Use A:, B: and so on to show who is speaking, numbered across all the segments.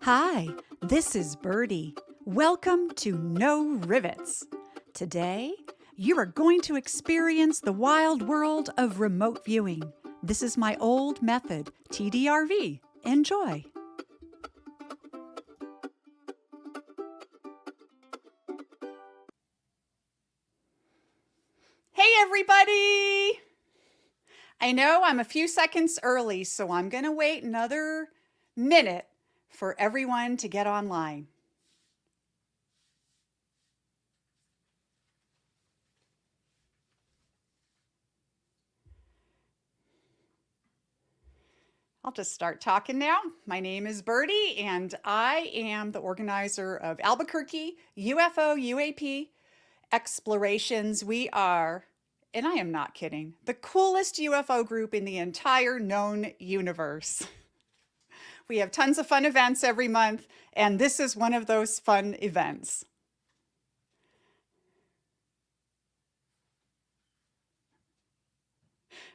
A: Hi, this is Birdie. Welcome to No Rivets. Today, you are going to experience the wild world of remote viewing. This is my old method, TDRV. Enjoy. Hey, everybody! I know I'm a few seconds early, so I'm going to wait another minute for everyone to get online. I'll just start talking now. My name is Birdie, and I am the organizer of Albuquerque UFO UAP Explorations. We are, and I am not kidding, the coolest UFO group in the entire known universe. We have tons of fun events every month, and this is one of those fun events.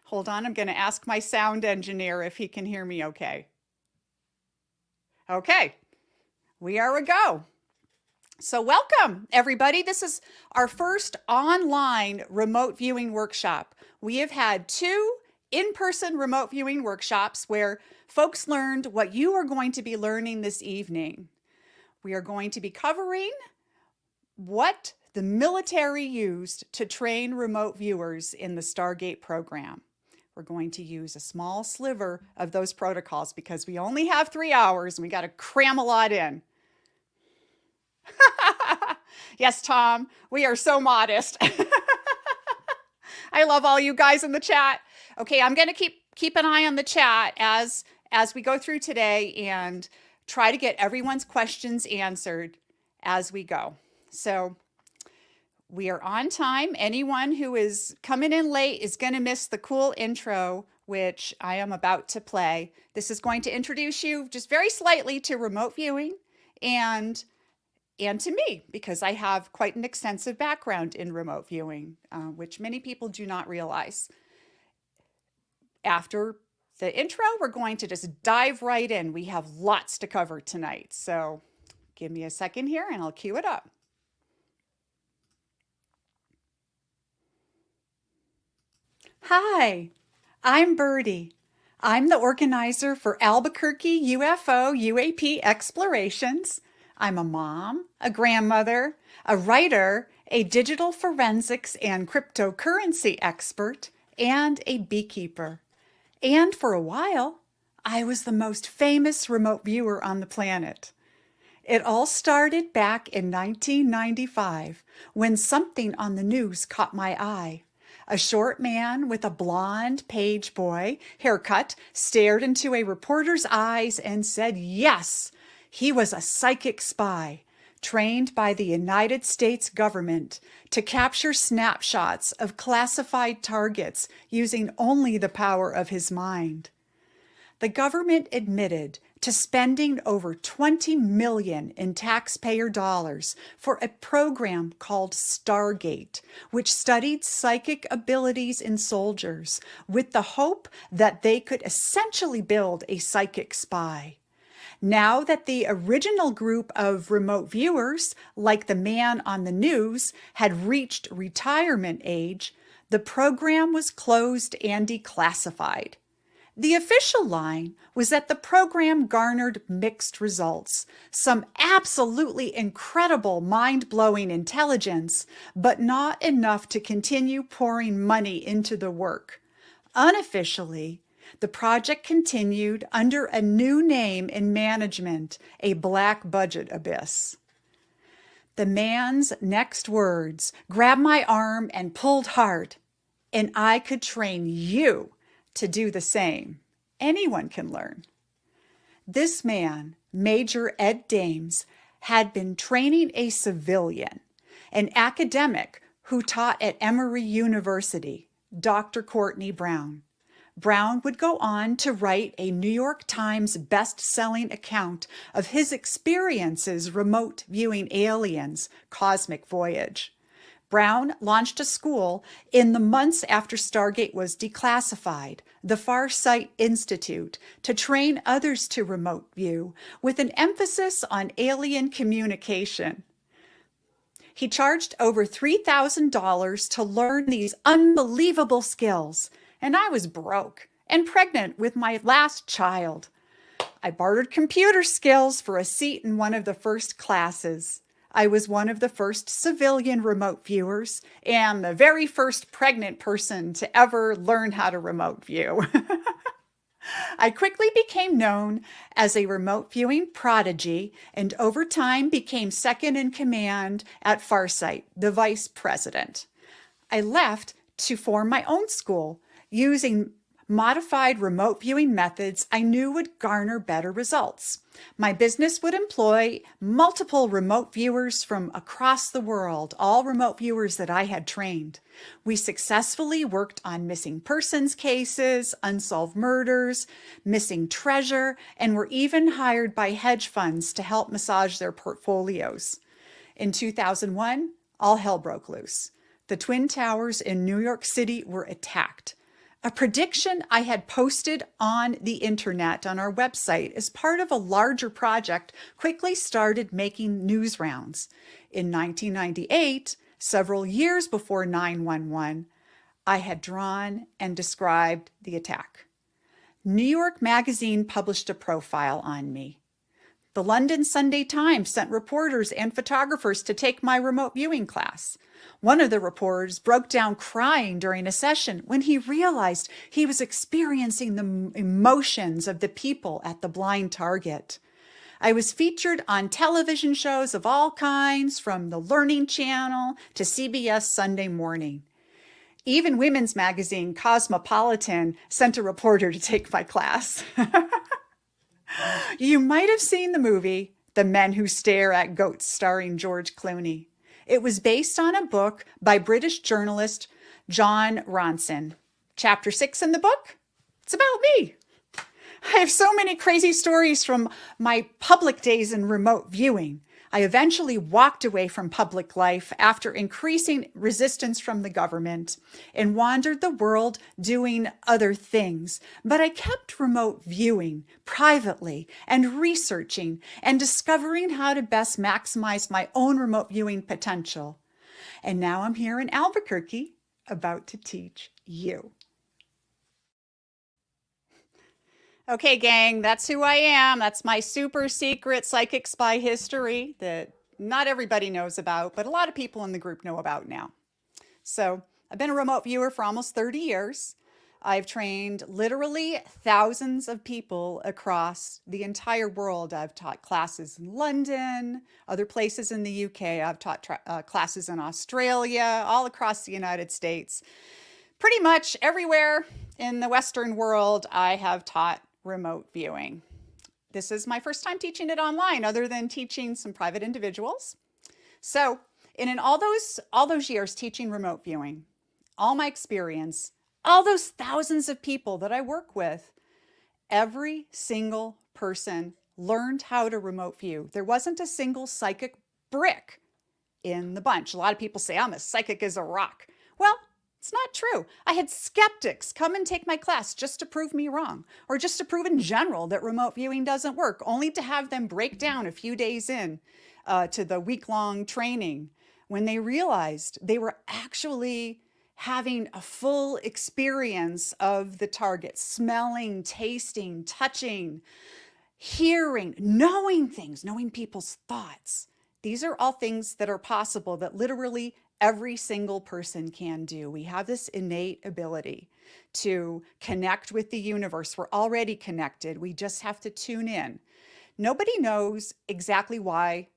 A: Hold on, I'm going to ask my sound engineer if he can hear me okay. Okay, we are a go. So welcome, everybody. This is our first online remote viewing workshop. We have had 2 in-person remote viewing workshops where folks learned what you are going to be learning this evening. We are going to be covering what the military used to train remote viewers in the Stargate program. We're going to use a small sliver of those protocols because we only have 3 hours and we got to cram a lot in. Yes, Tom, we are so modest. I love all you guys in the chat. Okay, I'm going to keep an eye on the chat as we go through today and try to get everyone's questions answered as we go. So we are on time. Anyone who is coming in late is going to miss the cool intro, which I am about to play. This is going to introduce you just very slightly to remote viewing and to me, because I have quite an extensive background in remote viewing, which many people do not realize. After the intro, we're going to just dive right in. We have lots to cover tonight. So give me a second here and I'll cue it up. Hi, I'm Birdie. I'm the organizer for Albuquerque UFO UAP Explorations. I'm a mom, a grandmother, a writer, a digital forensics and cryptocurrency expert, and a beekeeper. And for a while, I was the most famous remote viewer on the planet. It all started back in 1995 when something on the news caught my eye. A short man with a blonde page boy haircut stared into a reporter's eyes and said yes. He was a psychic spy, trained by the United States government to capture snapshots of classified targets using only the power of his mind. The government admitted to spending over $20 million in taxpayer dollars for a program called Stargate, which studied psychic abilities in soldiers with the hope that they could essentially build a psychic spy. Now that the original group of remote viewers, like the man on the news, had reached retirement age, the program was closed and declassified. The official line was that the program garnered mixed results, some absolutely incredible, mind-blowing intelligence, but not enough to continue pouring money into the work. Unofficially, the project continued under a new name in management, a black budget abyss. The man's next words grabbed my arm and pulled hard, and I could train you to do the same. Anyone can learn. This man, Major Ed Dames, had been training a civilian, an academic who taught at Emory University, Dr. Courtney Brown. Brown would go on to write a New York Times best-selling account of his experiences remote viewing aliens, Cosmic Voyage. Brown launched a school in the months after Stargate was declassified, the Farsight Institute to train others to remote view with an emphasis on alien communication. He charged over $3,000 to learn these unbelievable skills, and I was broke and pregnant with my last child. I bartered computer skills for a seat in one of the first classes. I was one of the first civilian remote viewers and the very first pregnant person to ever learn how to remote view. I quickly became known as a remote viewing prodigy and over time became second in command at Farsight, the vice president. I left to form my own school using modified remote viewing methods I knew would garner better results. My business would employ multiple remote viewers from across the world, all remote viewers that I had trained. We successfully worked on missing persons cases, unsolved murders, missing treasure, and were even hired by hedge funds to help massage their portfolios. In 2001, all hell broke loose. The Twin Towers in New York City were attacked. A prediction I had posted on the internet on our website as part of a larger project quickly started making news rounds. In 1998, several years before 9/11, I had drawn and described the attack. New York Magazine published a profile on me. The London Sunday Times sent reporters and photographers to take my remote viewing class. One of the reporters broke down crying during a session when he realized he was experiencing the emotions of the people at the blind target. I was featured on television shows of all kinds, from the Learning Channel to CBS Sunday Morning. Even women's magazine Cosmopolitan sent a reporter to take my class. You might have seen the movie The Men Who Stare at Goats, starring George Clooney. It was based on a book by British journalist John Ronson. Chapter 6 in the book, it's about me. I have so many crazy stories from my public days in remote viewing. I eventually walked away from public life after increasing resistance from the government and wandered the world doing other things. But I kept remote viewing privately and researching and discovering how to best maximize my own remote viewing potential. And now I'm here in Albuquerque about to teach you. Okay, gang, that's who I am. That's my super secret psychic spy history that not everybody knows about, but a lot of people in the group know about now. So I've been a remote viewer for almost 30 years. I've trained literally thousands of people across the entire world. I've taught classes in London, other places in the UK. I've taught classes in Australia, all across the United States. Pretty much everywhere in the Western world, I have taught remote viewing. This is my first time teaching it online, other than teaching some private individuals. So, in all those years teaching remote viewing, all my experience, all those thousands of people that I work with, every single person learned how to remote view. There wasn't a single psychic brick in the bunch. A lot of people say I'm as psychic as a rock. Well, it's not true. I had skeptics come and take my class just to prove me wrong, or just to prove in general that remote viewing doesn't work, only to have them break down a few days in to the week-long training when they realized they were actually having a full experience of the target, smelling, tasting, touching, hearing, knowing things, knowing people's thoughts. These are all things that are possible that literally every single person can do. We have this innate ability to connect with the universe. We're already connected. We just have to tune in. Nobody knows exactly why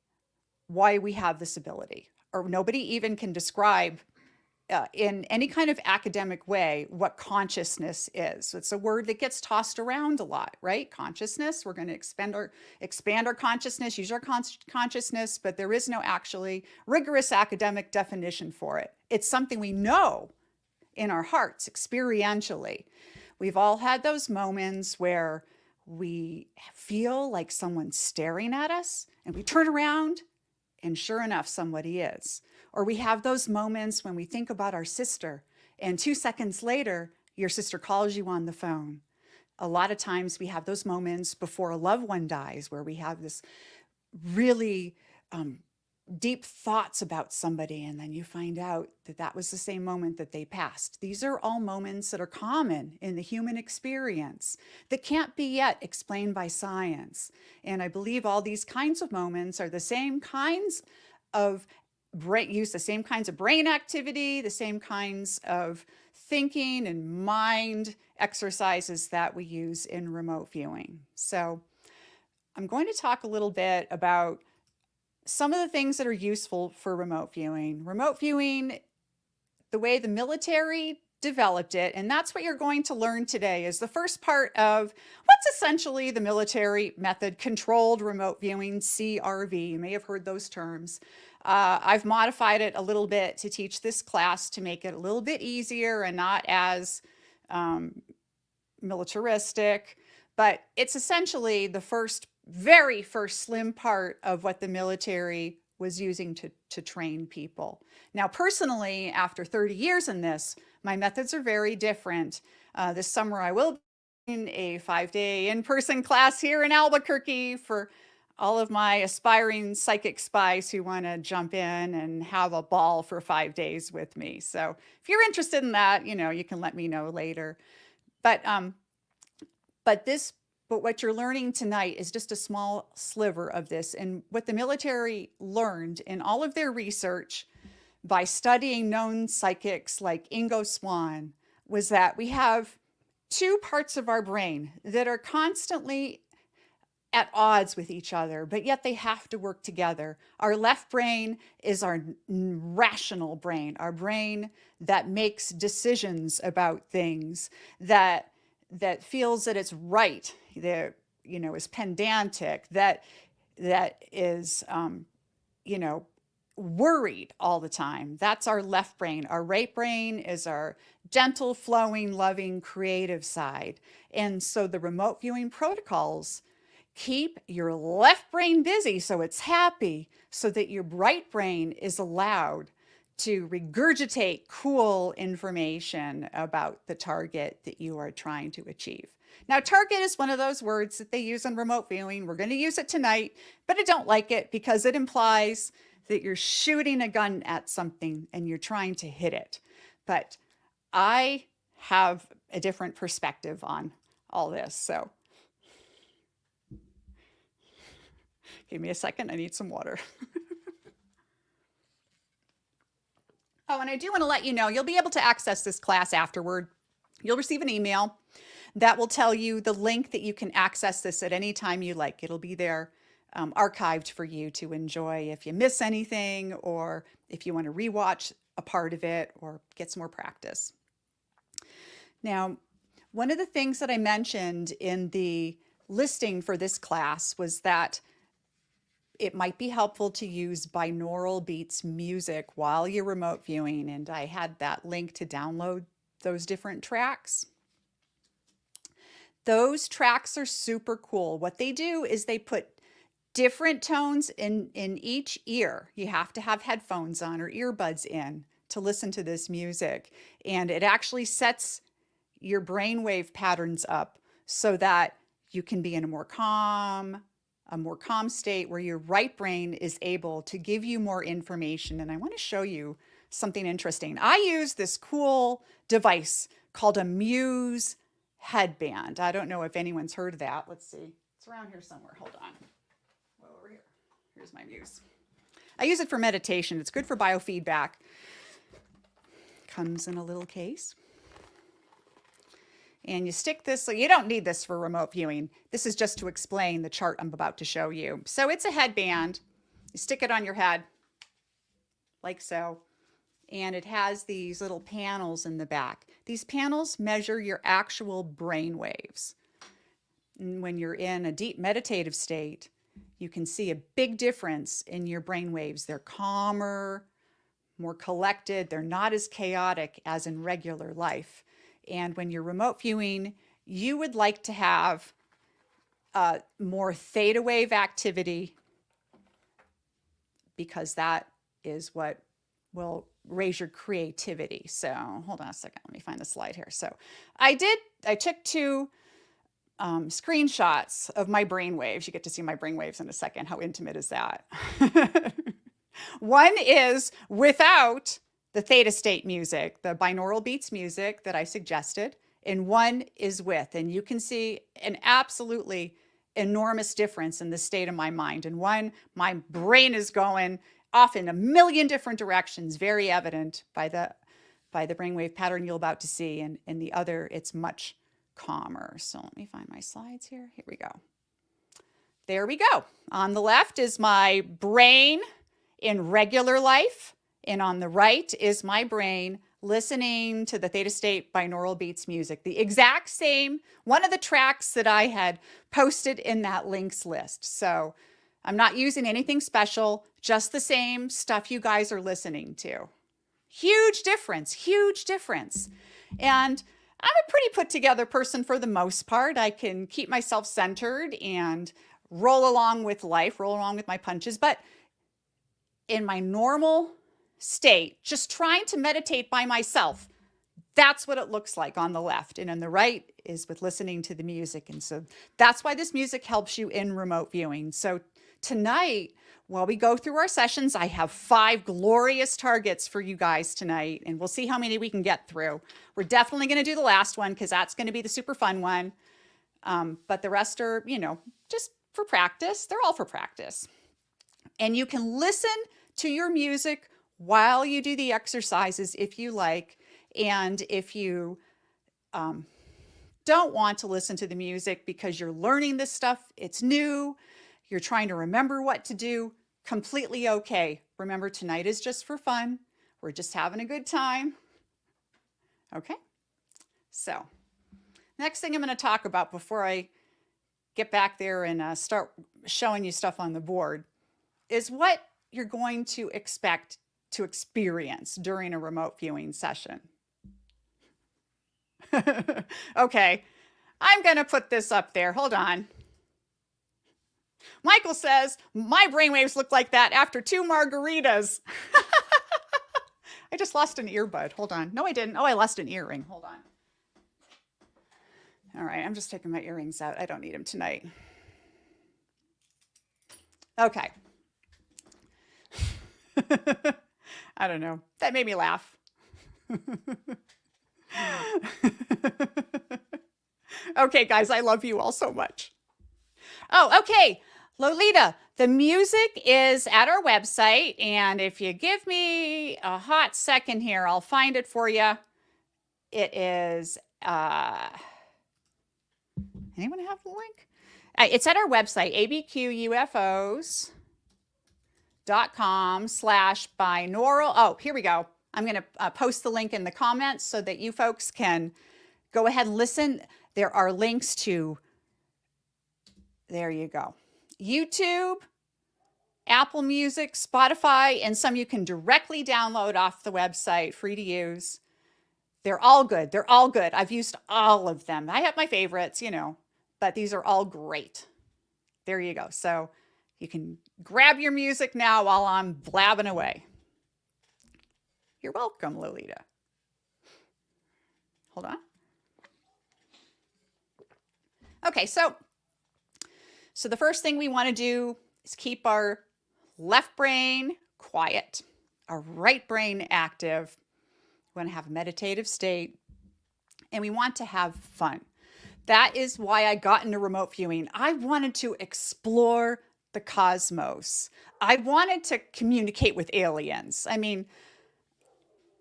A: we have this ability, or nobody even can describe in any kind of academic way what consciousness is. It's a word that gets tossed around a lot, right? Consciousness. We're going to expand our consciousness, use our consciousness, but there is no actually rigorous academic definition for it. It's something we know in our hearts experientially. We've all had those moments where we feel like someone's staring at us and we turn around and sure enough, somebody is. Or we have those moments when we think about our sister and 2 seconds later, your sister calls you on the phone. A lot of times we have those moments before a loved one dies where we have this really deep thoughts about somebody, and then you find out that that was the same moment that they passed. These are all moments that are common in the human experience that can't be yet explained by science. And I believe all these kinds of moments are the same kinds of use the same kinds of brain activity, the same kinds of thinking and mind exercises that we use in remote viewing. So I'm going to talk a little bit about some of the things that are useful for remote viewing. Remote viewing, the way the military developed it, and that's what you're going to learn today, is the first part of what's essentially the military method, controlled remote viewing, CRV. You may have heard those terms. I've modified it a little bit to teach this class to make it a little bit easier and not as militaristic, but it's essentially the very first slim part of what the military was using to train people. Now, personally, after 30 years in this, my methods are very different. This summer, I will be in a 5-day in-person class here in Albuquerque for all of my aspiring psychic spies who want to jump in and have a ball for 5 days with me. So if you're interested in that, you can let me know later. But what you're learning tonight is just a small sliver of this. And what the military learned in all of their research by studying known psychics like Ingo Swann was that we have two parts of our brain that are constantly at odds with each other, but yet they have to work together. Our left brain is our rational brain, our brain that makes decisions about things, that feels that it's right, that is pedantic, that is worried all the time. That's our left brain. Our right brain is our gentle, flowing, loving, creative side. And so the remote viewing protocols keep your left brain busy so it's happy, so that your right brain is allowed to regurgitate cool information about the target that you are trying to achieve. Now, target is one of those words that they use in remote viewing. We're going to use it tonight, but I don't like it because it implies that you're shooting a gun at something and you're trying to hit it. But I have a different perspective on all this. So give me a second. I need some water. Oh, and I do want to let you know, you'll be able to access this class afterward. You'll receive an email that will tell you the link that you can access this at any time you like. It'll be there archived for you to enjoy if you miss anything, or if you want to rewatch a part of it or get some more practice. Now, one of the things that I mentioned in the listing for this class was that it might be helpful to use binaural beats music while you're remote viewing, and I had that link to download those different tracks. Those tracks are super cool. What they do is they put different tones in each ear. You have to have headphones on or earbuds in to listen to this music, and it actually sets your brainwave patterns up so that you can be in a more calm state where your right brain is able to give you more information. And I want to show you something interesting. I use this cool device called a Muse headband. I don't know if anyone's heard of that. Let's see. It's around here somewhere. Hold on. Well, over here. Here's my Muse. I use it for meditation. It's good for biofeedback. Comes in a little case. And you stick this, so you don't need this for remote viewing. This is just to explain the chart I'm about to show you. So it's a headband. You stick it on your head, like so. And it has these little panels in the back. These panels measure your actual brain waves. And when you're in a deep meditative state, you can see a big difference in your brain waves. They're calmer, more collected. They're not as chaotic as in regular life. And when you're remote viewing, you would like to have more theta wave activity, because that is what will raise your creativity. So hold on a second. Let me find the slide here. So I took two screenshots of my brain waves. You get to see my brain waves in a second. How intimate is that? One is without the theta state music, the binaural beats music that I suggested, and one is with. And you can see an absolutely enormous difference in the state of my mind. And one, my brain is going off in a million different directions, very evident by the brainwave pattern you're about to see. And in the other, it's much calmer. So let me find my slides here. Here we go. There we go. On the left is my brain in regular life, and on the right is my brain listening to the theta state binaural beats music, the exact same, one of the tracks that I had posted in that links list. So I'm not using anything special, just the same stuff you guys are listening to. Huge difference, huge difference. And I'm a pretty put together person for the most part. I can keep myself centered and roll along with life, roll along with my punches. But in my normal state, just trying to meditate by myself, that's what it looks like on the left. And on the right is with listening to the music. And so that's why this music helps you in remote viewing. So tonight, while we go through our sessions, I have 5 glorious targets for you guys tonight, and we'll see how many we can get through. We're definitely going to do the last one because that's going to be the super fun one. But the rest are, just for practice. They're all for practice. And you can listen to your music while you do the exercises if you like. And if you don't want to listen to the music because you're learning this stuff, it's new, you're trying to remember what to do, completely okay. Remember, tonight is just for fun. We're just having a good time. Okay? So, next thing I'm going to talk about before I get back there and start showing you stuff on the board is what you're going to expect to experience during a remote viewing session. Okay, I'm going to put this up there. Hold on. Michael says, my brainwaves look like that after 2 margaritas. I just lost an earbud. Hold on. No, I didn't. Oh, I lost an earring. Hold on. All right, I'm just taking my earrings out. I don't need them tonight. Okay. I don't know. That made me laugh. Okay, guys, I love you all so much. Oh, okay. Lolita, the music is at our website, and if you give me a hot second here, I'll find it for you. It is, anyone have the link? It's at our website, abqufos.com/binaural. Oh, here we go. I'm going to post the link in the comments so that you folks can go ahead and listen. There are links to, there you go, YouTube, Apple Music, Spotify, and some you can directly download off the website, free to use. They're all good. They're all good. I've used all of them. I have my favorites, but these are all great. There you go. So you can grab your music now while I'm blabbing away. You're welcome, Lolita. Hold on. Okay, so the first thing we want to do is keep our left brain quiet, our right brain active. We want to have a meditative state, and we want to have fun. That is why I got into remote viewing. I wanted to explore the cosmos. I wanted to communicate with aliens. I mean,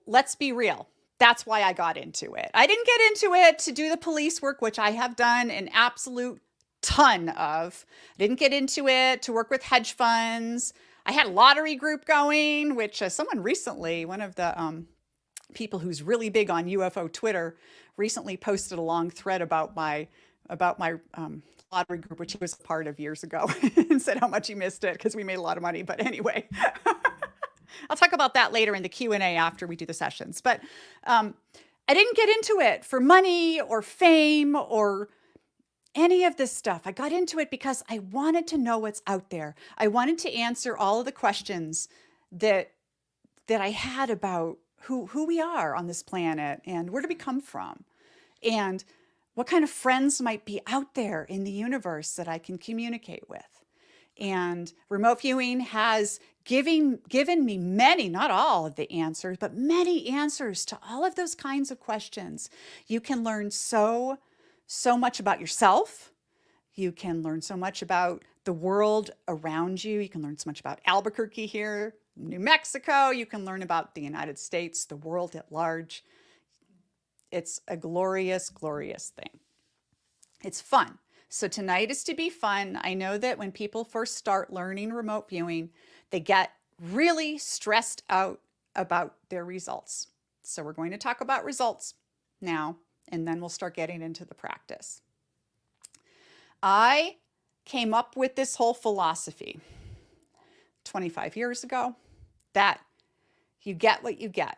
A: let's be real. That's why I got into it. I didn't get into it to do the police work, which I have done an absolute ton of. I didn't get into it to work with hedge funds. I had a lottery group going, which someone recently, one of the people who's really big on UFO Twitter, recently posted a long thread about my lottery group, which he was a part of years ago, and said how much he missed it because we made a lot of money. But anyway, I'll talk about that later in the Q&A after we do the sessions. But I didn't get into it for money or fame or any of this stuff. I got into it because I wanted to know what's out there. I wanted to answer all of the questions that that I had about who we are on this planet and where do we come from and what kind of friends might be out there in the universe that I can communicate with. And remote viewing has given me many, not all of the answers, but many answers to all of those kinds of questions. You can learn so much about yourself. You can learn so much about the world around you. You can learn so much about Albuquerque here, New Mexico. You can learn about the United States, the world at large. It's a glorious, glorious thing. It's fun. So tonight is to be fun. I know that when people first start learning remote viewing, they get really stressed out about their results. So we're going to talk about results now, and then we'll start getting into the practice. I came up with this whole philosophy 25 years ago that you get what you get,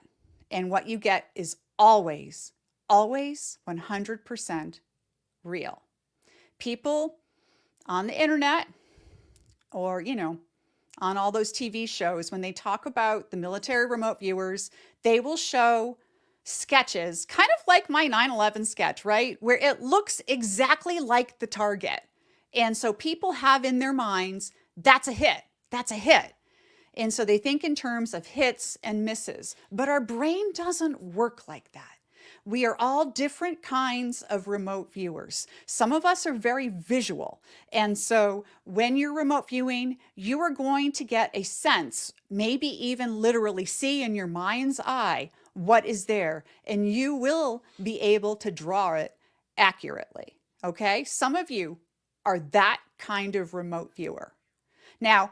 A: and what you get is always 100% real. People on the internet or, on all those TV shows, when they talk about the military remote viewers, they will show sketches, kind of like my 9/11 sketch, right? Where it looks exactly like the target. And so people have in their minds, that's a hit. That's a hit. And so they think in terms of hits and misses, but our brain doesn't work like that. We are all different kinds of remote viewers. Some of us are very visual. And so when you're remote viewing, you are going to get a sense, maybe even literally see in your mind's eye what is there, and you will be able to draw it accurately. Okay? Some of you are that kind of remote viewer. Now,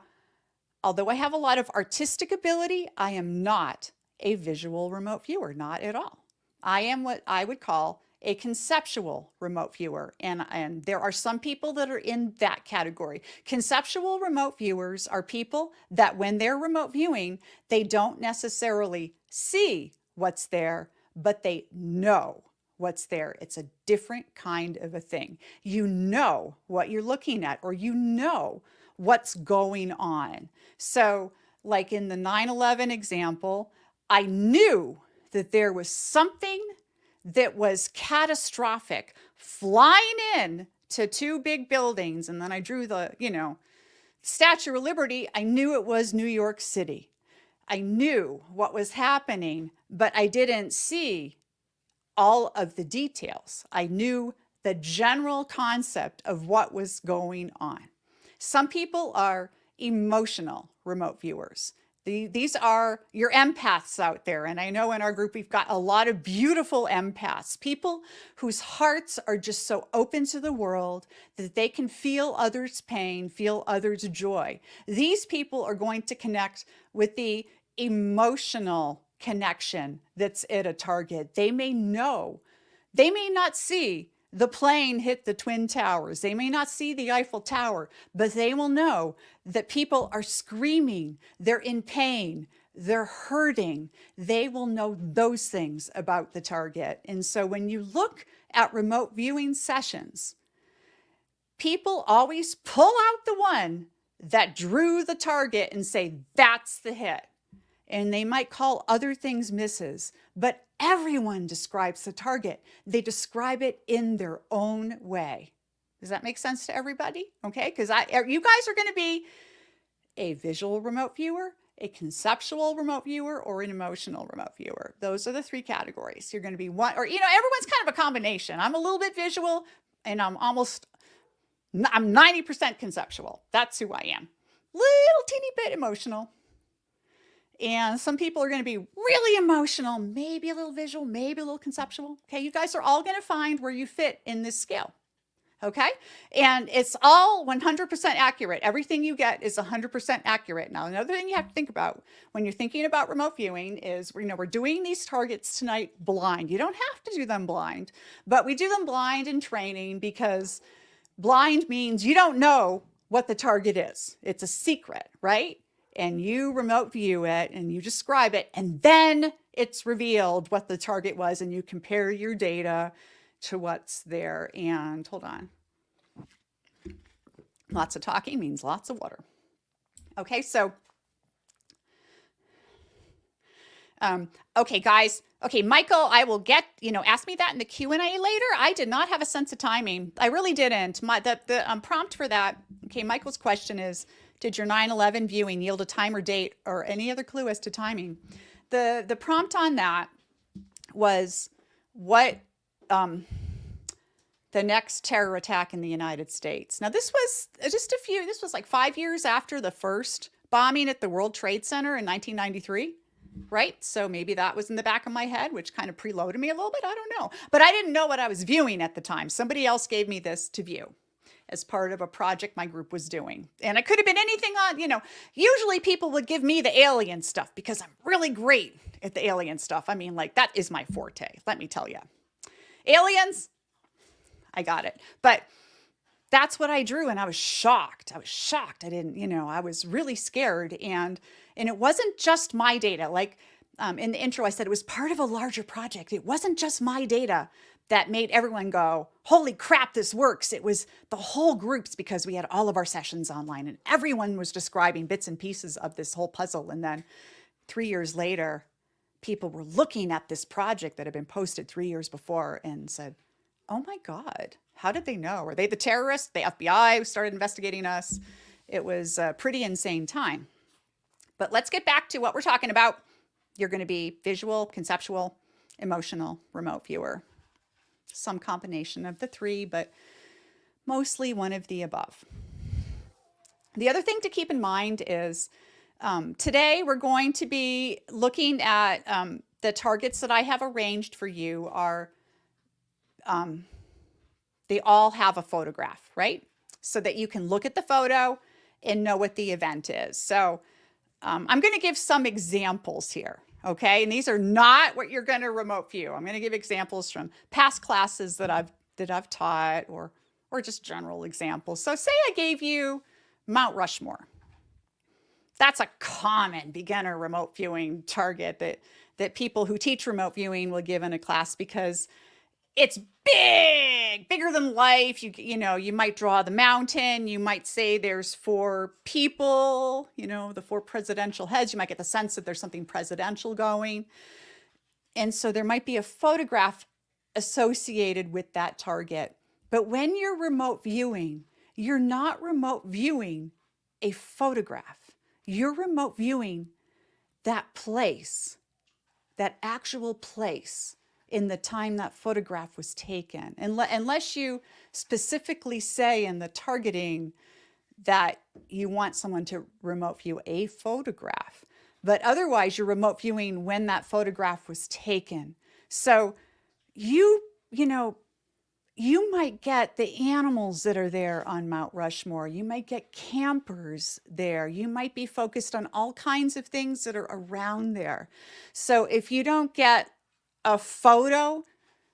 A: although I have a lot of artistic ability, I am not a visual remote viewer, not at all. I am what I would call a conceptual remote viewer. And there are some people that are in that category. Conceptual remote viewers are people that when they're remote viewing, they don't necessarily see what's there, but they know what's there. It's a different kind of a thing. You know what you're looking at, or you know what's going on. So like in the 9/11 example, I knew that there was something that was catastrophic flying in to two big buildings. And then I drew the, Statue of Liberty. I knew it was New York City. I knew what was happening, but I didn't see all of the details. I knew the general concept of what was going on. Some people are emotional remote viewers. These are your empaths out there. And I know in our group, we've got a lot of beautiful empaths, people whose hearts are just so open to the world that they can feel others' pain, feel others' joy. These people are going to connect with the emotional connection that's at a target. They may know, they may not see the plane hit the Twin Towers. They may not see the Eiffel Tower, but they will know that people are screaming, they're in pain, they're hurting. They will know those things about the target. And so when you look at remote viewing sessions, people always pull out the one that drew the target and say, that's the hit. And they might call other things misses, but everyone describes the target. They describe it in their own way. Does that make sense to everybody? Okay, because you guys are going to be a visual remote viewer, a conceptual remote viewer, or an emotional remote viewer. Those are the three categories. You're going to be one, or everyone's kind of a combination. I'm a little bit visual, and I'm 90% conceptual. That's who I am. Little teeny bit emotional. And some people are going to be really emotional, maybe a little visual, maybe a little conceptual. Okay, you guys are all going to find where you fit in this scale. Okay, and it's all 100% accurate. Everything you get is 100% accurate. Now, another thing you have to think about when you're thinking about remote viewing is, we're doing these targets tonight blind. You don't have to do them blind, but we do them blind in training because blind means you don't know what the target is. It's a secret, right? And you remote view it and you describe it, and then it's revealed what the target was, and you compare your data to what's there. And hold on. Lots of talking means lots of water. Okay, so Okay, guys. Okay, Michael, I will get, ask me that in the Q&A later. I did not have a sense of timing. I really didn't. The prompt for that, okay, Michael's question is, did your 9/11 viewing yield a time or date or any other clue as to timing? The prompt on that was what the next terror attack in the United States. Now, this was this was like 5 years after the first bombing at the World Trade Center in 1993, right? So maybe that was in the back of my head, which kind of preloaded me a little bit. I don't know. But I didn't know what I was viewing at the time. Somebody else gave me this to view as part of a project my group was doing. And it could have been anything on, usually people would give me the alien stuff because I'm really great at the alien stuff. I mean, like, that is my forte, let me tell you. Aliens, I got it. But that's what I drew, and I was shocked. I didn't, I was really scared. And it wasn't just my data. Like in the intro, I said it was part of a larger project. It wasn't just my data that made everyone go, holy crap, this works. It was the whole groups, because we had all of our sessions online and everyone was describing bits and pieces of this whole puzzle. And then 3 years later, people were looking at this project that had been posted 3 years before and said, oh my God, how did they know? Were they the terrorists? The FBI started investigating us. It was a pretty insane time. But let's get back to what we're talking about. You're going to be visual, conceptual, emotional, remote viewer. Some combination of the three, but mostly one of the above. The other thing to keep in mind is today we're going to be looking at the targets that I have arranged for you are they all have a photograph, right? So that you can look at the photo and know what the event is. So I'm going to give some examples here, okay? And these are not what you're going to remote view. I'm going to give examples from past classes that I've taught, or just general examples. So say I gave you Mount Rushmore. That's a common beginner remote viewing target that people who teach remote viewing will give in a class, because it's bigger than life. You might draw the mountain. You might say there's 4 people, the 4 presidential heads. You might get the sense that there's something presidential going. And so there might be a photograph associated with that target. But when you're remote viewing, you're not remote viewing a photograph. You're remote viewing that place, that actual place in the time that photograph was taken. Unless you specifically say in the targeting that you want someone to remote view a photograph. But otherwise, you're remote viewing when that photograph was taken. So you might get the animals that are there on Mount Rushmore. You might get campers there. You might be focused on all kinds of things that are around there. So if you don't get a photo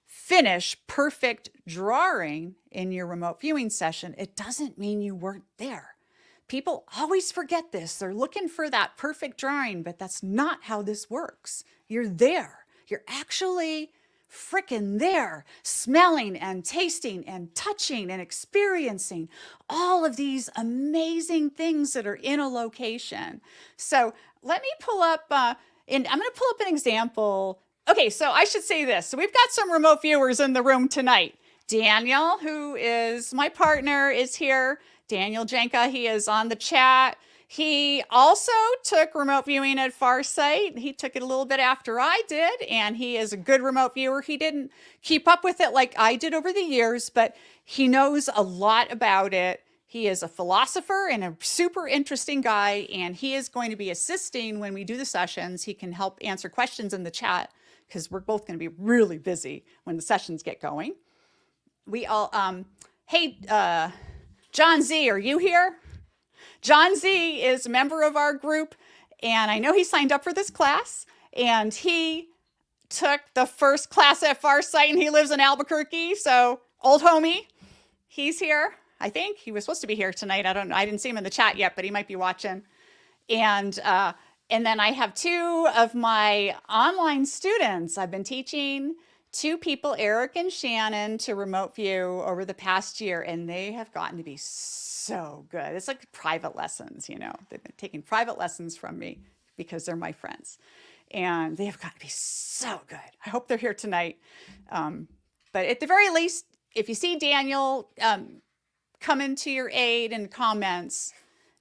A: finish perfect drawing in your remote viewing session, it doesn't mean you weren't there. People always forget this. They're looking for that perfect drawing, but that's not how this works. You're there. You're actually freaking there, smelling and tasting and touching and experiencing all of these amazing things that are in a location. So let me pull up, I'm going to pull up an example. Okay, so I should say this. So we've got some remote viewers in the room tonight. Daniel, who is my partner, is here. Daniel Jenka, he is on the chat. He also took remote viewing at Farsight. He took it a little bit after I did, and he is a good remote viewer. He didn't keep up with it like I did over the years, but he knows a lot about it. He is a philosopher and a super interesting guy, and he is going to be assisting when we do the sessions. He can help answer questions in the chat, because we're both going to be really busy when the sessions get going. We all, hey, John Z, are you here? John Z is a member of our group, and I know he signed up for this class, and he took the first class at Farsight, and he lives in Albuquerque. So old homie, he's here. I think he was supposed to be here tonight. I don't know. I didn't see him in the chat yet, but he might be watching. And then I have 2 of my online students. I've been teaching 2 people, Eric and Shannon, to remote view over the past year, and they have gotten to be so good. It's like private lessons, They've been taking private lessons from me because they're my friends. and they've got to be so good. I hope they're here tonight. But at the very least, if you see Daniel coming to your aid in comments,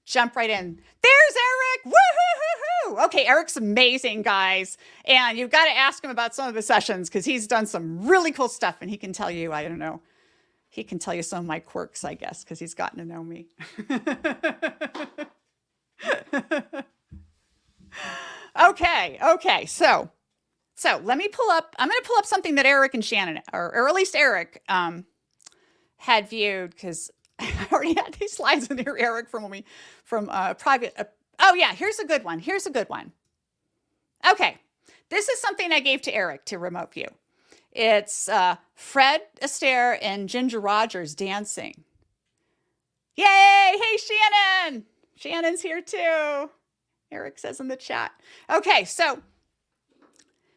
A: jump right in. There's Eric! Woo-hoo-hoo-hoo! Okay, Eric's amazing, guys. And you've got to ask him about some of the sessions because he's done some really cool stuff and he can tell you, I don't know, he can tell you some of my quirks, I guess, because he's gotten to know me. Okay. So let me pull up, I'm going to pull up something that Eric and Shannon, or at least Eric, had viewed, because I already had these slides in here, Eric, from private. Oh yeah, here's a good one. Okay, this is something I gave to Eric to remote view. It's Fred Astaire and Ginger Rogers dancing. Yay! Hey, Shannon! Shannon's here too. Eric says in the chat. Okay, so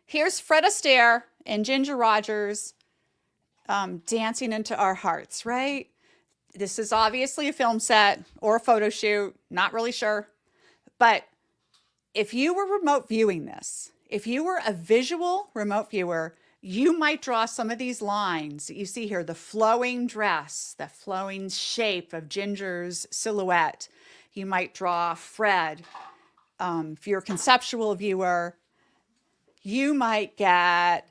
A: here's Fred Astaire and Ginger Rogers dancing into our hearts, right? This is obviously a film set or a photo shoot, not really sure. But if you were remote viewing this, if you were a visual remote viewer, you might draw some of these lines that you see here, the flowing dress, the flowing shape of Ginger's silhouette. You might draw Fred. If you're a conceptual viewer, you might get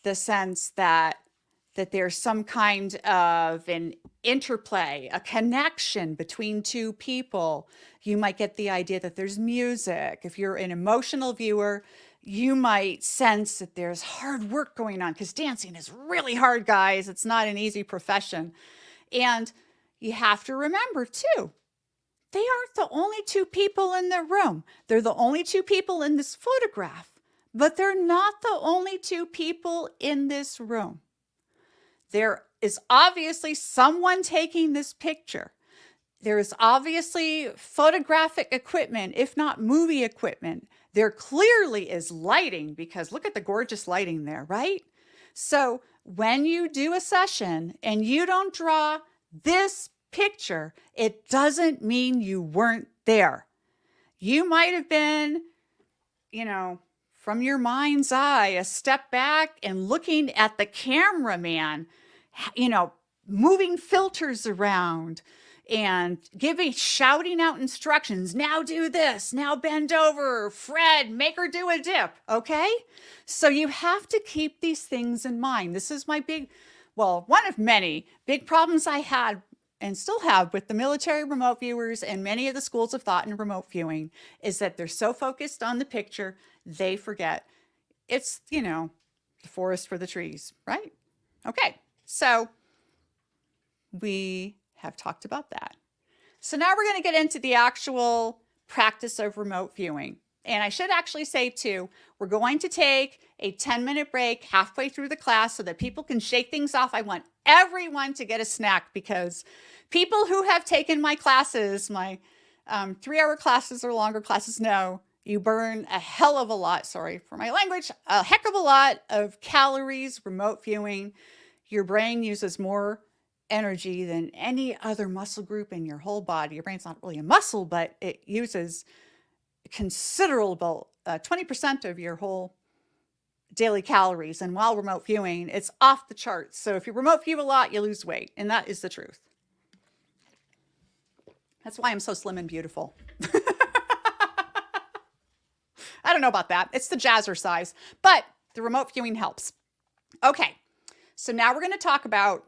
A: the sense that there's some kind of an interplay, a connection between two people. You might get the idea that there's music. If you're an emotional viewer, you might sense that there's hard work going on, because dancing is really hard, guys. It's not an easy profession. And you have to remember too, they aren't the only two people in the room. They're the only two people in this photograph, but they're not the only two people in this room. There is obviously someone taking this picture. There is obviously photographic equipment, if not movie equipment. There clearly is lighting, because look at the gorgeous lighting there, right? So when you do a session and you don't draw this picture, it doesn't mean you weren't there. You might have been, from your mind's eye, a step back and looking at the cameraman, moving filters around and shouting out instructions. Now do this, now bend over, Fred, make her do a dip, okay? So you have to keep these things in mind. This is my one of many big problems I had and still have with the military remote viewers and many of the schools of thought in remote viewing, is that they're so focused on the picture, they forget it's, the forest for the trees, right? Okay, so we have talked about that. So now we're going to get into the actual practice of remote viewing. And I should actually say too, we're going to take a 10-minute break halfway through the class so that people can shake things off. I want everyone to get a snack, because people who have taken my classes, my 3-hour classes or longer classes, know you burn a hell of a lot, sorry for my language, a heck of a lot of calories remote viewing. Your brain uses more energy than any other muscle group in your whole body. Your brain's not really a muscle, but it uses considerable 20% of your whole daily calories. And while remote viewing, it's off the charts. So if you remote view a lot, you lose weight. And that is the truth. That's why I'm so slim and beautiful. I don't know about that. It's the jazzercise, but the remote viewing helps. Okay, so now we're going to talk about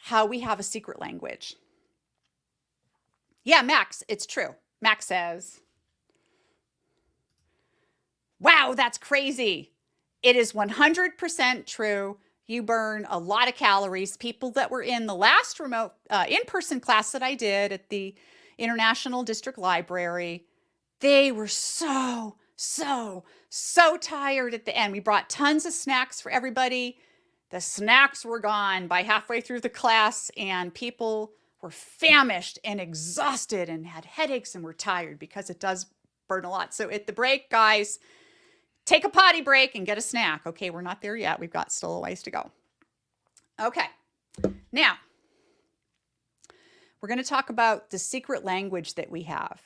A: how we have a secret language. Yeah, Max, it's true. Max says, wow, that's crazy. It is 100% true. You burn a lot of calories. People that were in the last remote in-person class that I did at the International District Library, they were so tired at the end. We brought tons of snacks for everybody. The snacks were gone by halfway through the class, and people were famished and exhausted and had headaches and were tired, because it does burn a lot. So at the break, guys, take a potty break and get a snack. Okay, we're not there yet. We've got still a ways to go. Okay, now we're going to talk about the secret language that we have.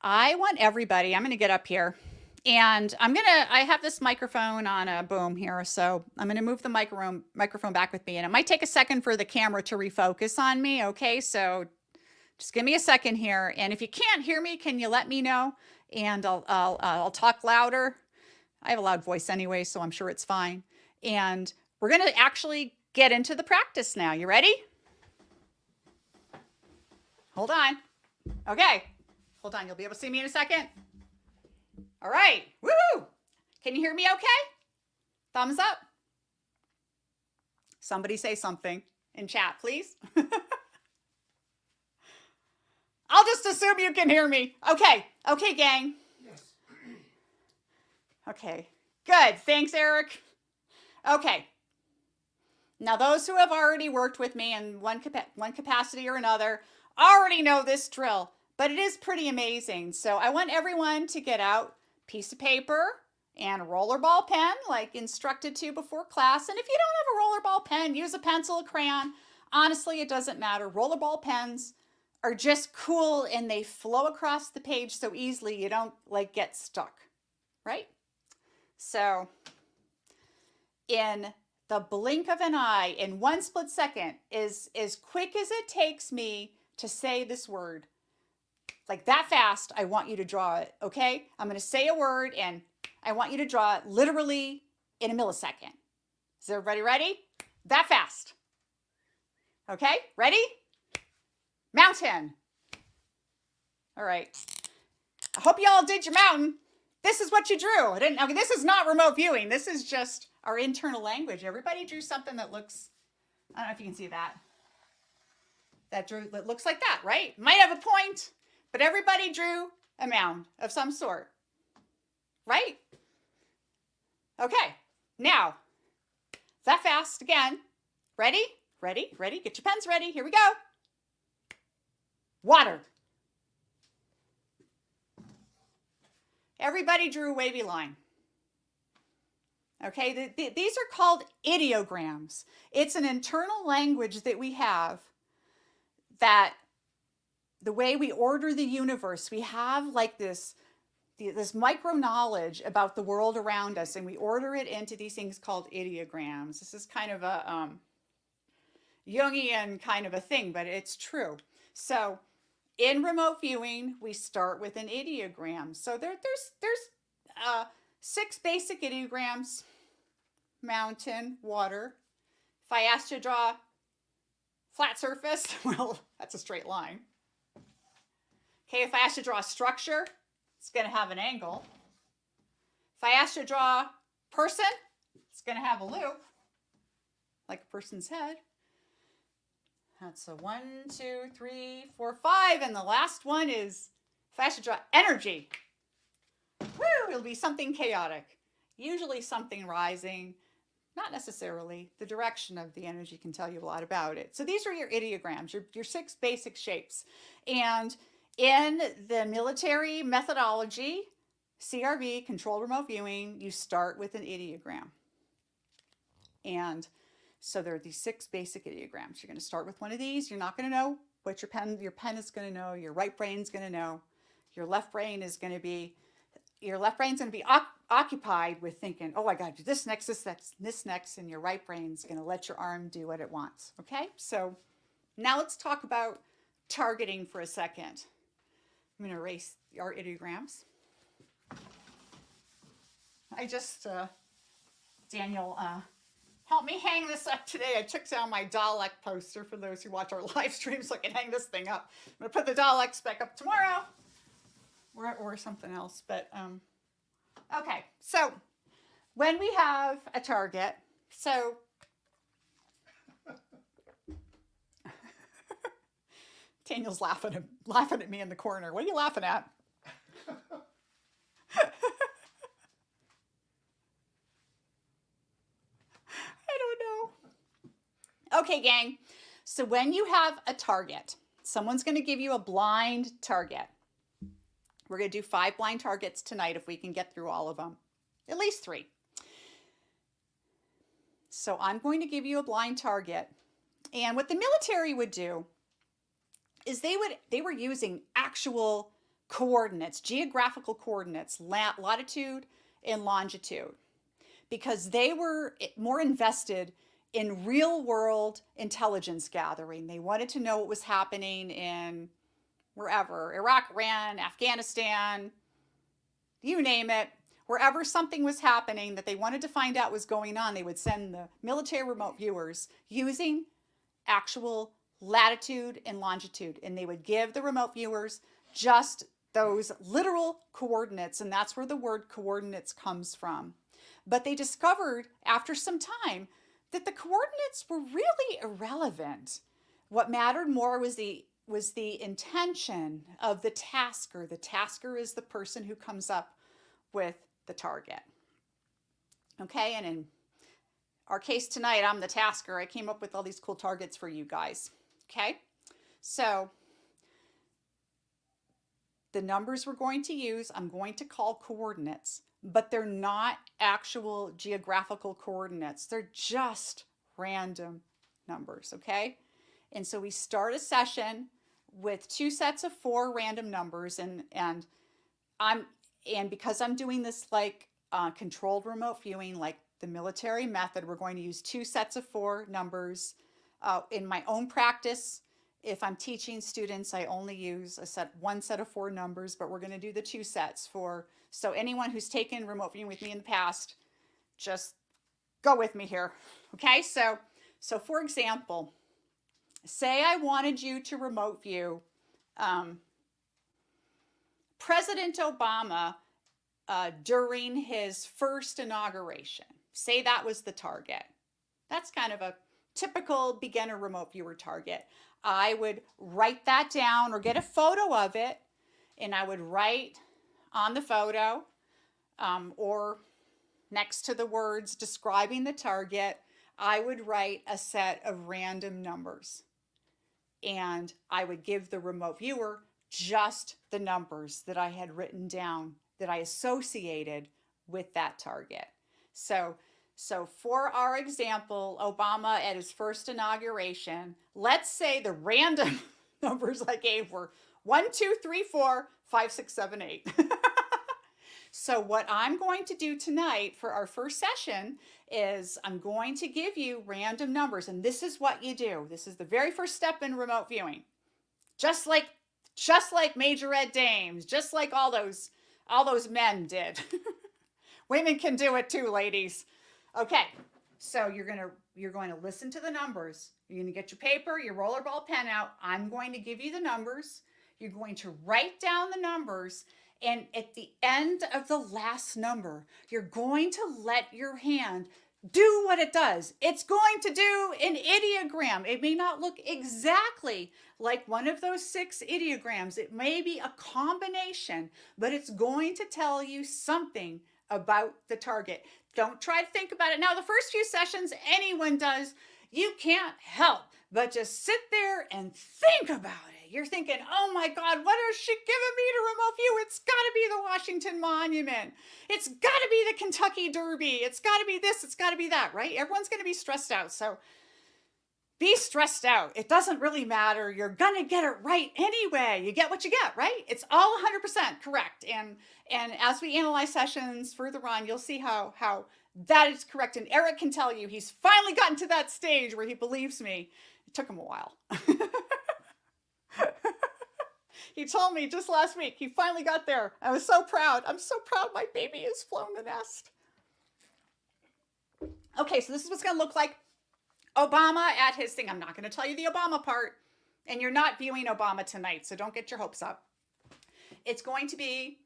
A: I want everybody, I'm going to get up here and I have this microphone on a boom here. So I'm going to move the microphone back with me, and it might take a second for the camera to refocus on me. Okay. So just give me a second here. And if you can't hear me, can you let me know? And I'll talk louder. I have a loud voice anyway, so I'm sure it's fine. And we're going to actually get into the practice now. You ready? Hold on. Okay. Hold on. You'll be able to see me in a second. All right. Woohoo! Can you hear me okay? Thumbs up. Somebody say something in chat, please. I'll just assume you can hear me. Okay. Okay, gang. Yes. Okay. Good. Thanks, Eric. Okay. Now, those who have already worked with me in one capacity or another already know this drill, but it is pretty amazing. So I want everyone to get out a piece of paper and a rollerball pen, like instructed to before class. And if you don't have a rollerball pen, use a pencil, a crayon. Honestly, it doesn't matter. Rollerball pens are just cool, and they flow across the page so easily you don't like get stuck, right? So in the blink of an eye, in one split second, is as quick as it takes me to say this word. Like that fast, I want you to draw it, okay? I'm going to say a word, and I want you to draw it literally in a millisecond. Is everybody ready? That fast. Okay, ready? Mountain. All right. I hope you all did your mountain. This is what you drew. Okay, this is not remote viewing. This is just our internal language. Everybody drew something that looks, I don't know if you can see that. That looks like that, right? Might have a point, but everybody drew a mound of some sort, right? Okay, now, that fast again. Ready? Ready? Ready? Get your pens ready. Here we go. Water. Everybody drew a wavy line. Okay, these are called ideograms. It's an internal language that we have, that the way we order the universe, we have like this micro knowledge about the world around us, and we order it into these things called ideograms. This is kind of a Jungian kind of a thing, but it's true. So in remote viewing, we start with an ideogram. So there's 6 basic ideograms: mountain, water. If I asked you to draw flat surface, well, that's a straight line. Okay, if I asked you to draw a structure, it's going to have an angle. If I asked you to draw a person, it's going to have a loop, like a person's head. That's a 1, 2, 3, 4, 5. And the last one is, if I asked you to draw energy, woo, it'll be something chaotic. Usually something rising, not necessarily. The direction of the energy can tell you a lot about it. So these are your ideograms, your 6 basic shapes. And in the military methodology, CRV, controlled remote viewing, you start with an ideogram. And so there are these 6 basic ideograms. You're going to start with one of these. You're not going to know what your pen is going to know. Your right brain's going to know. Your left brain is going to be occupied with thinking, oh, I got to do this next, this next, and your right brain's going to let your arm do what it wants. Okay, so now let's talk about targeting for a second. I'm going to erase our ideograms. Daniel helped me hang this up today. I took down my Dalek poster for those who watch our live stream so I can hang this thing up. I'm going to put the Daleks back up tomorrow or something else. But okay, so when we have a target, so Daniel's laughing at me in the corner. What are you laughing at? I don't know. Okay, gang. So when you have a target, someone's going to give you a blind target. We're going to do 5 blind targets tonight if we can get through all of them. At least 3. So I'm going to give you a blind target. And what the military would do is they were using actual coordinates, geographical coordinates, latitude and longitude, because they were more invested in real world intelligence gathering. They wanted to know what was happening in wherever, Iraq, Iran, Afghanistan, you name it. Wherever something was happening that they wanted to find out was going on, they would send the military remote viewers using actual latitude and longitude. And they would give the remote viewers just those literal coordinates. And that's where the word coordinates comes from. But they discovered after some time that the coordinates were really irrelevant. What mattered more was the intention of the tasker. The tasker is the person who comes up with the target. Okay, and in our case tonight, I'm the tasker. I came up with all these cool targets for you guys. Okay, so the numbers we're going to use, I'm going to call coordinates, but they're not actual geographical coordinates. They're just random numbers, okay? And so we start a session with 2 sets of 4 random numbers, and because I'm doing this like controlled remote viewing, like the military method, we're going to use 2 sets of 4 numbers. In my own practice, if I'm teaching students, I only use one set of 4 numbers, but we're going to do the 2 sets so anyone who's taken remote viewing with me in the past, just go with me here. Okay, so for example, say I wanted you to remote view President Obama during his first inauguration. Say that was the target. That's kind of a typical beginner remote viewer target. I would write that down or get a photo of it, and I would write on the photo or next to the words describing the target, I would write a set of random numbers. And I would give the remote viewer just the numbers that I had written down that I associated with that target. So for our example, Obama at his first inauguration, let's say the random numbers I gave were 1, 2, 3, 4, 5, 6, 7, 8. So what I'm going to do tonight for our first session is I'm going to give you random numbers, and this is what you do. This is the very first step in remote viewing. Just like Major Ed Dames, just like all those men did. Women can do it too, ladies. Okay, so you're going to listen to the numbers. You're going to get your paper, your rollerball pen out. I'm going to give you the numbers. You're going to write down the numbers. And at the end of the last number, you're going to let your hand do what it does. It's going to do an ideogram. It may not look exactly like one of those 6 ideograms. It may be a combination, but it's going to tell you something about the target. Don't try to think about it. Now, the first few sessions anyone does, you can't help but just sit there and think about it. You're thinking, oh my God, what is she giving me to remote view? It's got to be the Washington Monument. It's got to be the Kentucky Derby. It's got to be this. It's got to be that, right? Everyone's going to be stressed out. So be stressed out. It doesn't really matter. You're going to get it right anyway. You get what you get, right? It's all 100% correct. And as we analyze sessions further on, you'll see how that is correct. And Eric can tell you he's finally gotten to that stage where he believes me. It took him a while. He told me just last week, he finally got there. I was so proud. I'm so proud my baby has flown the nest. Okay, so this is what's going to look like. Obama at his thing. I'm not going to tell you the Obama part. And you're not viewing Obama tonight, so don't get your hopes up. It's going to be...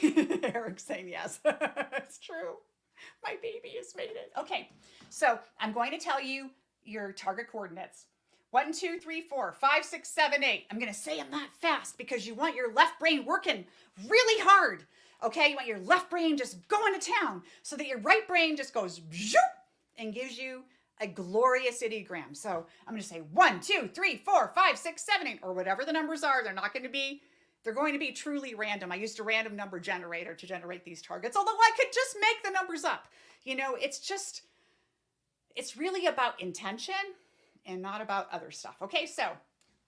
A: Eric's saying yes. It's true. My baby has made it. Okay, so I'm going to tell you your target coordinates. 1, 2, 3, 4, 5, 6, 7, 8. I'm going to say them that fast because you want your left brain working really hard. Okay, you want your left brain just going to town so that your right brain just goes zoop and gives you a glorious ideogram. So I'm going to say 1, 2, 3, 4, 5, 6, 7, 8, or whatever the numbers are. They're going to be truly random. I used a random number generator to generate these targets, although I could just make the numbers up. You know, it's really about intention and not about other stuff. Okay, so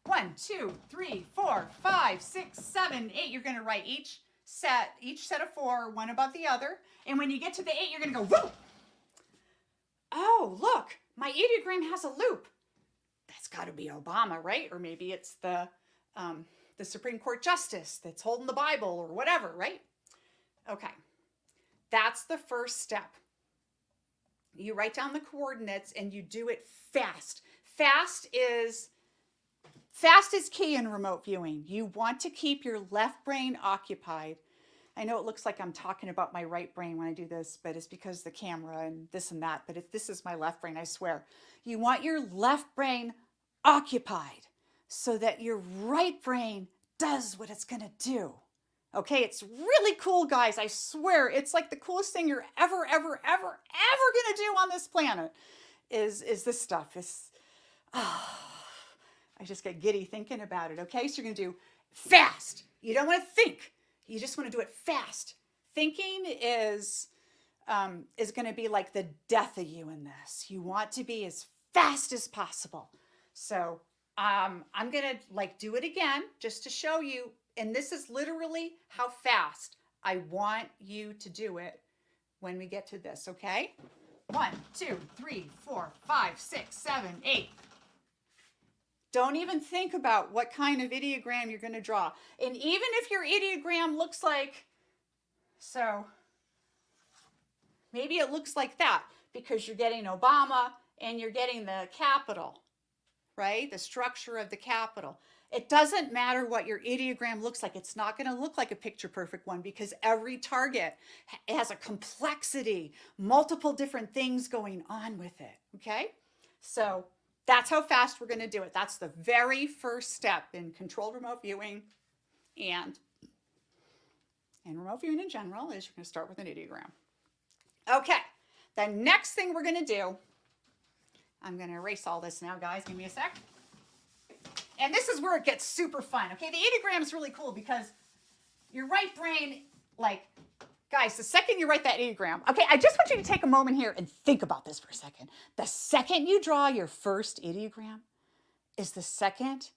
A: 1, 2, 3, 4, 5, 6, 7, 8. You're going to write each set of 4, one above the other. And when you get to the 8, you're going to go, whoop. Oh, look, my ideogram has a loop. That's got to be Obama, right? Or maybe it's the Supreme Court Justice that's holding the Bible or whatever, right? Okay, that's the first step. You write down the coordinates and you do it fast. Fast is key in remote viewing. You want to keep your left brain occupied. I know it looks like I'm talking about my right brain when I do this, but it's because the camera and this and that. But if this is my left brain, I swear. You want your left brain occupied so that your right brain does what it's going to do. Okay, it's really cool, guys. I swear, it's like the coolest thing you're ever going to do on this planet is this stuff. I just get giddy thinking about it. Okay, so you're going to do fast. You don't want to think. You just want to do it fast. Thinking is going to be like the death of you in this. You want to be as fast as possible. So I'm going to do it again just to show you. And this is literally how fast I want you to do it when we get to this, okay? 1, 2, 3, 4, 5, 6, 7, 8. Don't even think about what kind of ideogram you're going to draw. And even if your ideogram looks like, so maybe it looks like that because you're getting Obama and you're getting the Capitol, right? The structure of the Capitol. It doesn't matter what your ideogram looks like. It's not going to look like a picture perfect one because every target has a complexity, multiple different things going on with it, okay? So that's how fast we're going to do it. That's the very first step in controlled remote viewing and remote viewing in general is you're going to start with an ideogram. Okay, the next thing we're going to do, I'm going to erase all this now, guys. Give me a sec. And this is where it gets super fun. Okay, the ideogram is really cool because your right brain, guys, the second you write that ideogram, okay, I just want you to take a moment here and think about this for a second. The second you draw your first ideogram is the second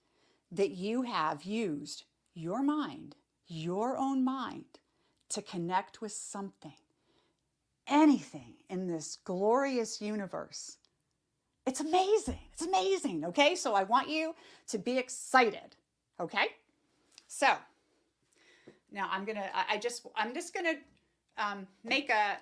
A: that you have used your mind, your own mind, to connect with something, anything in this glorious universe. It's amazing. It's amazing. Okay, so I want you to be excited. Okay, so now I'm just gonna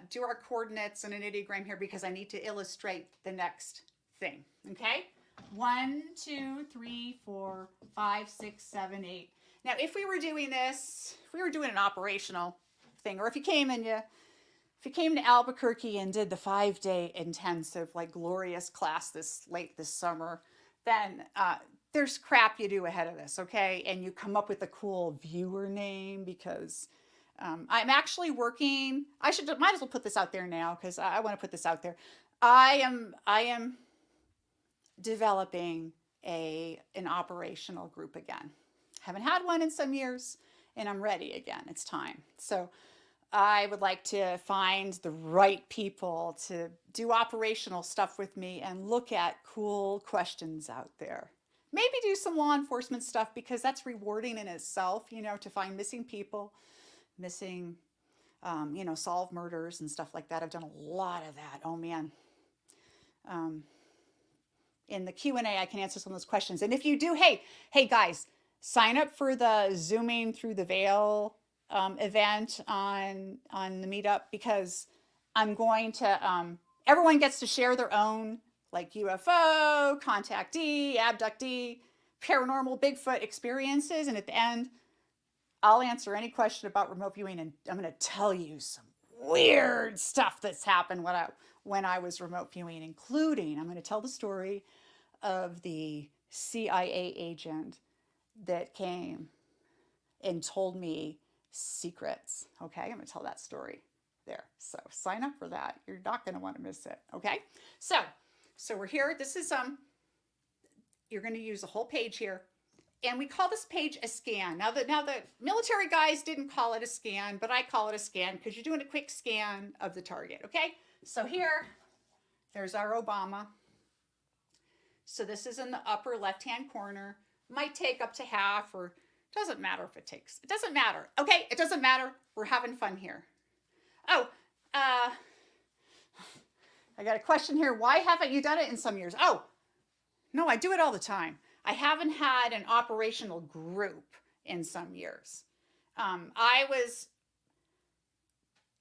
A: do our coordinates and an ideogram here because I need to illustrate the next thing. Okay, 1, 2, 3, 4, 5, 6, 7, 8. Now, if we were doing this, if we were doing an operational thing, or if you came to Albuquerque and did the 5-day intensive, glorious class late this summer, then there's crap you do ahead of this, okay? And you come up with a cool viewer name because I'm actually working. Might as well put this out there now because I want to put this out there. I am developing an operational group again. Haven't had one in some years, and I'm ready again. It's time. So I would like to find the right people to do operational stuff with me and look at cool questions out there. Maybe do some law enforcement stuff because that's rewarding in itself, to find missing people, solve murders and stuff like that. I've done a lot of that. Oh man. In the Q&A, I can answer some of those questions. And if you do, hey guys, sign up for the Zooming Through the Veil event on the meetup because I'm going to, everyone gets to share their own UFO, contactee, abductee, paranormal Bigfoot experiences. And at the end, I'll answer any question about remote viewing and I'm going to tell you some weird stuff that's happened when I was remote viewing, including I'm going to tell the story of the CIA agent that came and told me secrets. Okay, I'm going to tell that story there. So sign up for that. You're not going to want to miss it. Okay, so we're here. This is you're going to use a whole page here, and we call this page a scan. Now the military guys didn't call it a scan, but I call it a scan because you're doing a quick scan of the target. Okay, so there's our Obama. So this is in the upper left-hand corner. Might take up to half, or doesn't matter if it takes. It doesn't matter. Okay, it doesn't matter. We're having fun here. Oh, uh, I got a question here. Why haven't you done it in some years? Oh, no, I do it all the time. I haven't had an operational group in some years. Um, I was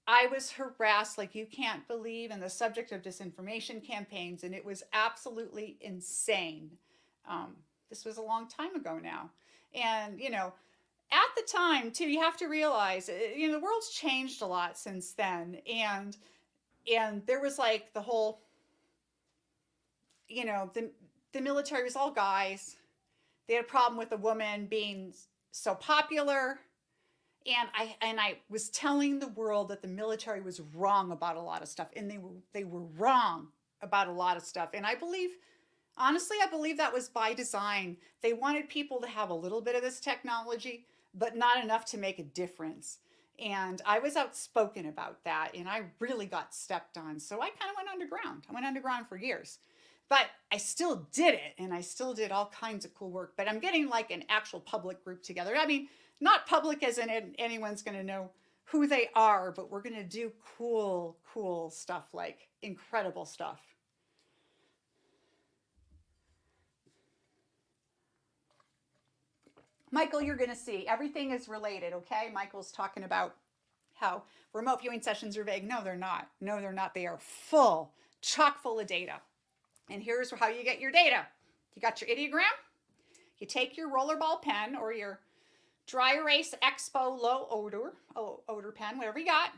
A: I was harassed like you can't believe in the subject of disinformation campaigns, and it was absolutely insane. Um, this was a long time ago now, and at the time too, you have to realize the world's changed a lot since then, and there was like the whole the military was all guys. They had a problem with a woman being so popular, and I was telling the world that the military was wrong about a lot of stuff, and they were wrong about a lot of stuff. And I believe, honestly, I believe that was by design. They wanted people to have a little bit of this technology, but not enough to make a difference. And I was outspoken about that, and I really got stepped on. So I kind of went underground. I went underground for years. But I still did it, and I still did all kinds of cool work. But I'm getting like an actual public group together. I mean, not public as in anyone's going to know who they are, but we're going to do cool, cool stuff, like incredible stuff. Michael, you're going to see everything is related, okay? Michael's talking about how remote viewing sessions are vague. No, they're not. No, they're not. They are full, chock full of data. And here's how you get your data. You got your ideogram. You take your rollerball pen or your dry erase expo low odor pen, whatever you got,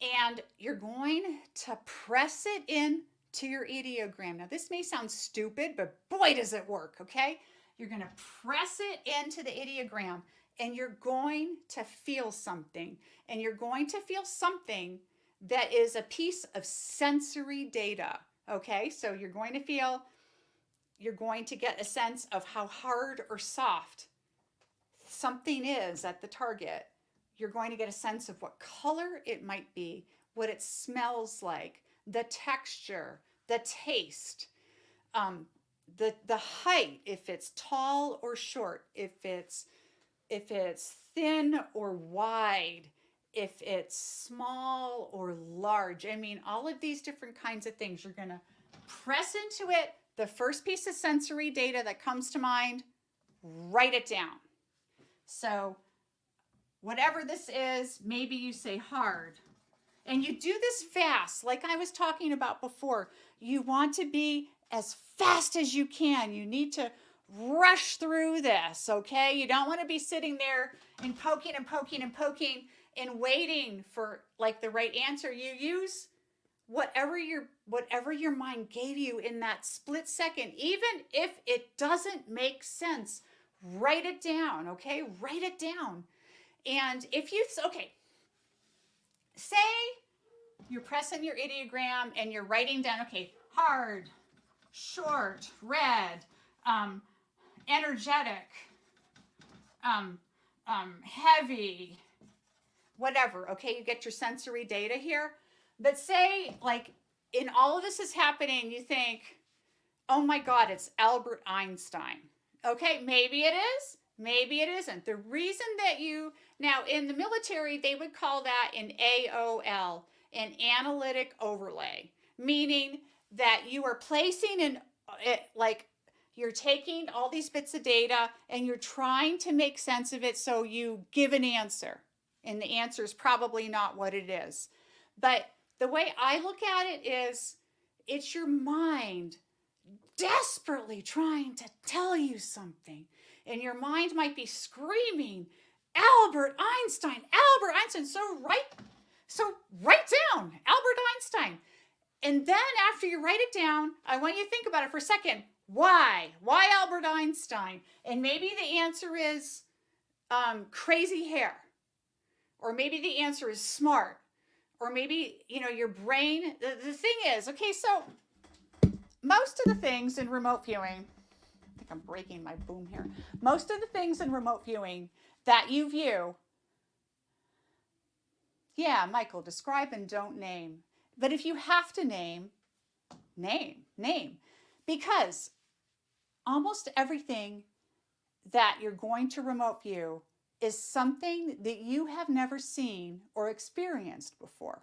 A: and you're going to press it in to your ideogram. Now this may sound stupid, but boy does it work, okay? You're going to press it into the ideogram, and you're going to feel something, and you're going to feel something that is a piece of sensory data. Okay, so you're going to get a sense of how hard or soft something is at the target. You're going to get a sense of what color it might be, what it smells like, the texture, the taste, the height, if it's tall or short, if it's thin or wide, if it's small or large. I mean, all of these different kinds of things. You're going to press into it the first piece of sensory data that comes to mind, write it down. So, whatever this is, maybe you say hard. And you do this fast, like I was talking about before. You want to be as fast as you can. You need to rush through this, okay? You don't want to be sitting there and poking and poking and poking and waiting for like the right answer. You use whatever your mind gave you in that split second, even if it doesn't make sense. Write it down, okay? Write it down. And if you okay, say you're pressing your ideogram and you're writing down, okay, hard, short, red, energetic, heavy, whatever. Okay, you get your sensory data here. But say, like, in all of this is happening, you think, oh my God, it's Albert Einstein. Okay, maybe it is, maybe it isn't. The reason that now in the military, they would call that an AOL, an analytic overlay, meaning that you are placing like, you're taking all these bits of data and you're trying to make sense of it, so you give an answer. And the answer is probably not what it is. But the way I look at it is, it's your mind desperately trying to tell you something. And your mind might be screaming, Albert Einstein, Albert Einstein. So write down Albert Einstein. And then after you write it down, I want you to think about it for a second. Why? Why Albert Einstein? And maybe the answer is crazy hair. Or maybe the answer is smart. Or maybe, your brain. The thing is, okay, so most of the things in remote viewing, I think I'm breaking my boom here. Most of the things in remote viewing that you view, yeah, Michael, describe and don't name. But if you have to name. Because almost everything that you're going to remote view is something that you have never seen or experienced before.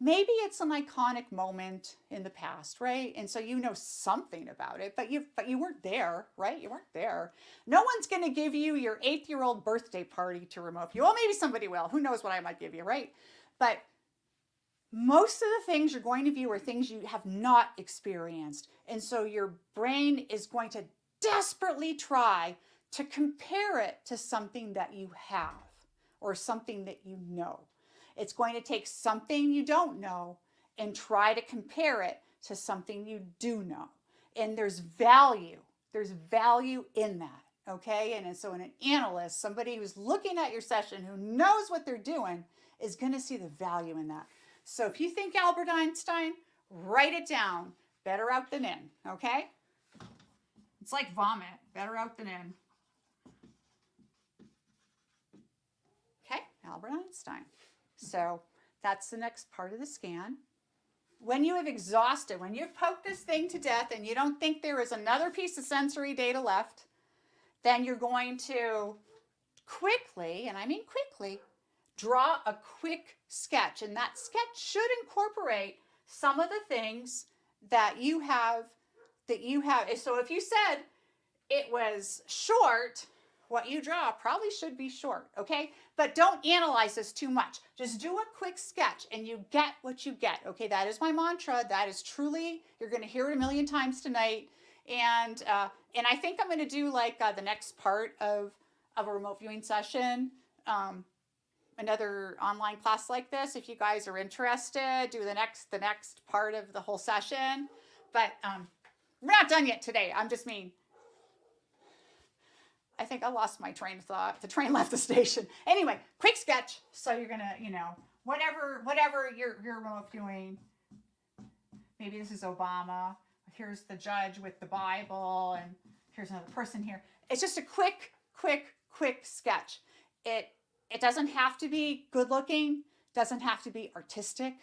A: Maybe it's an iconic moment in the past, right? And so you know something about it, but you weren't there, right? You weren't there. No one's going to give you your 8-year-old birthday party to remote view. Well, maybe somebody will. Who knows what I might give you, right? But most of the things you're going to view are things you have not experienced. And so your brain is going to desperately try to compare it to something that you have or something that you know. It's going to take something you don't know and try to compare it to something you do know. And there's value. There's value in that. Okay. And so an analyst, somebody who's looking at your session, who knows what they're doing, is going to see the value in that. So if you think Albert Einstein, write it down. Better out than in. Okay. It's like vomit. Better out than in. Okay. Albert Einstein. So that's the next part of the scan. When you have exhausted, when you've poked this thing to death and you don't think there is another piece of sensory data left, then you're going to quickly, and I mean quickly, draw a quick sketch. And that sketch should incorporate some of the things that you have. So if you said it was short, what you draw probably should be short, okay? But don't analyze this too much. Just do a quick sketch and you get what you get, okay? That is my mantra. That is truly, you're going to hear it a million times tonight. And I think I'm going to do like the next part of a remote viewing session, another online class like this. If you guys are interested, do the next part of the whole session. But we're not done yet today. I'm just mean. I think I lost my train of thought. The train left the station. Anyway, quick sketch. So you're gonna, whatever you're remote viewing. Maybe this is Obama. Here's the judge with the Bible, and here's another person here. It's just a quick sketch. It doesn't have to be good looking. Doesn't have to be artistic.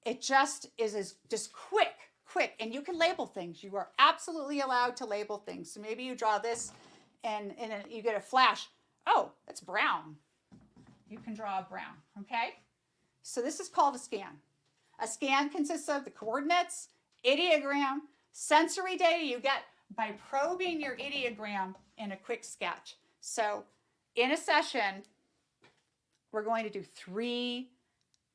A: It just is just quick, and you can label things. You are absolutely allowed to label things. So maybe you draw this. And you get a flash. Oh, that's brown. You can draw a brown, okay? So this is called a scan. A scan consists of the coordinates, ideogram, sensory data you get by probing your ideogram in a quick sketch. So in a session, we're going to do 3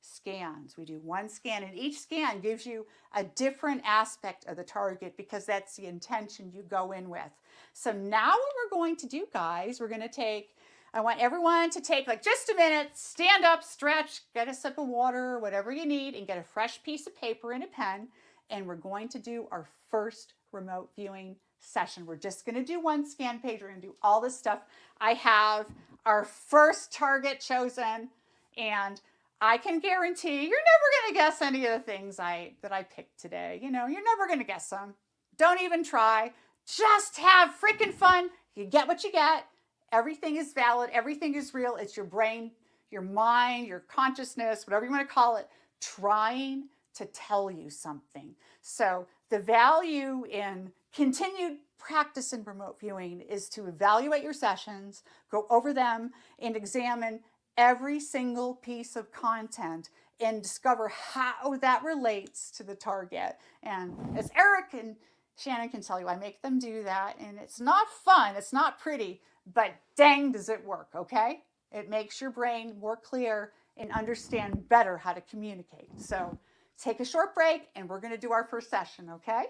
A: scans. We do 1 scan, and each scan gives you a different aspect of the target because that's the intention you go in with. So now what we're going to do, guys, I want everyone to take like just a minute, stand up, stretch, get a sip of water, whatever you need, and get a fresh piece of paper and a pen, and we're going to do our first remote viewing session. We're just going to do 1 scan page. We're going to do all this stuff. I have our first target chosen, and I can guarantee you're never going to guess any of the things that I picked today. You're never going to guess them. Don't even try. Just have freaking fun. You get what you get. Everything is valid. Everything is real. It's your brain, your mind, your consciousness, whatever you want to call it, trying to tell you something. So the value in continued practice in remote viewing is to evaluate your sessions, go over them, and examine every single piece of content and discover how that relates to the target. And as Eric and Shannon can tell you, I make them do that, and it's not fun, it's not pretty, but dang does it work, okay? It makes your brain more clear and understand better how to communicate. So take a short break, and we're going to do our first session, okay?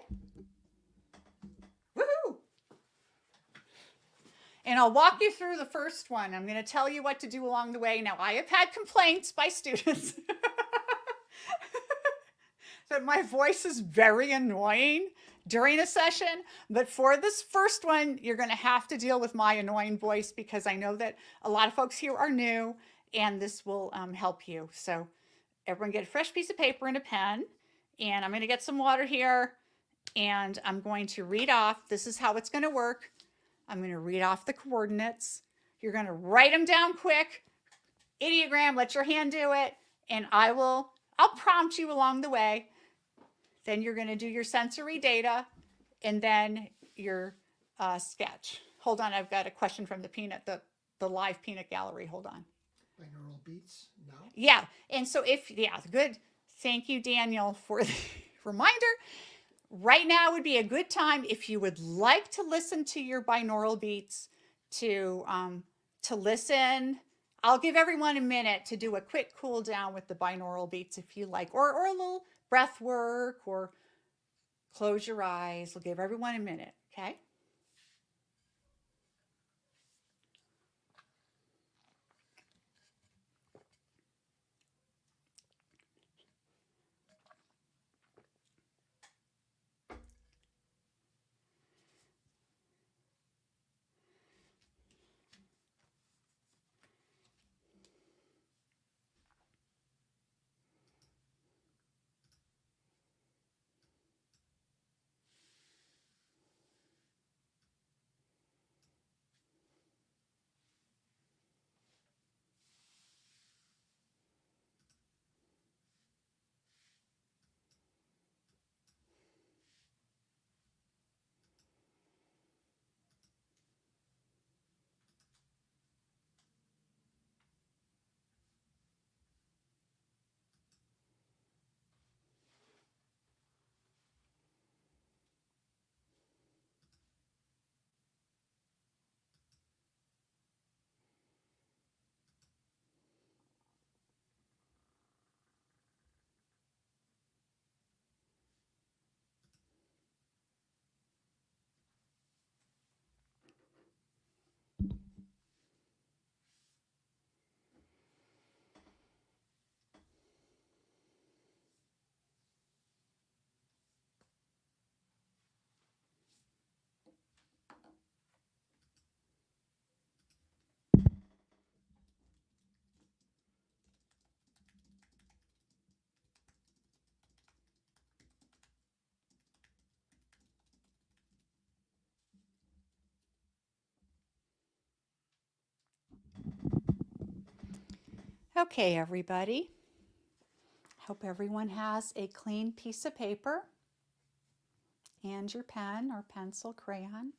A: Woohoo! And I'll walk you through the first one. I'm going to tell you what to do along the way. Now, I have had complaints by students that my voice is very annoying during a session. But for this first one, you're going to have to deal with my annoying voice because I know that a lot of folks here are new, and this will help you. So everyone get a fresh piece of paper and a pen. And I'm going to get some water here. And I'm going to read off. This is how it's going to work. I'm going to read off the coordinates. You're going to write them down quick. Ideogram, let your hand do it. And I'll prompt you along the way. Then you're going to do your sensory data. And then your sketch. Hold on, I've got a question from the live peanut gallery. Hold on.
B: Binaural beats now?
A: Yeah, and so good. Thank you, Daniel, for the reminder. Right now would be a good time if you would like to listen to your binaural beats to listen. I'll give everyone a minute to do a quick cool down with the binaural beats if you like, or a little breath work, or close your eyes. We'll give everyone a minute, okay? Okay, everybody. Hope everyone has a clean piece of paper and your pen or pencil, crayon.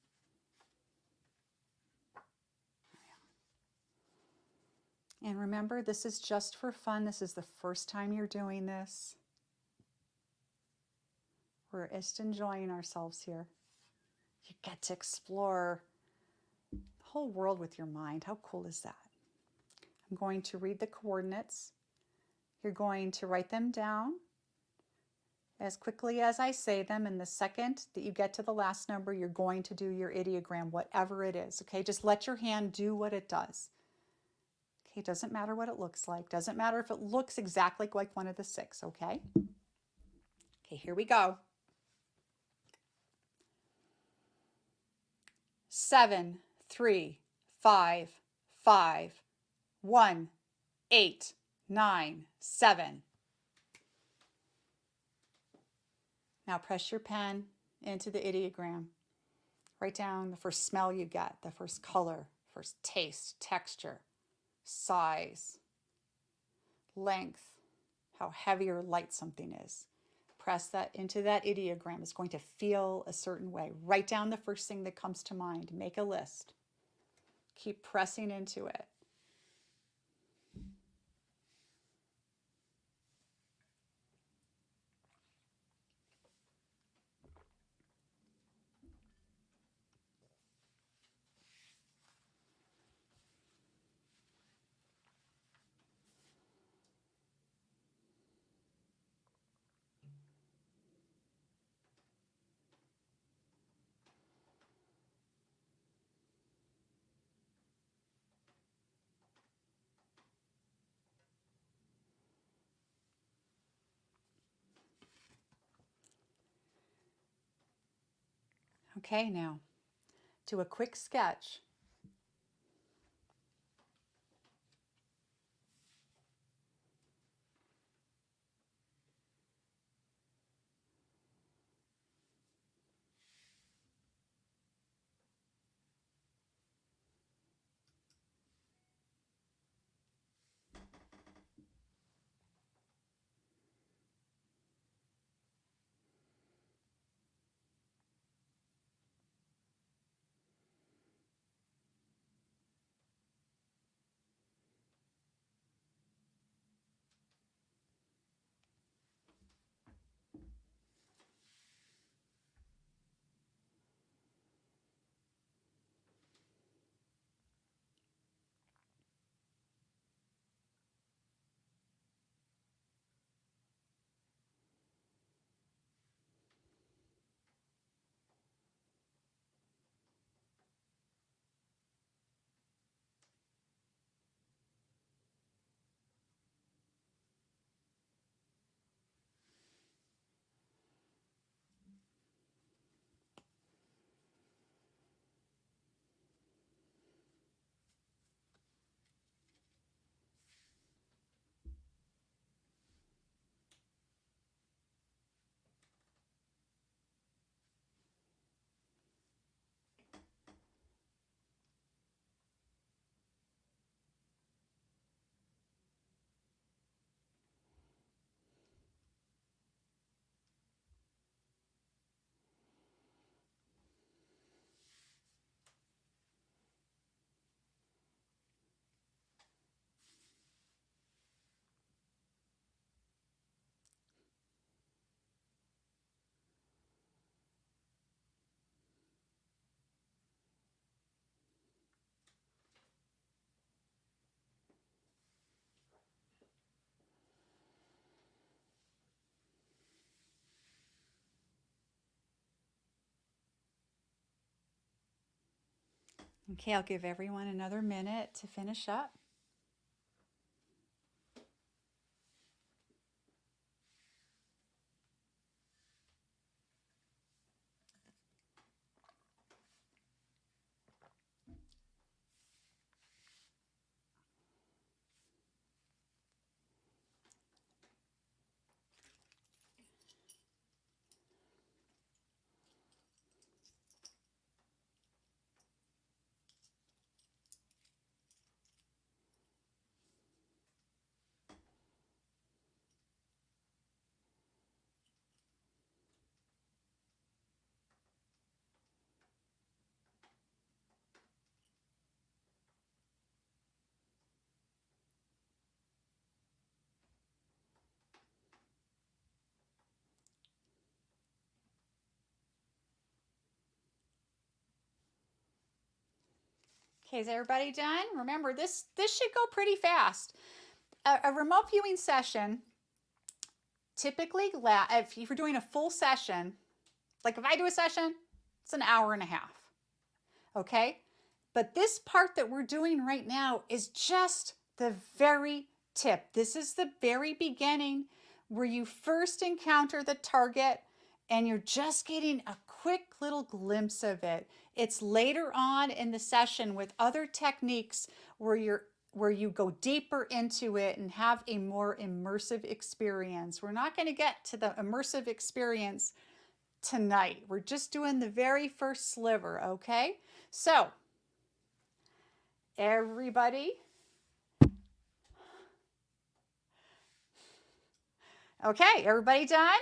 A: And remember, this is just for fun. This is the first time you're doing this. We're just enjoying ourselves here. You get to explore the whole world with your mind. How cool is that? I'm going to read the coordinates. You're going to write them down as quickly as I say them. And the second that you get to the last number, you're going to do your ideogram, whatever it is. Okay, just let your hand do what it does. Okay, it doesn't matter what it looks like. Doesn't matter if it looks exactly like one of the six, okay? Okay, here we go. 7, 3, 5, 5, 1, 8, 9, 7. Now press your pen into the ideogram. Write down the first smell you get, the first color, first taste, texture, size, length, how heavy or light something is. Press that into that ideogram. It's going to feel a certain way. Write down the first thing that comes to mind. Make a list. Keep pressing into it. Okay, now do a quick sketch. Okay, I'll give everyone another minute to finish up. Okay, is everybody done? Remember, this should go pretty fast. A remote viewing session typically, if you're doing a full session, like if I do a session, it's an hour and a half. Okay? But this part that we're doing right now is just the very tip. This is the very beginning where you first encounter the target and you're just getting a quick little glimpse of it. It's later on in the session with other techniques where you go deeper into it and have a more immersive experience. We're not going to get to the immersive experience tonight. We're just doing the very first sliver, okay? So, everybody, okay, everybody done?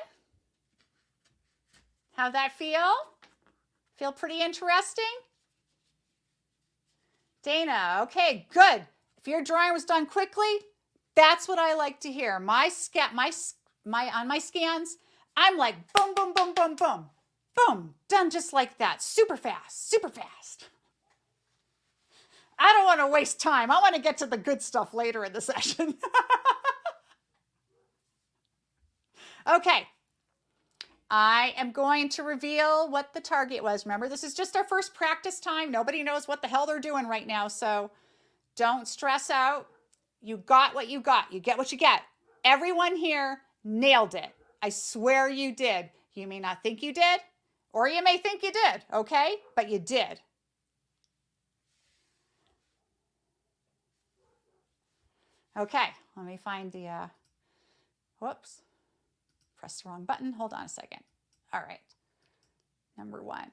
A: How'd that feel? Feel pretty interesting? Dana, okay, good. If your drawing was done quickly, that's what I like to hear. On my scans, I'm like boom, boom, boom, boom, boom, boom, done just like that. Super fast, super fast. I don't want to waste time. I want to get to the good stuff later in the session. Okay. I am going to reveal what the target was. Remember, this is just our first practice time. Nobody knows what the hell they're doing right now, so don't stress out. You got what you got. You get what you get. Everyone here nailed it. I swear you did. You may not think you did, or you may think you did, okay? But you did. Okay, let me find the, whoops. Press the wrong button. Hold on a second. All right. Number 1.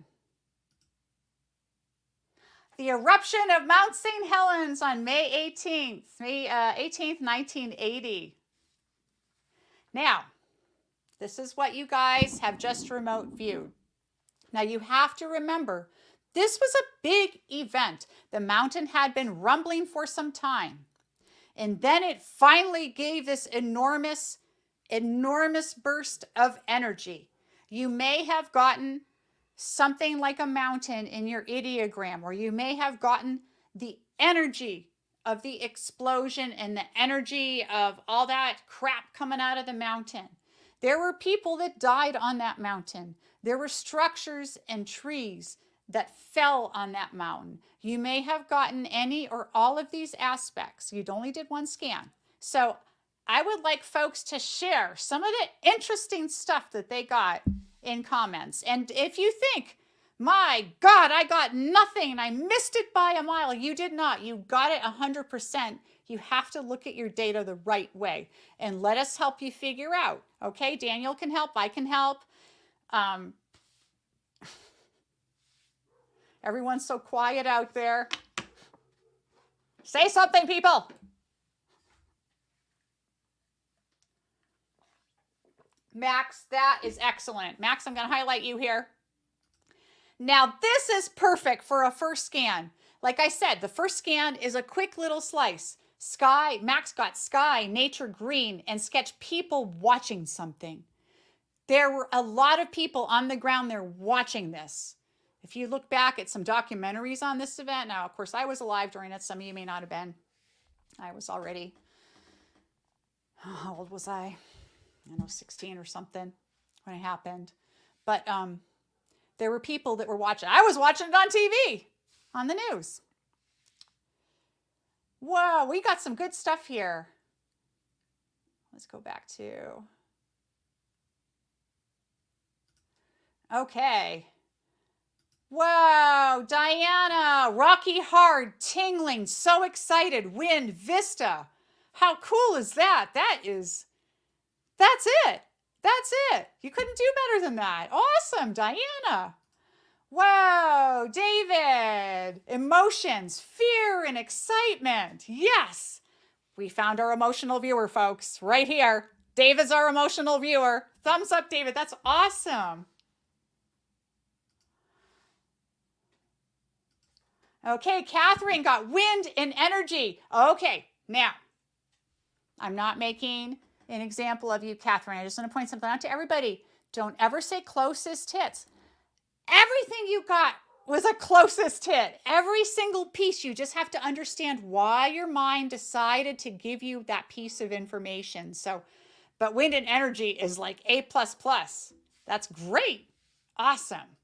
A: The eruption of Mount St. Helens on May 18th, 1980. Now, this is what you guys have just remote viewed. Now, you have to remember, this was a big event. The mountain had been rumbling for some time. And then it finally gave this enormous burst of energy. You may have gotten something like a mountain in your ideogram, or you may have gotten the energy of the explosion and the energy of all that crap coming out of the mountain. There were people that died on that mountain. There were structures and trees that fell on that mountain. You may have gotten any or all of these aspects. You only did one scan. So I would like folks to share some of the interesting stuff that they got in comments. And if you think, my God, I got nothing, I missed it by a mile, you did not. You got it 100%. You have to look at your data the right way. And let us help you figure out. Okay, Daniel can help, I can help. Everyone's so quiet out there. Say something, people. Max, that is excellent. Max, I'm going to highlight you here. Now, this is perfect for a first scan. Like I said, the first scan is a quick little slice. Sky, Max got sky, nature, green, and sketched people watching something. There were a lot of people on the ground there watching this. If you look back at some documentaries on this event, now, of course, I was alive during it. Some of you may not have been. I was already, how old was I? I don't know, 16 or something when it happened. But there were people that were watching. I was watching it on TV on the news. Whoa, we got some good stuff here. Let's go back to, okay. Wow, Diana, rocky hard, tingling, so excited, wind, vista. How cool is that? That's it. That's it. You couldn't do better than that. Awesome, Diana. Wow, David, emotions, fear, and excitement. Yes, we found our emotional viewer, folks, right here. David's our emotional viewer. Thumbs up, David. That's awesome. Okay, Catherine got wind and energy. Okay, now, I'm not making an example of you, Catherine. I just want to point something out to everybody. Don't ever say closest hits. Everything you got was a closest hit. Every single piece, you just have to understand why your mind decided to give you that piece of information. So, but wind and energy is like A++. That's great. Awesome.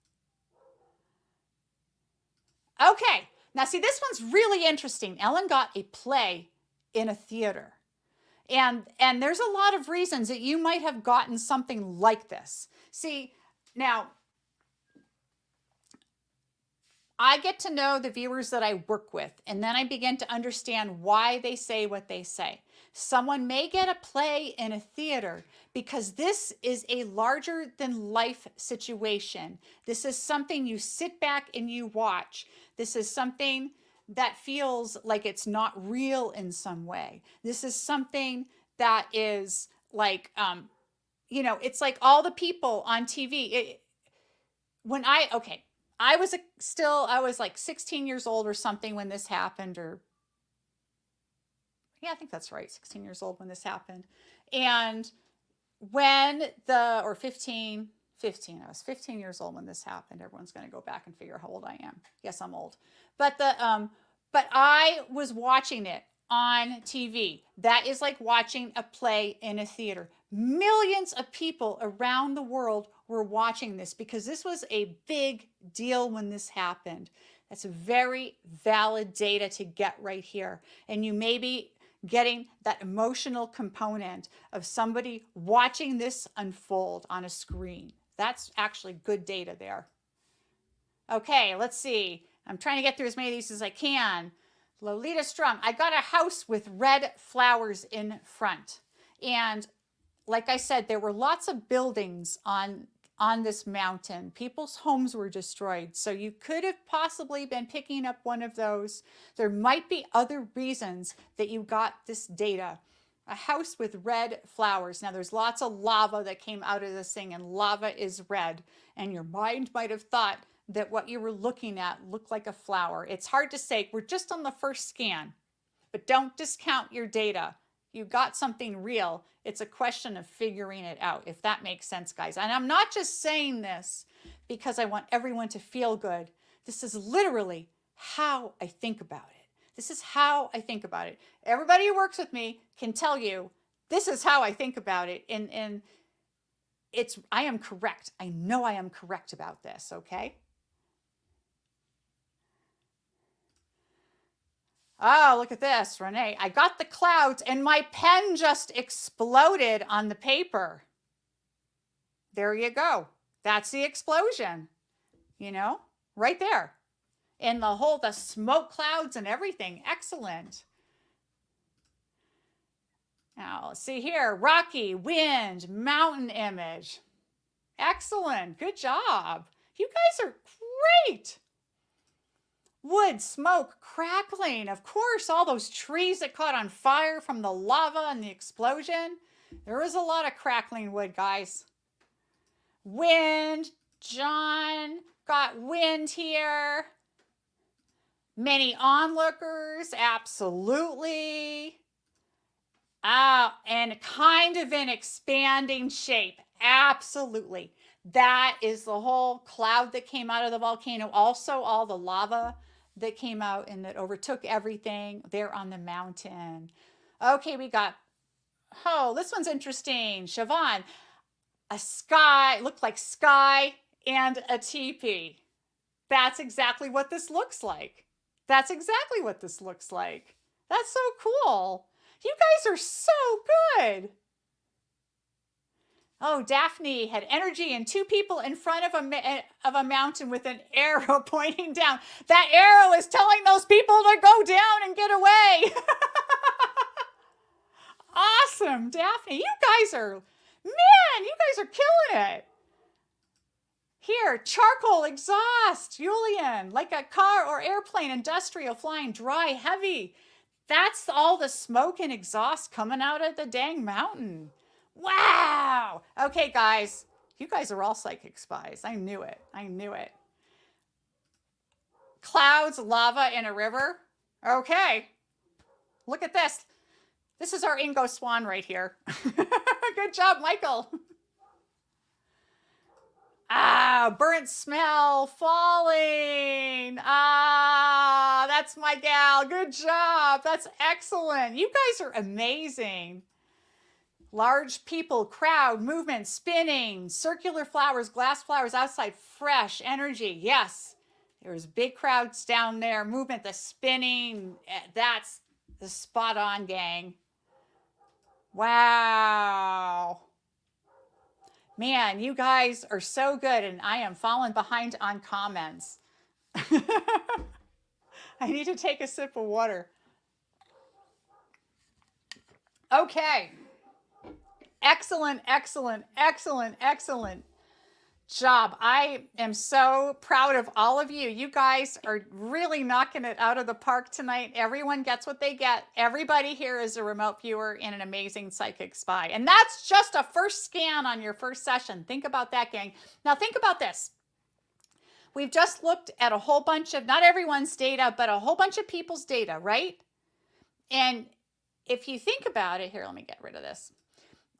A: Okay, now see, this one's really interesting. Ellen got a play in a theater. And there's a lot of reasons that you might have gotten something like this. See, now, I get to know the viewers that I work with, and then I begin to understand why they say what they say. Someone may get a play in a theater because this is a larger than life situation. This is something you sit back and you watch. This is something that feels like it's not real in some way. This is something that is like, it's like all the people on TV. I was like 16 years old or something when this happened, or yeah, I think that's right, 16 years old when this happened. And or 15, I was 15 years old when this happened. Everyone's going to go back and figure how old I am. Yes, I'm old. But I was watching it on TV. That is like watching a play in a theater. Millions of people around the world were watching this because this was a big deal when this happened. That's very valid data to get right here. And you may be getting that emotional component of somebody watching this unfold on a screen. That's actually good data there. Okay, let's see. I'm trying to get through as many of these as I can. Lolita Strong, I got a house with red flowers in front. And like I said, there were lots of buildings on this mountain. People's homes were destroyed. So you could have possibly been picking up one of those. There might be other reasons that you got this data. A house with red flowers. Now there's lots of lava that came out of this thing, and lava is red. And your mind might have thought that what you were looking at looked like a flower. It's hard to say. We're just on the first scan. But don't discount your data. You got something real. It's a question of figuring it out, if that makes sense, guys. And I'm not just saying this because I want everyone to feel good. This is literally how I think about it. This is how I think about it. Everybody who works with me can tell you this is how I think about it. And I am correct. I know I am correct about this, okay? Oh, look at this, Renee. I got the clouds and my pen just exploded on the paper. There you go. That's the explosion, right there. And the smoke clouds and everything. Excellent. Now, let's see here. Rocky, wind, mountain image. Excellent. Good job. You guys are great. Wood, smoke, crackling. Of course, all those trees that caught on fire from the lava and the explosion. There was a lot of crackling wood, guys. Wind. John got wind here. Many onlookers. Absolutely. And kind of an expanding shape. Absolutely. That is the whole cloud that came out of the volcano. Also, all the lava that came out and that overtook everything there on the mountain. Okay, we got, this one's interesting. Siobhan, a sky, looked like sky and a teepee. That's exactly what this looks like. That's exactly what this looks like. That's so cool. You guys are so good. Oh, Daphne had energy and two people in front of a mountain with an arrow pointing down. That arrow is telling those people to go down and get away. Awesome, Daphne. You guys are killing it. Here, charcoal exhaust, Julian, like a car or airplane, industrial, flying, dry, heavy. That's all the smoke and exhaust coming out of the dang mountain. Wow. Okay, guys, you guys are all psychic spies. I knew it. I knew it. Clouds, lava, in a river. Okay. Look at this. This is our Ingo Swan right here. Good job, Michael. Ah, burnt smell, falling. Ah, that's my gal. Good job. That's excellent. You guys are amazing. Large people, crowd, movement, spinning, circular flowers, glass flowers outside, fresh energy. Yes, there's big crowds down there, movement, the spinning. That's the spot on, gang. Wow. Man, you guys are so good, and I am falling behind on comments. I need to take a sip of water. Okay. Excellent, excellent, excellent, excellent job. I am so proud of all of you. You guys are really knocking it out of the park tonight. Everyone gets what they get. Everybody here is a remote viewer and an amazing psychic spy. And that's just a first scan on your first session. Think about that, gang. Now think about this. We've just looked at a whole bunch of, not everyone's data, but a whole bunch of people's data, right? And if you think about it, here, let me get rid of this.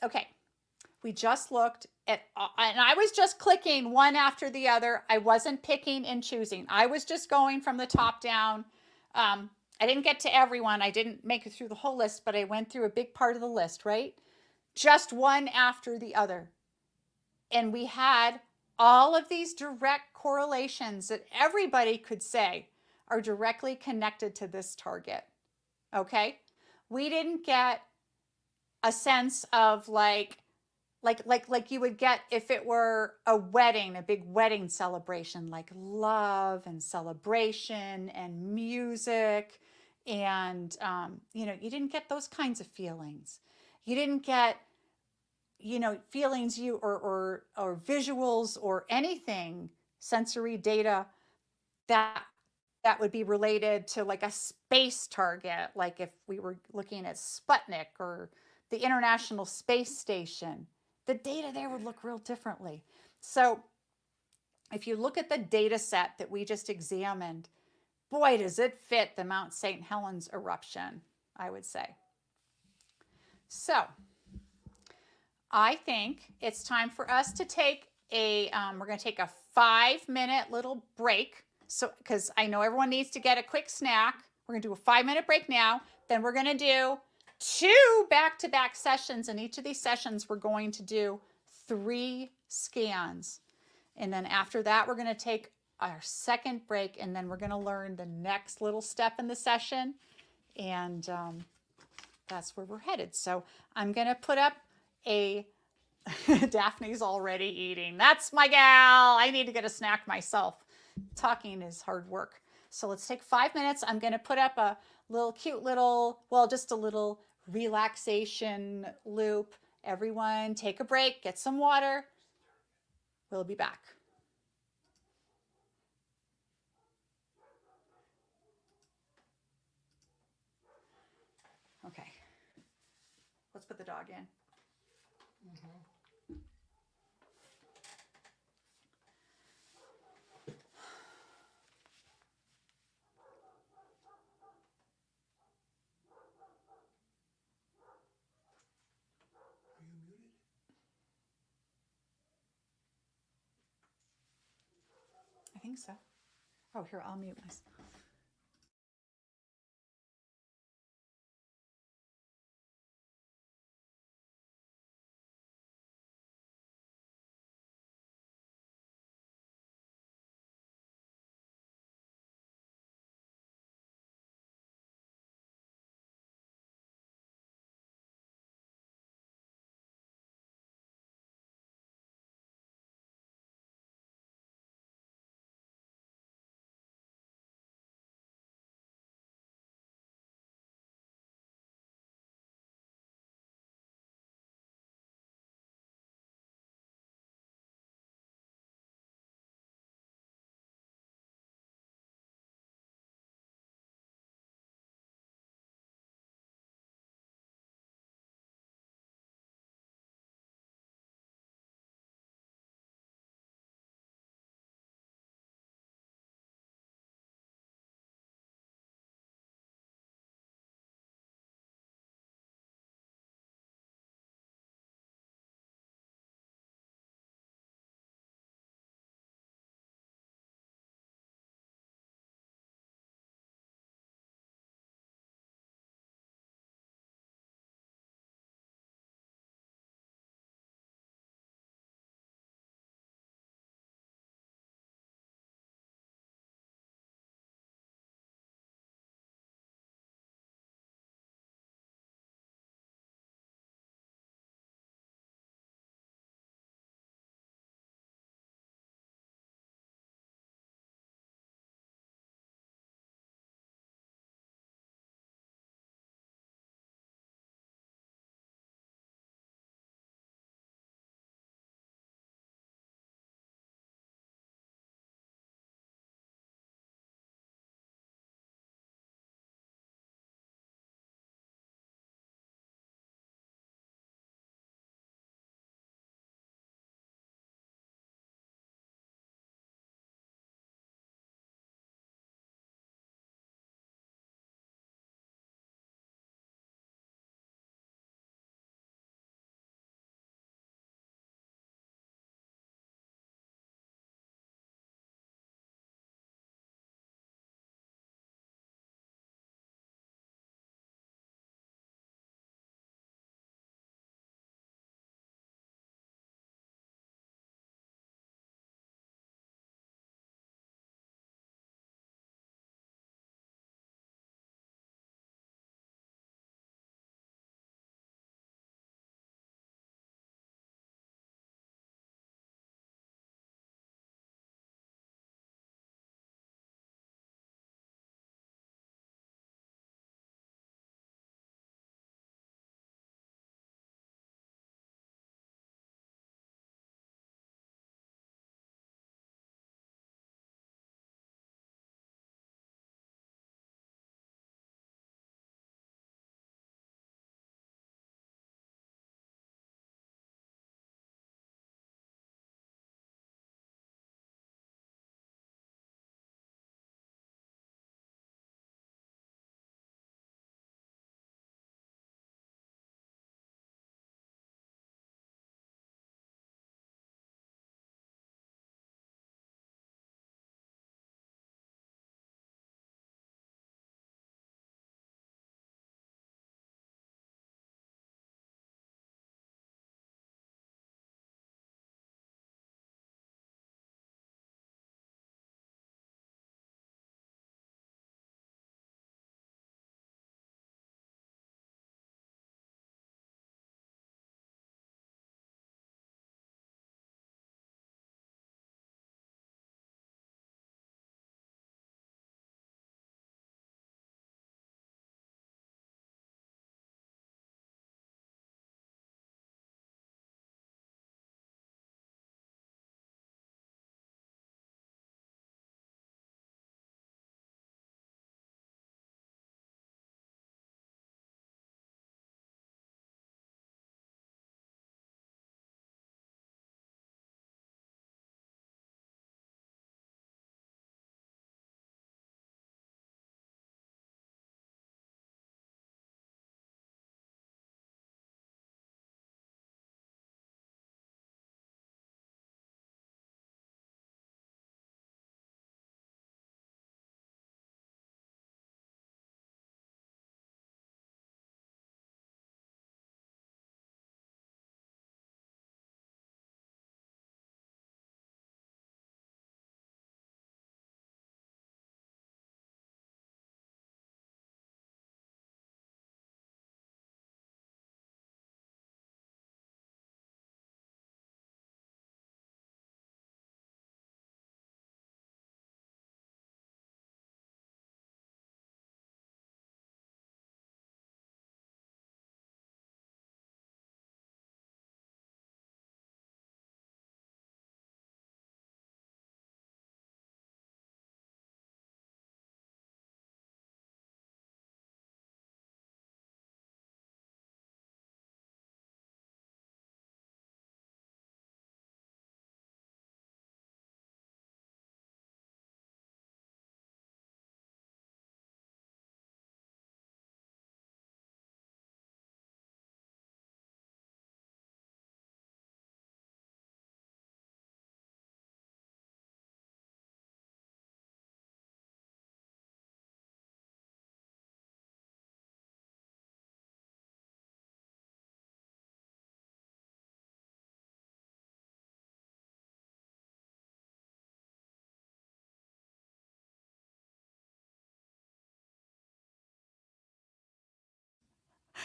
A: Okay, we just looked at, and I was just clicking one after the other. I wasn't picking and choosing. I was just going from the top down. I didn't get to everyone. I didn't make it through the whole list, but I went through a big part of the list, right? Just one after the other. And we had all of these direct correlations that everybody could say are directly connected to this target. Okay? We didn't get a sense of like you would get if it were a wedding, a big wedding celebration, like love and celebration and music. And, you didn't get those kinds of feelings. You didn't get, feelings or visuals or anything, sensory data that would be related to like a space target, like if we were looking at Sputnik or the International Space Station, the data there would look real differently. So if you look at the data set that we just examined, boy, does it fit the Mount St. Helens eruption, I would say. So I think it's time for us to take we're going to take a 5-minute little break. So, because I know everyone needs to get a quick snack. We're going to do a 5-minute break now. Then we're going to do 2 back-to-back sessions. In each of these sessions, we're going to do 3 scans. And then after that, we're going to take our second break, and then we're going to learn the next little step in the session. And that's where we're headed. So I'm going to put up a Daphne's already eating. That's my gal. I need to get a snack myself. Talking is hard work. So let's take 5 minutes. I'm going to put up a cute little, just a little relaxation loop. Everyone take a break, get some water. We'll be back. Okay. Let's put the dog in. I think so. Oh, here, I'll mute myself.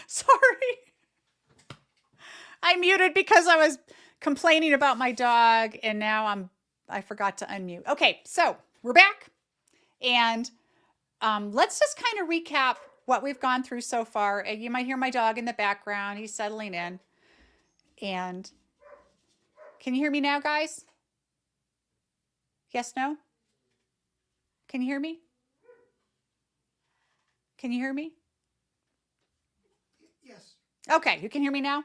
A: Sorry. I muted because I was complaining about my dog, and now I forgot to unmute. Okay, so we're back, and let's just kind of recap what we've gone through so far. You might hear my dog in the background. He's settling in. And can you hear me now, guys? Yes, no? Can you hear me? Can you hear me?
B: Yes.
A: Okay, you can hear me now?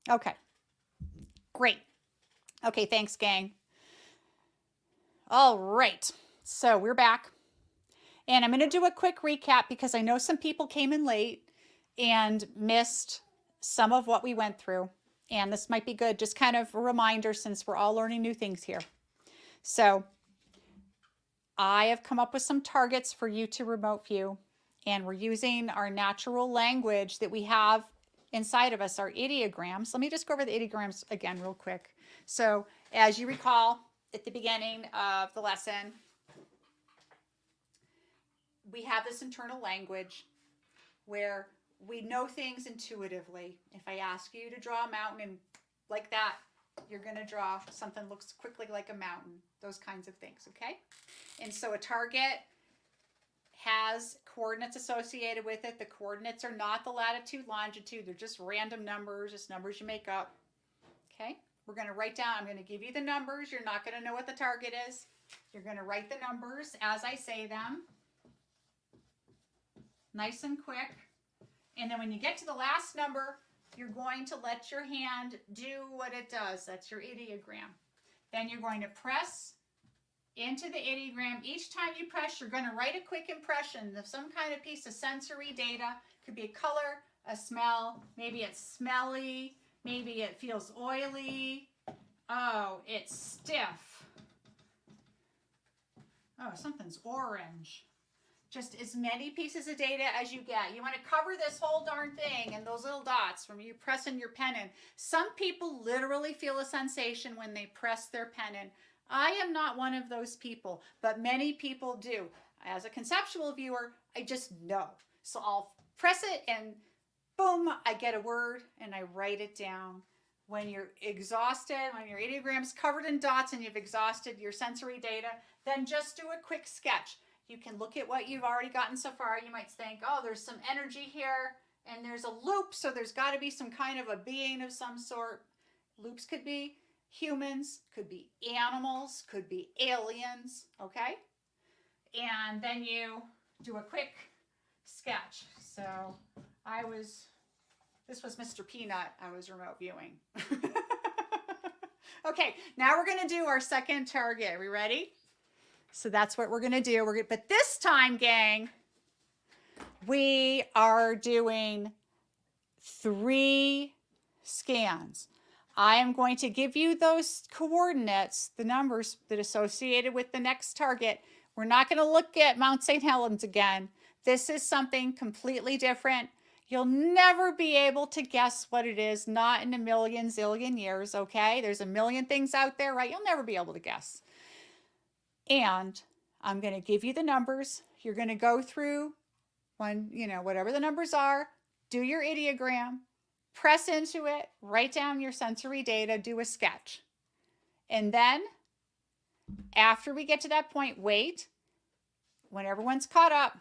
A: Okay, great. Okay, thanks, gang. All right, so we're back. And I'm going to do a quick recap because I know some people came in late and missed some of what we went through. And this might be good, just kind of a reminder since we're all learning new things here. So I have come up with some targets for you to remote view. And we're using our natural language that we have inside of us, our ideograms. Let me just go over the ideograms again real quick. So as you recall at the beginning of the lesson, we have this internal language where we know things intuitively. If I ask you to draw a mountain like that, you're going to draw something that looks quickly like a mountain, those kinds of things, okay? And so a target has coordinates associated with it. The coordinates are not the latitude, longitude. They're just random numbers, just numbers you make up, okay? We're going to write down, I'm going to give you the numbers. You're not going to know what the target is. You're going to write the numbers as I say them. Nice and quick. And then when you get to the last number, you're going to let your hand do what it does. That's your ideogram. Then you're going to press into the ideogram. Each time you press, you're going to write a quick impression of some kind of piece of sensory data. Could be a color, a smell. Maybe it's smelly. Maybe it feels oily. Oh, it's stiff. Oh, something's orange. Just as many pieces of data as you get. You want to cover this whole darn thing and those little dots from you pressing your pen in. Some people literally feel a sensation when they press their pen in. I am not one of those people, but many people do. As a conceptual viewer, I just know. So I'll press it and boom, I get a word and I write it down. When you're exhausted, when your ideogram's covered in dots and you've exhausted your sensory data, then just do a quick sketch. You can look at what you've already gotten so far. You might think, oh, there's some energy here and there's a loop, so there's got to be some kind of a being of some sort. Loops could be humans, could be animals, could be aliens, okay? And then you do a quick sketch. So this was Mr. Peanut I was remote viewing. Okay, now we're going to do our second target. Are we ready? So that's what we're going to do. But this time, gang, we are doing 3 scans. I am going to give you those coordinates, the numbers that are associated with the next target. We're not going to look at Mount St. Helens again. This is something completely different. You'll never be able to guess what it is, not in a million zillion years, okay? There's a million things out there, right? You'll never be able to guess. And I'm going to give you the numbers. You're going to go through whatever the numbers are, do your ideogram, press into it, write down your sensory data, do a sketch. And then after we get to that point, wait. When everyone's caught up,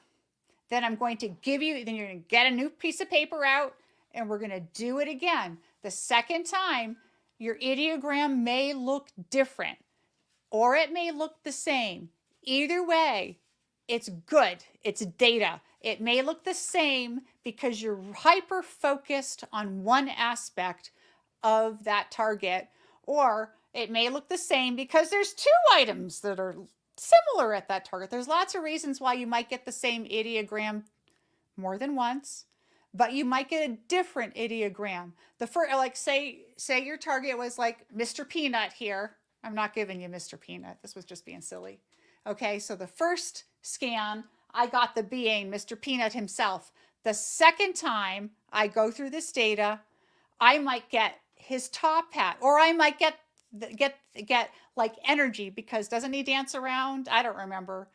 A: then I'm going to give you, then you're going to get a new piece of paper out and we're going to do it again. The second time, your ideogram may look different or it may look the same. Either way, it's good. It's data. It may look the same because you're hyper focused on one aspect of that target, or it may look the same because there's 2 items that are similar at that target. There's lots of reasons why you might get the same ideogram more than once, but you might get a different ideogram. The first, like say your target was like Mr. Peanut here. I'm not giving you Mr. Peanut. This was just being silly. Okay, so the first scan, I got the being Mr. Peanut himself. The second time I go through this data, I might get his top hat, or I might get like energy, because doesn't he dance around? I don't remember.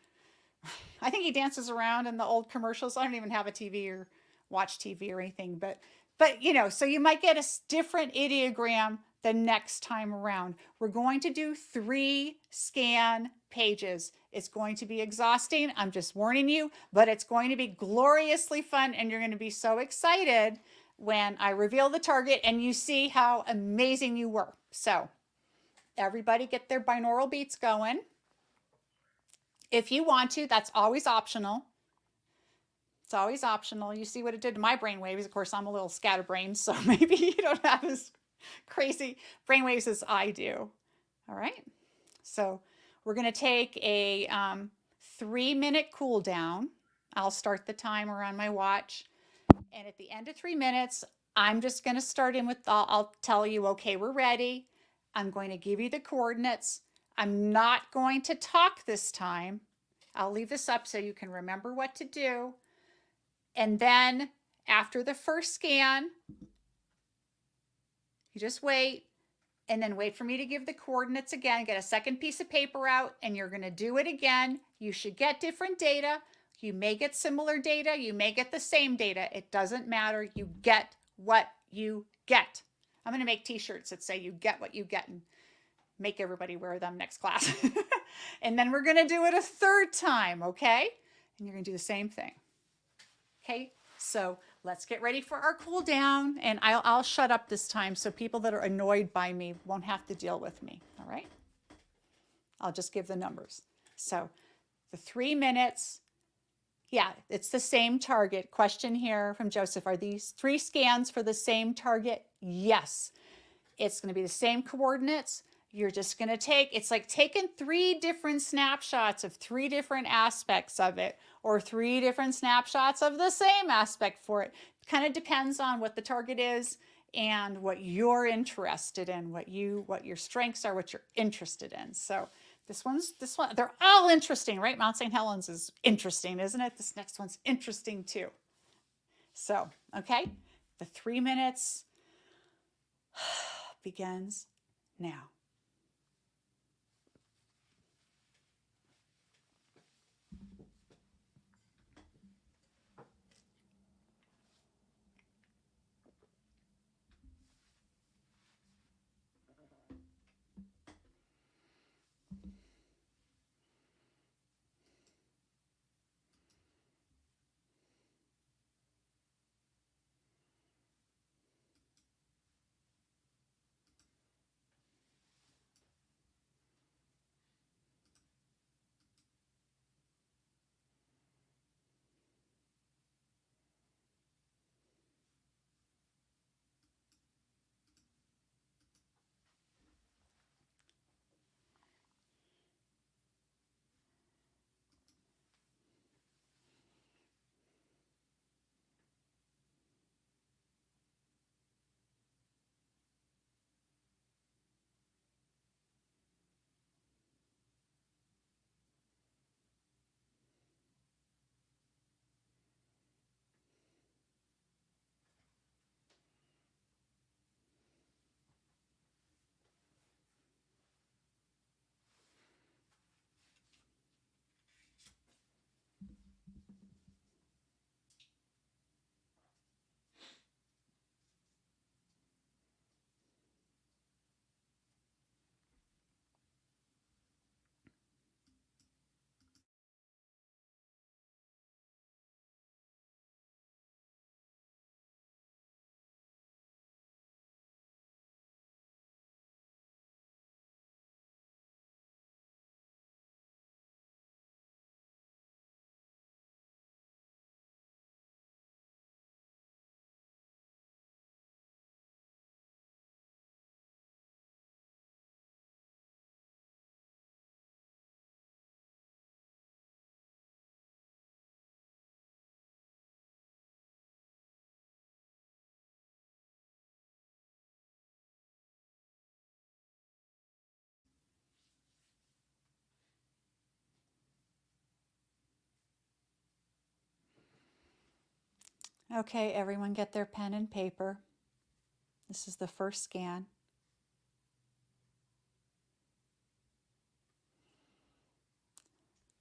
A: I think he dances around in the old commercials. I don't even have a TV or watch TV or anything, but so you might get a different ideogram the next time around. We're going to do 3 scan pages. It's going to be exhausting. I'm just warning you, but it's going to be gloriously fun, and you're going to be so excited when I reveal the target and you see how amazing you were. So everybody get their binaural beats going. If you want to, that's always optional. It's always optional. You see what it did to my brain waves. Of course, I'm a little scatterbrained, so maybe you don't have as crazy brain waves as I do. All right. So we're going to take a 3-minute cool down. I'll start the timer on my watch. And at the end of 3 minutes, I'm just going to start in with, I'll tell you, okay, we're ready. I'm going to give you the coordinates. I'm not going to talk this time. I'll leave this up so you can remember what to do. And then after the first scan, you just wait, and then wait for me to give the coordinates again. Get a second piece of paper out, and you're going to do it again. You should get different data. You may get similar data. You may get the same data. It doesn't matter. You get what you get. I'm going to make t-shirts that say you get what you get and make everybody wear them next class. And then we're going to do it a third time, okay? And you're going to do the same thing. Okay, so let's get ready for our cool down, and I'll shut up this time so people that are annoyed by me won't have to deal with me, all right? I'll just give the numbers. So the 3 minutes, yeah, it's the same target. Question here from Joseph, are these 3 scans for the same target? Yes. It's going to be the same coordinates. You're just going to take, it's like taking 3 different snapshots of 3 different aspects of it, or 3 different snapshots of the same aspect for it. Kind of depends on what the target is and what you're interested in, what your strengths are, what you're interested in. So this one, they're all interesting, right? Mount St. Helens is interesting, isn't it? This next one's interesting too. So, okay, the 3 minutes begins now. Okay, everyone get their pen and paper. This is the first scan.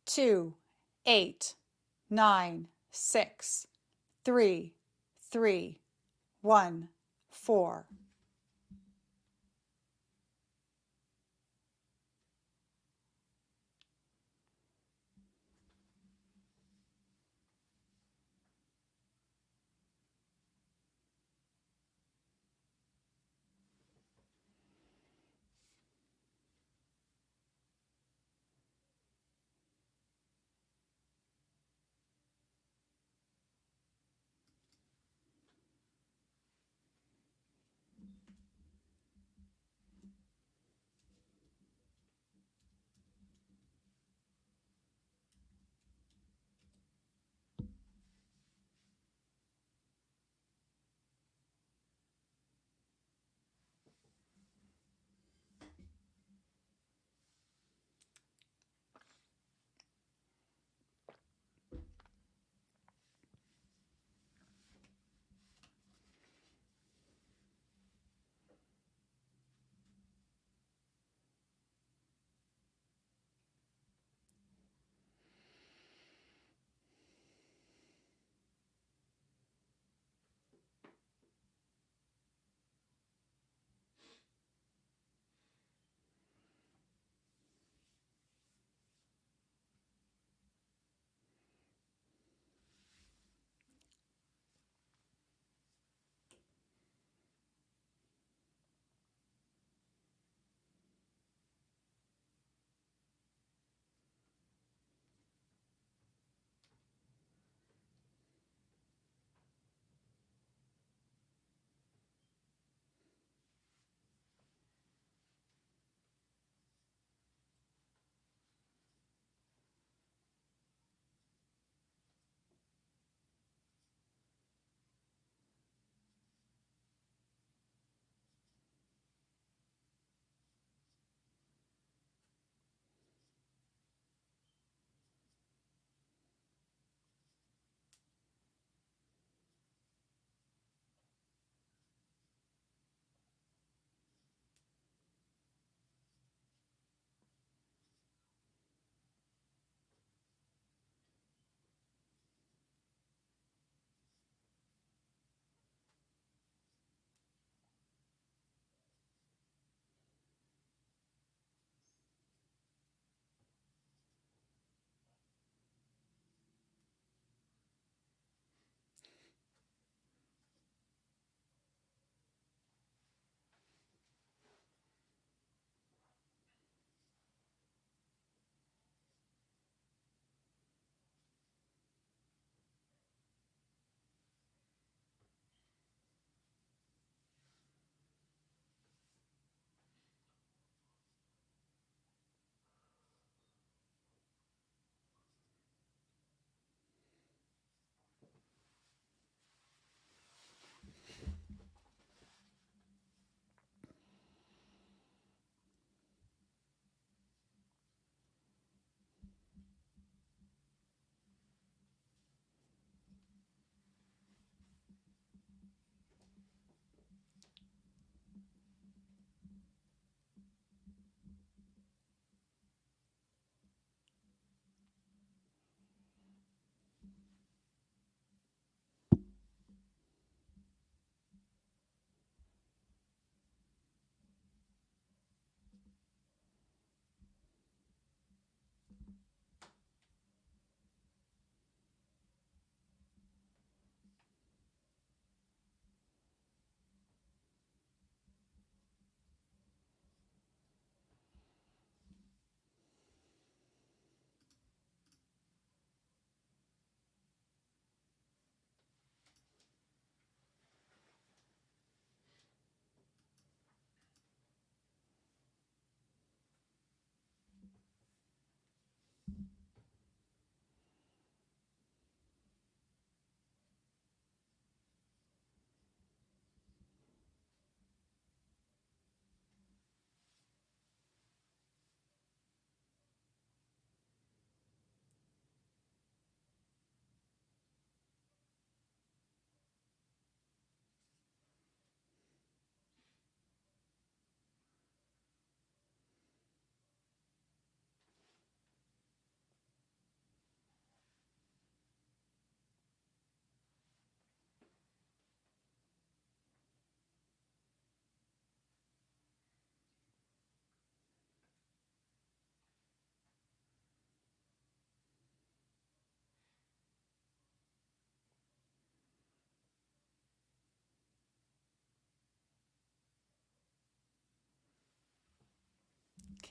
A: Two, 8, 9, 6, 3, 3, 1, 4.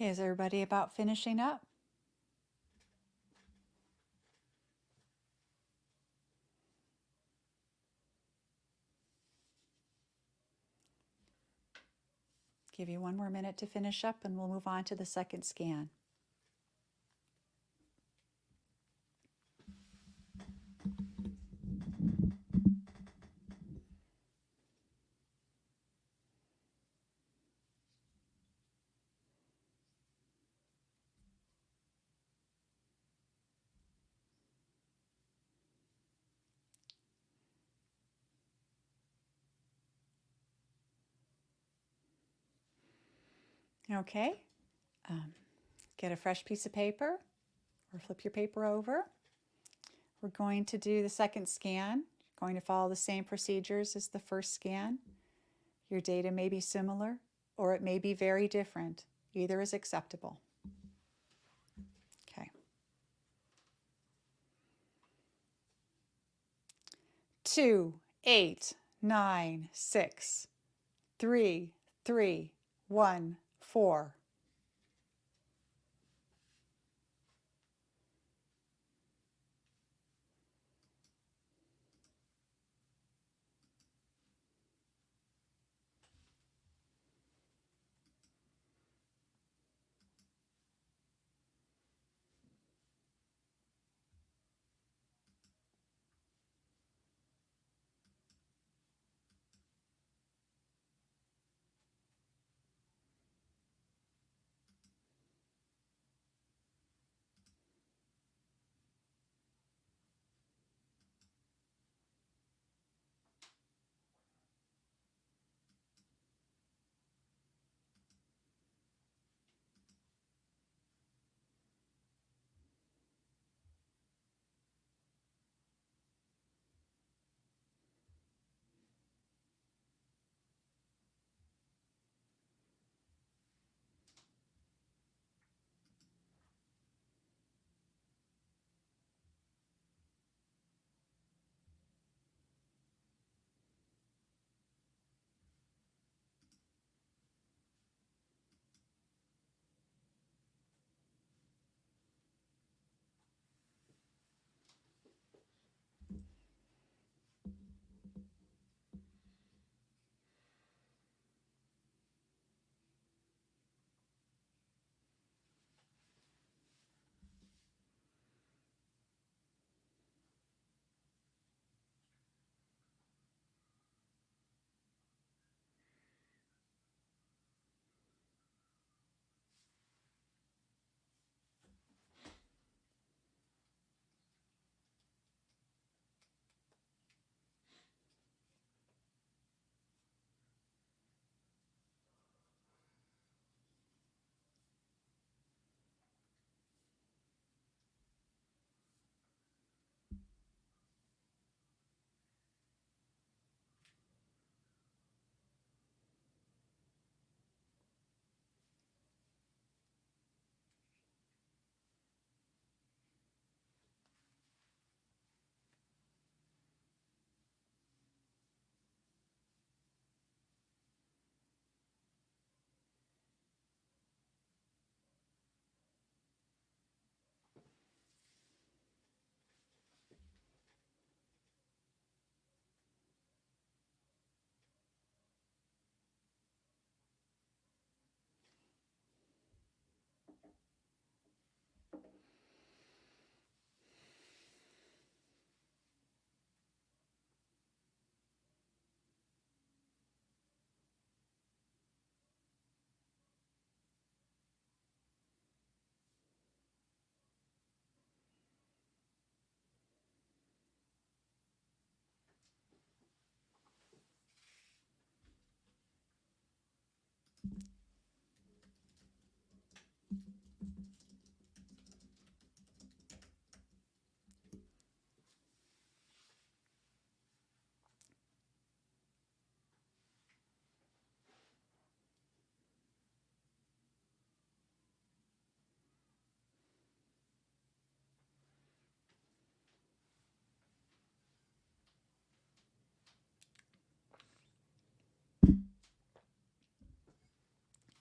A: Okay, is everybody about finishing up? Give you one more minute to finish up and we'll move on to the second scan. Okay, get a fresh piece of paper or flip your paper over. We're going to do the second scan. You're going to follow the same procedures as the first scan. Your data may be similar or it may be very different. Either is acceptable. Okay. 2, 8, 9, 6, 3, 3, 1, 4.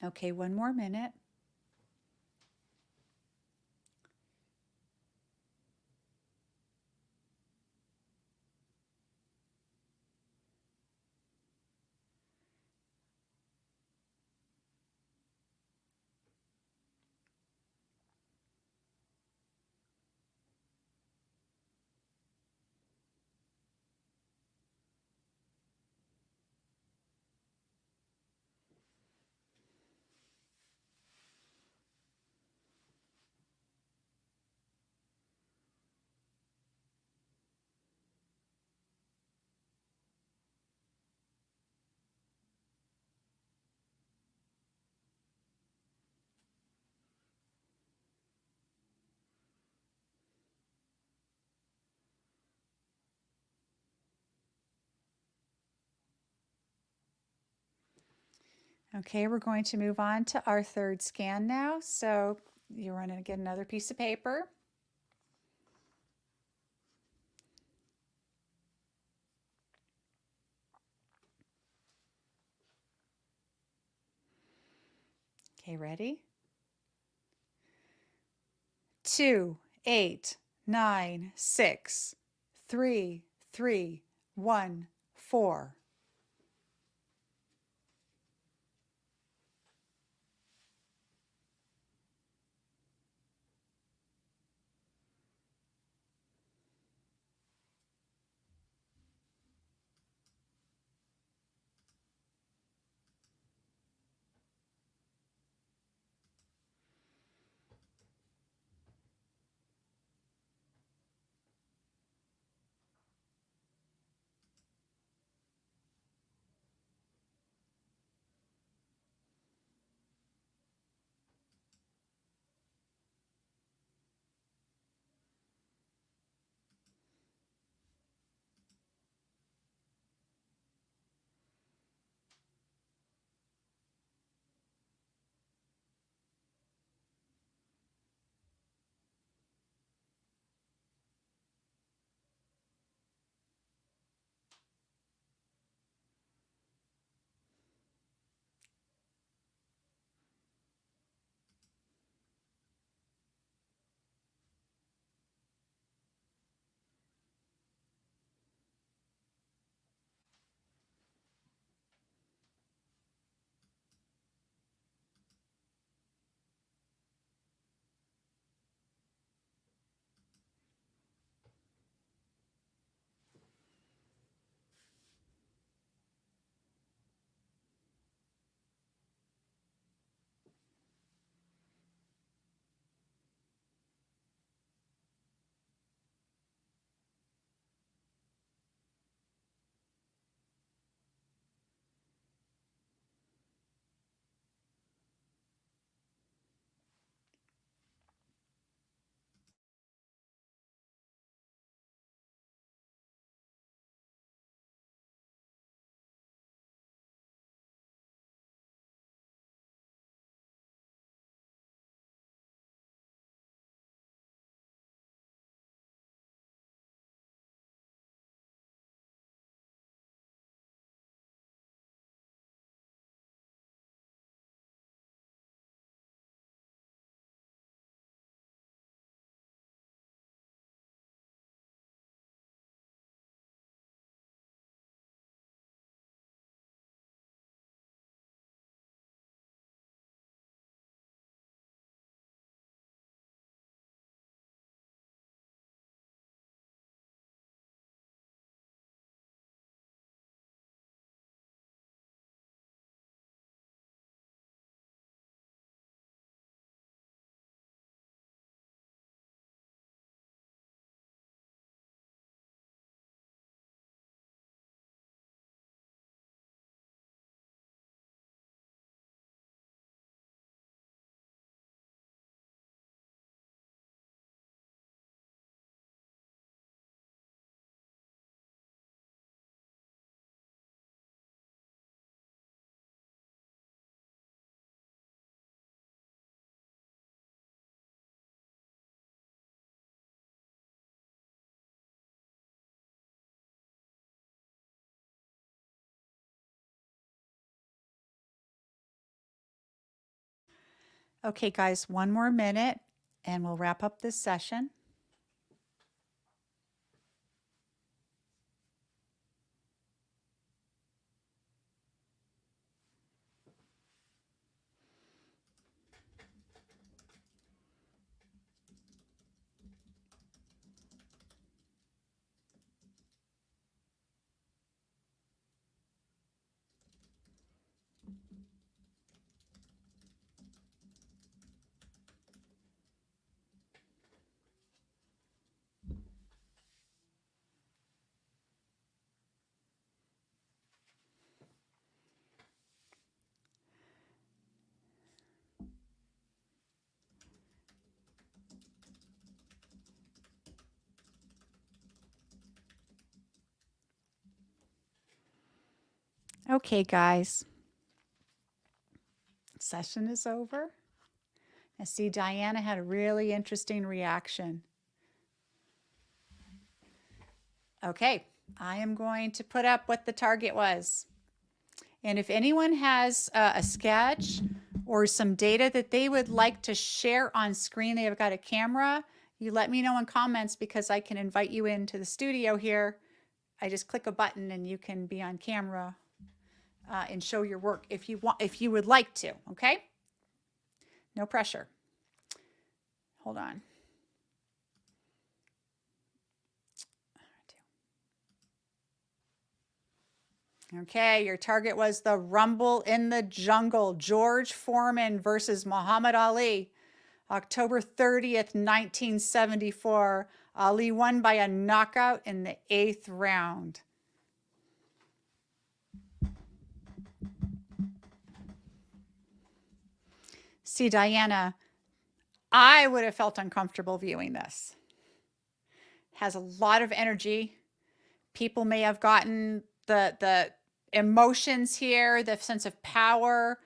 A: Okay, one more minute. Okay, we're going to move on to our third scan now. So you're going to get another piece of paper. Okay, ready? 2, 8, 9, 6, 3, 3, 1, 4. Okay, guys, one more minute and we'll wrap up this session. Okay, guys. session is over. I see Diana had a really interesting reaction. Okay, I am going to put up what the target was. And if anyone has a sketch or some data that they would like to share on screen, they have got a camera, you let me know in comments because I can invite you into the studio here. I just click a button and you can be on camera and show your work if you would like to, okay? No pressure. Hold on. Okay, your target was the Rumble in the Jungle, George Foreman versus Muhammad Ali. October 30th, 1974. Ali won by a knockout in the 8th round. See, Diana, I would have felt uncomfortable viewing this. Has a lot of energy. People may have gotten the emotions here, the sense of power.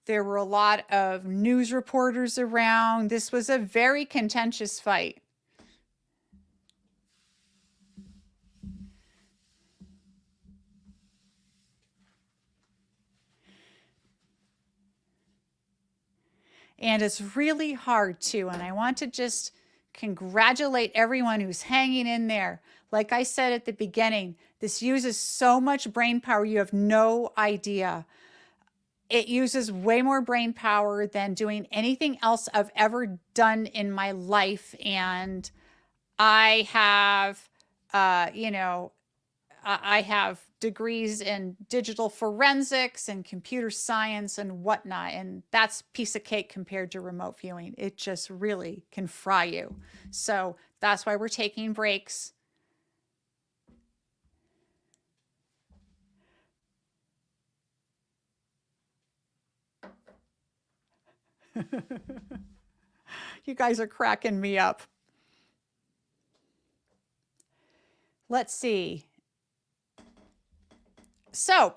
A: There were a lot of news reporters around. This was a very contentious fight. And it's really hard too. And I want to just congratulate everyone who's hanging in there. Like I said at the beginning, this uses so much brain power, you have no idea. It uses way more brain power than doing anything else I've ever done in my life. And I have, I have degrees in digital forensics and computer science and whatnot. And that's piece of cake compared to remote viewing. It just really can fry you. So that's why we're taking breaks. You guys are cracking me up. Let's see. So,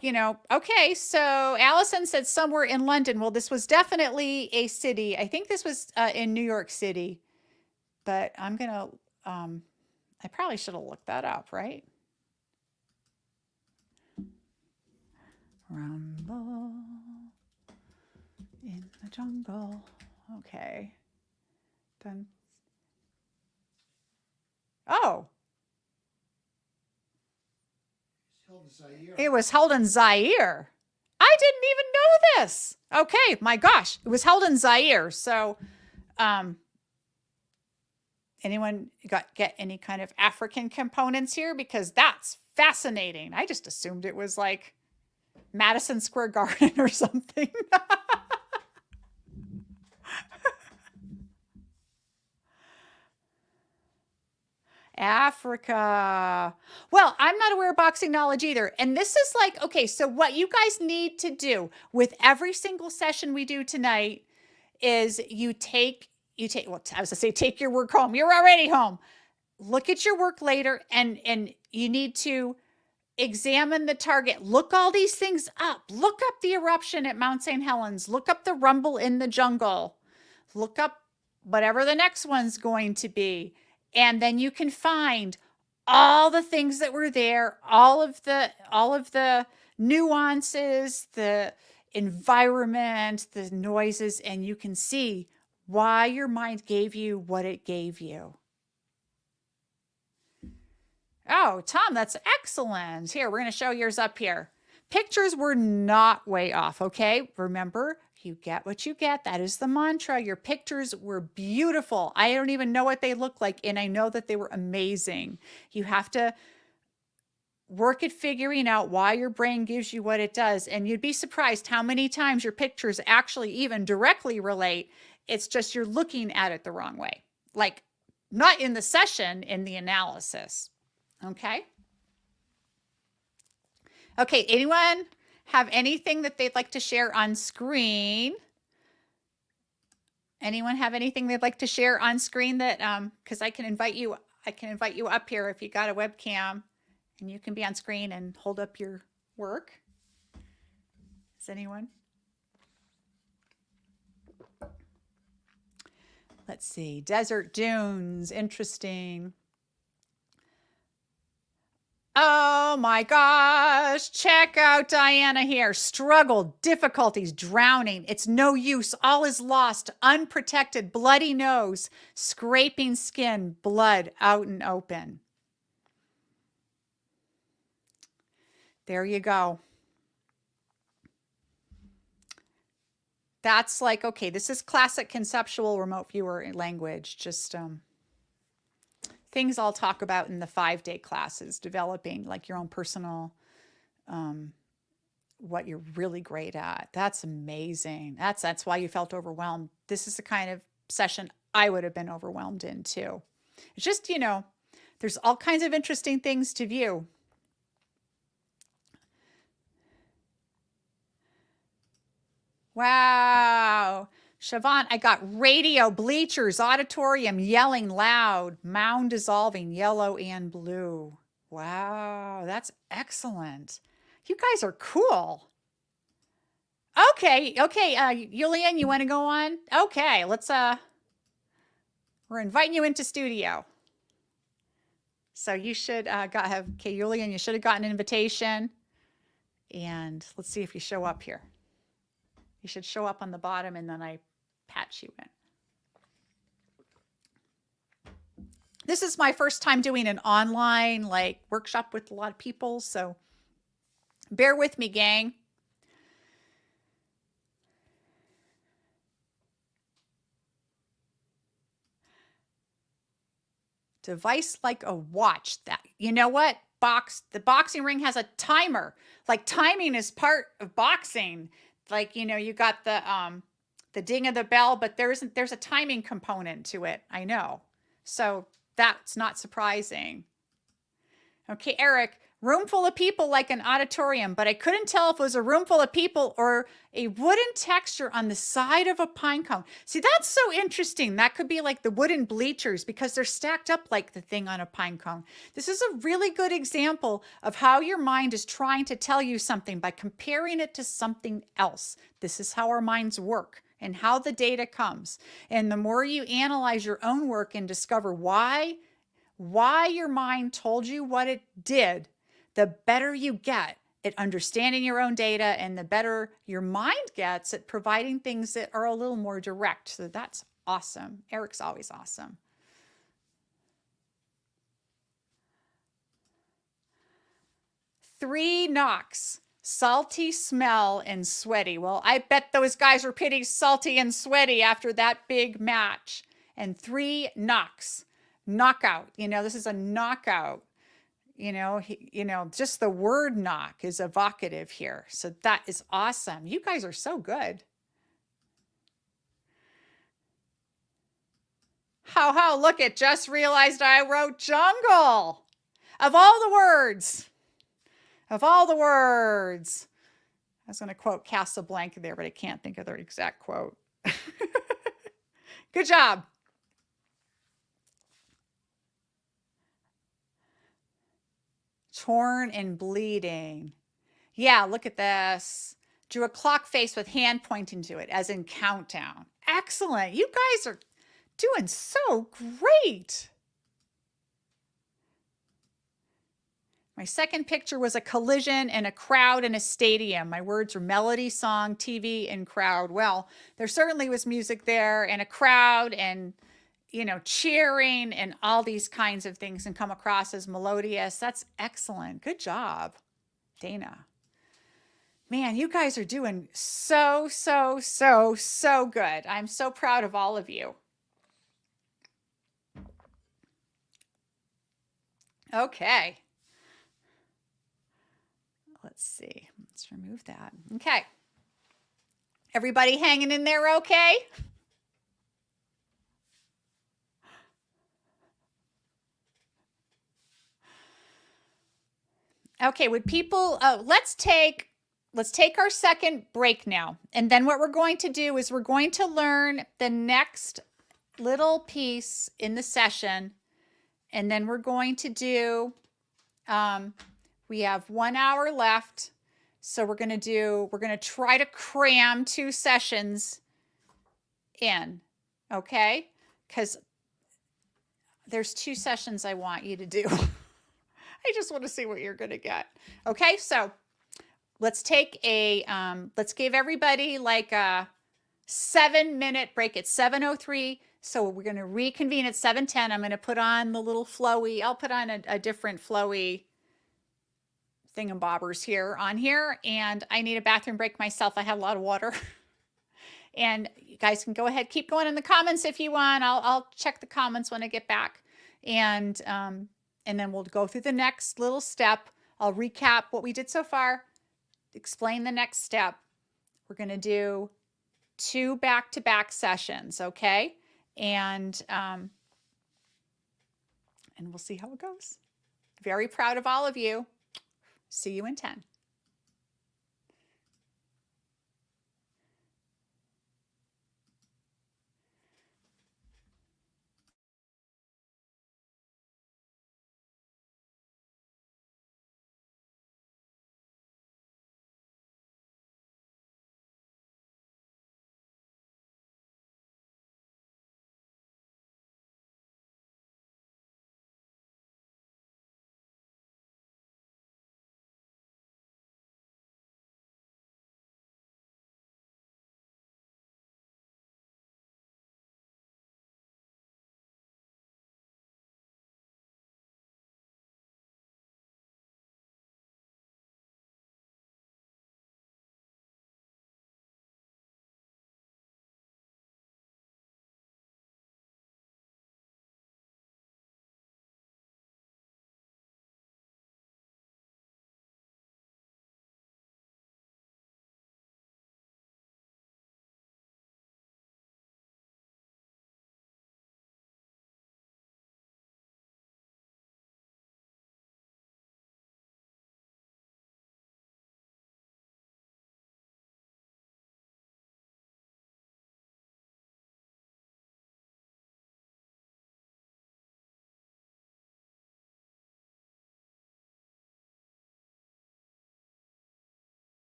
A: okay, so Allison said somewhere in London. Well, this was definitely a city. I think this was in New York City, but I'm going to, I probably should have looked that up, right? Rumble in the jungle. Okay. Done. Oh. It was held in Zaire. I didn't even know this. Okay, my gosh, it was held in Zaire. So, anyone get any kind of African components here? Because that's fascinating. I just assumed it was like Madison Square Garden or something. Africa. Well, I'm not aware of boxing knowledge either. And this is like, okay, so what you guys need to do with every single session we do tonight is you take, well, I was going to say, take your work home. You're already home. Look at your work later and you need to examine the target. Look all these things up. Look up the eruption at Mount St. Helens. Look up the rumble in the jungle. Look up whatever the next one's going to be. And then you can find all the things that were there, all of the nuances, the environment, the noises, and you can see why your mind gave you what it gave you. Oh, Tom, that's excellent. Here, we're going to show yours up here. Pictures were not way off, okay? Remember, you get what you get. That is the mantra. Your pictures were beautiful. I don't even know what they look like, and I know that they were amazing. You have to work at figuring out why your brain gives you what it does, and you'd be surprised how many times your pictures actually even directly relate. It's just you're looking at it the wrong way. Like, not in the session, in the analysis. Okay? Okay, anyone have anything that they'd like to share on screen? Anyone have anything they'd like to share on screen that because I can invite you up here if you got a webcam and you can be on screen and hold up your work. Is anyone? Let's see. Desert dunes. Interesting. Oh my gosh. Check out Diana here. Struggle, difficulties, drowning. It's no use. All is lost. Unprotected, bloody nose, scraping skin, blood out and open. There you go. That's like, okay, this is classic conceptual remote viewer language. Just things I'll talk about in the 5-day classes, developing like your own personal, what you're really great at. That's amazing. That's why you felt overwhelmed. This is the kind of session I would have been overwhelmed in too. It's just, there's all kinds of interesting things to view. Wow. Siobhan, I got radio, bleachers, auditorium, yelling loud, mound dissolving, yellow and blue. Wow, that's excellent. You guys are cool. Okay, Julian, you want to go on? Okay, let's, we're inviting you into studio. So you should okay, Julian, you should have gotten an invitation. And let's see if you show up here. You should show up on the bottom and then I patch you in. This is my first time doing an online workshop with a lot of people, so bear with me, gang. Device like a watch. That, you know what? The boxing ring has a timer. Like timing is part of boxing. Like, you got the ding of the bell, but there's a timing component to it. I know. So that's not surprising. Okay, Eric, room full of people like an auditorium, but I couldn't tell if it was a room full of people or a wooden texture on the side of a pine cone. See, that's so interesting. That could be like the wooden bleachers because they're stacked up like the thing on a pine cone. This is a really good example of how your mind is trying to tell you something by comparing it to something else. This is how our minds work and how the data comes. And the more you analyze your own work and discover why your mind told you what it did, the better you get at understanding your own data and the better your mind gets at providing things that are a little more direct. So that's awesome. Eric's always awesome. Three knocks. Salty, smell, and sweaty. Well, I bet those guys were pretty salty and sweaty after that big match. And 3 knocks. Knockout. This is a knockout. Just the word knock is evocative here. So that is awesome. You guys are so good. How, look it, just realized I wrote jungle. Of all the words. I was going to quote Casablanca there, but I can't think of the exact quote. Good job. Torn and bleeding. Yeah, look at this. Drew a clock face with hand pointing to it, as in countdown. Excellent. You guys are doing so great. My second picture was a collision and a crowd in a stadium. My words were melody, song, TV, and crowd. Well, there certainly was music there and a crowd and cheering and all these kinds of things and come across as melodious. That's excellent. Good job, Dana. Man, you guys are doing so good. I'm so proud of all of you. Okay. Let's see. Let's remove that. Okay. Everybody hanging in there okay? Okay, would people, let's take our second break now. And then what we're going to do is we're going to learn the next little piece in the session. And then we're going to do, we have 1 hour left. So we're going to try to cram 2 sessions in. Okay. because there's 2 sessions I want you to do. I just want to see what you're going to get. Okay, so let's take let's give everybody like a 7-minute break at 7:03. So we're going to reconvene at 7:10. I'm going to put on the little flowy, I'll put on a different flowy thingamabobbers here on here. And I need a bathroom break myself. I have a lot of water. And you guys can go ahead, keep going in the comments if you want. I'll check the comments when I get back. And then we'll go through the next little step. I'll recap what we did so far, explain the next step. We're going to do 2 back-to-back sessions, okay? And we'll see how it goes. Very proud of all of you. See you in 10.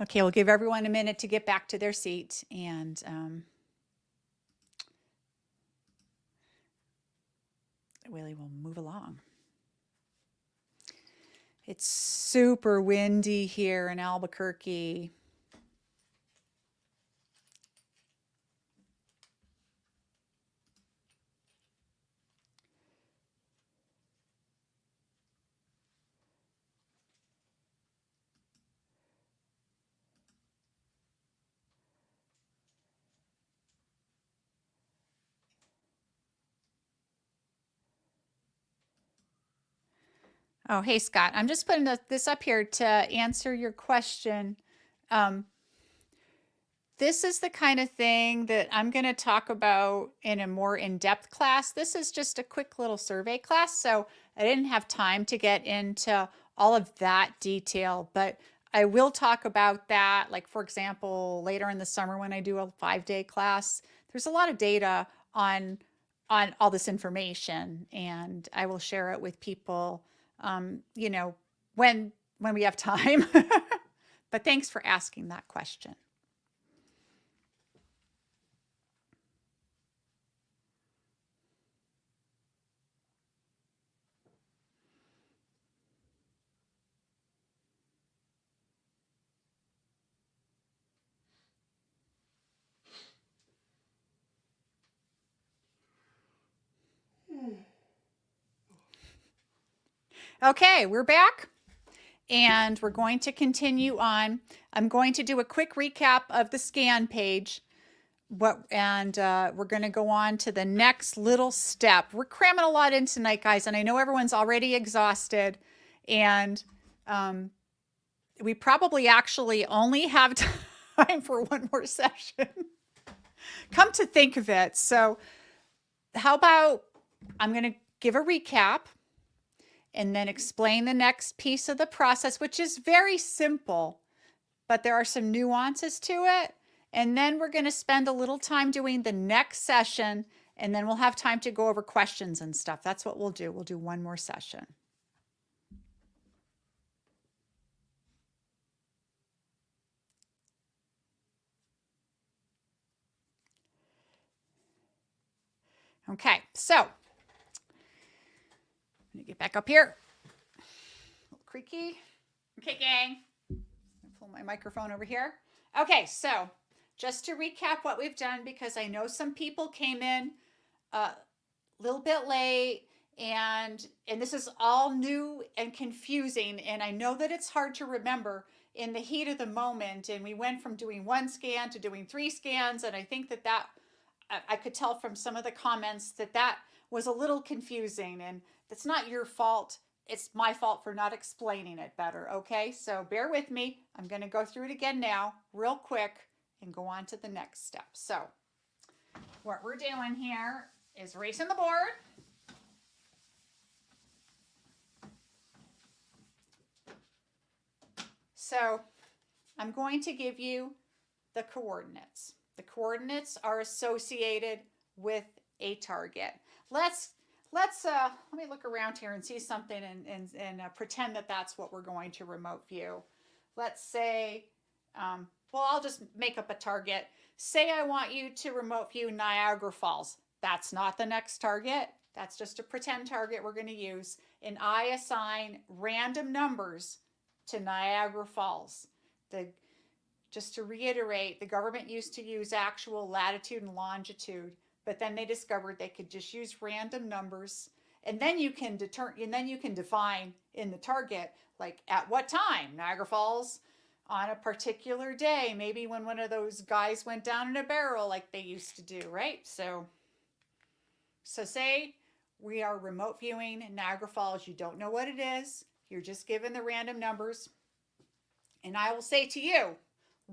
A: Okay, we'll give everyone a minute to get back to their seat, and Willie will move along. It's super windy here in Albuquerque. Oh, hey, Scott. I'm just putting this up here to answer your question. Um, this is the kind of thing that I'm going to talk about in a more in-depth class. This is just a quick little survey class, so I didn't have time to get into all of that detail, but I will talk about that. Like, for example, later in the summer when I do a 5-day class, there's a lot of data on all this information, and I will share it with people, you know, when we have time. But thanks for asking that question. Okay, we're back, and we're going to continue on. I'm going to do a quick recap of the scan page. We're going to go on to the next little step. We're cramming a lot in tonight, guys, and I know everyone's already exhausted, and we probably actually only have time for one more session. Come to think of it. So how about I'm going to give a recap and then explain the next piece of the process, which is very simple, but there are some nuances to it. And then we're going to spend a little time doing the next session, and then we'll have time to go over questions and stuff. That's what we'll do. We'll do one more session. Okay, so let me get back up here. A little creaky. Okay, gang. Pull my microphone over here. Okay, so just to recap what we've done, because I know some people came in a little bit late, and this is all new and confusing, and I know that it's hard to remember in the heat of the moment, and we went from doing 1 scan to doing 3 scans, and I think that I could tell from some of the comments that was a little confusing, and that's not your fault. It's my fault for not explaining it better, okay? So bear with me. I'm going to go through it again now, real quick, and go on to the next step. So what we're doing here is racing the board. So I'm going to give you the coordinates. The coordinates are associated with a target. Let me look around here and see something and pretend that that's what we're going to remote view. Let's say, well, I'll just make up a target. Say I want you to remote view Niagara Falls. That's not the next target. That's just a pretend target we're going to use. And I assign random numbers to Niagara Falls. Just to reiterate, the government used to use actual latitude and longitude, but then they discovered they could just use random numbers, and then you can define in the target, like at what time Niagara Falls on a particular day, maybe when one of those guys went down in a barrel like they used to do, right? So say we are remote viewing Niagara Falls. You don't know what it is. You're just given the random numbers, and I will say to you,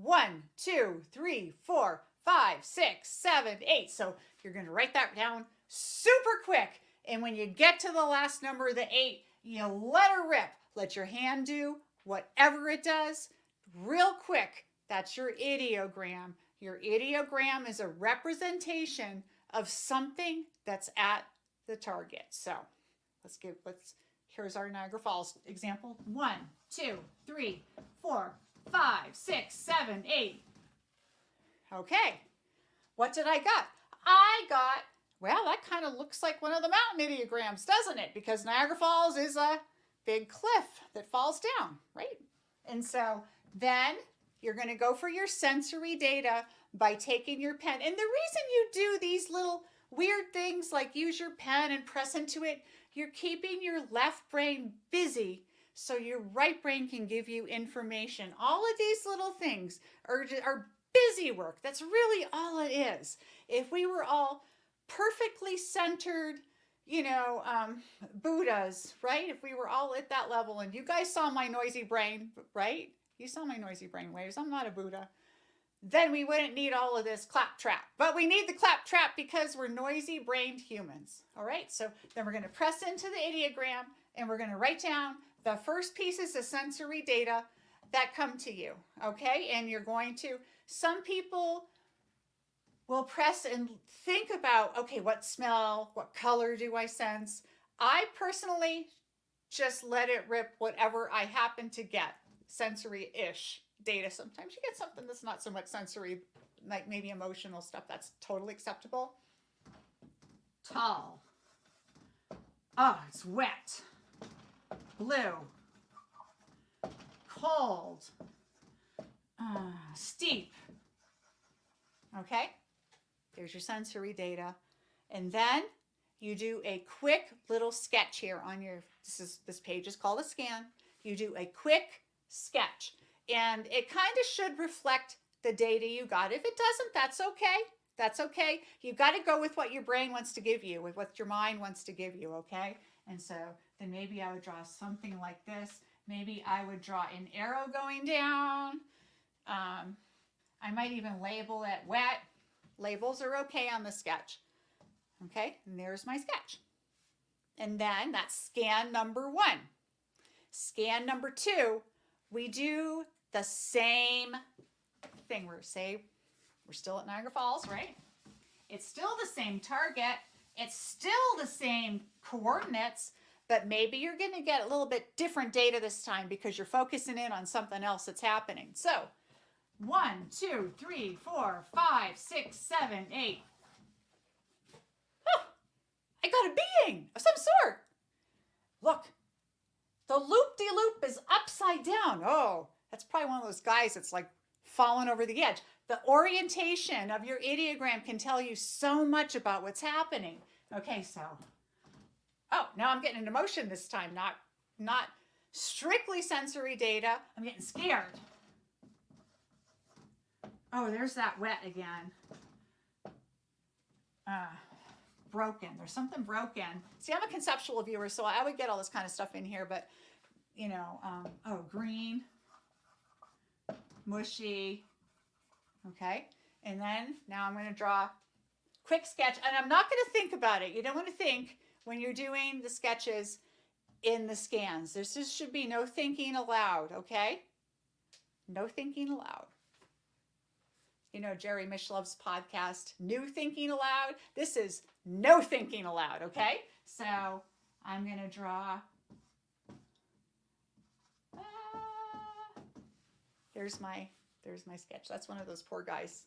A: 1, 2, 3, 4, 5, 6, 7, 8. So you're going to write that down super quick. And when you get to the last number, the 8, you let her rip. Let your hand do whatever it does real quick. That's your ideogram. Your ideogram is a representation of something that's at the target. So here's our Niagara Falls example. 1, 2, 3, 4, 5, 6, 7, 8. Okay, what did I got? I got, well, that kind of looks like one of the mountain ideograms, doesn't it? Because Niagara Falls is a big cliff that falls down, right? And so then you're going to go for your sensory data by taking your pen. And the reason you do these little weird things like use your pen and press into it, you're keeping your left brain busy so your right brain can give you information. All of these little things are busy work. That's really all it is. If we were all perfectly centered, Buddhas, right? If we were all at that level, and you guys saw my noisy brain, right? You saw my noisy brain waves. I'm not a Buddha. Then we wouldn't need all of this claptrap. But we need the claptrap because we're noisy brained humans. All right, so then we're going to press into the ideogram and we're going to write down the first pieces of sensory data that come to you. Okay, and you're going to, some people will press and think about, okay, what smell, what color do I sense? I personally just let it rip whatever I happen to get, sensory-ish data. Sometimes you get something that's not so much sensory, like maybe emotional stuff. That's totally acceptable. Tall. Oh, it's wet. Blue. Cold. Steep. Okay, there's your sensory data. And then you do a quick little sketch here on your, this page is called a scan. You do a quick sketch. And it kind of should reflect the data you got. If it doesn't, that's okay. That's okay. You've got to go with what your brain wants to give you, with what your mind wants to give you, okay? And so then maybe I would draw something like this. Maybe I would draw an arrow going down. I might even label it wet. Labels are okay on the sketch. Okay, and there's my sketch. And then that's scan number 1. Scan number 2, we do the same thing. We're still at Niagara Falls, right? It's still the same target. It's still the same coordinates, but maybe you're going to get a little bit different data this time because you're focusing in on something else that's happening. So 1, 2, 3, 4, 5, 6, 7, 8. Oh, I got a being of some sort. Look, the loop-de-loop is upside down. Oh, that's probably one of those guys that's like falling over the edge. The orientation of your ideogram can tell you so much about what's happening. Okay, so, oh, now I'm getting into motion this time, not strictly sensory data. I'm getting scared. Oh, there's that wet again. Broken. There's something broken. See, I'm a conceptual viewer, so I would get all this kind of stuff in here, but, oh, green, mushy, okay? And then now I'm going to draw quick sketch, and I'm not going to think about it. You don't want to think when you're doing the sketches in the scans. There should be no thinking aloud, okay? No thinking aloud. You know, Jerry Mishlov's podcast, New Thinking Aloud. This is no thinking aloud, okay? So I'm going to draw. There's my sketch. That's one of those poor guys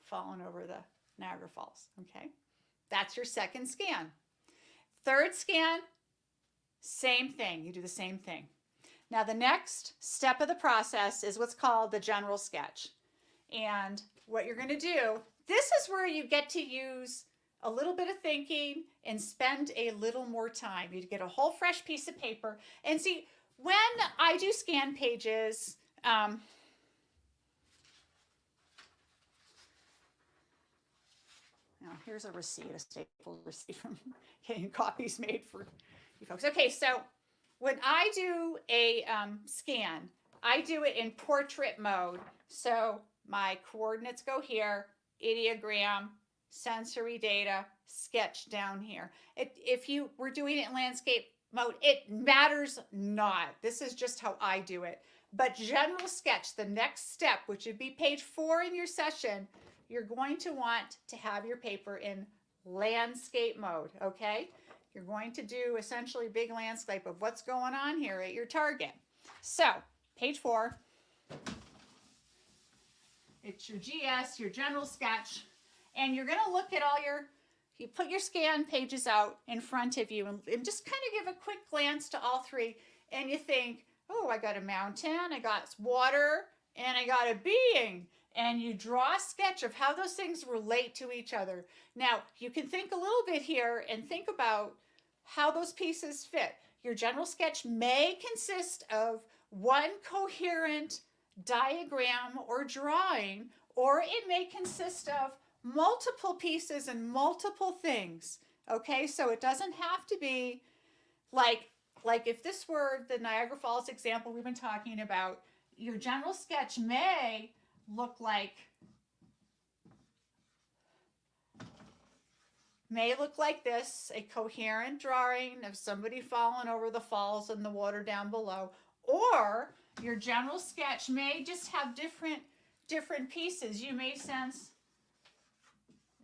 A: falling over the Niagara Falls, okay? That's your second scan. Third scan, same thing. You do the same thing. Now the next step of the process is what's called the general sketch. And what you're going to do, this is where you get to use a little bit of thinking and spend a little more time. You get a whole fresh piece of paper. And see, when I do scan pages, now here's a receipt, a stapled receipt from getting copies made for you folks. Okay, so when I do a scan, I do it in portrait mode. So my coordinates go here, ideogram, sensory data, sketch down here. If you were doing it in landscape mode, it matters not. This is just how I do it. But general sketch, the next step, which would be page 4 in your session, you're going to want to have your paper in landscape mode, okay? You're going to do essentially big landscape of what's going on here at your target. So, page 4. It's your GS, your general sketch, and you're going to look at all you put your scan pages out in front of you and just kind of give a quick glance to all three, and you think, oh, I got a mountain, I got water, and I got a being. And you draw a sketch of how those things relate to each other. Now, you can think a little bit here and think about how those pieces fit. Your general sketch may consist of one coherent diagram or drawing, or it may consist of multiple pieces and multiple things. Okay, so it doesn't have to be like if this were the Niagara Falls example we've been talking about, your general sketch look like this, a coherent drawing of somebody falling over the falls and the water down below. Or your general sketch may just have different pieces. You may sense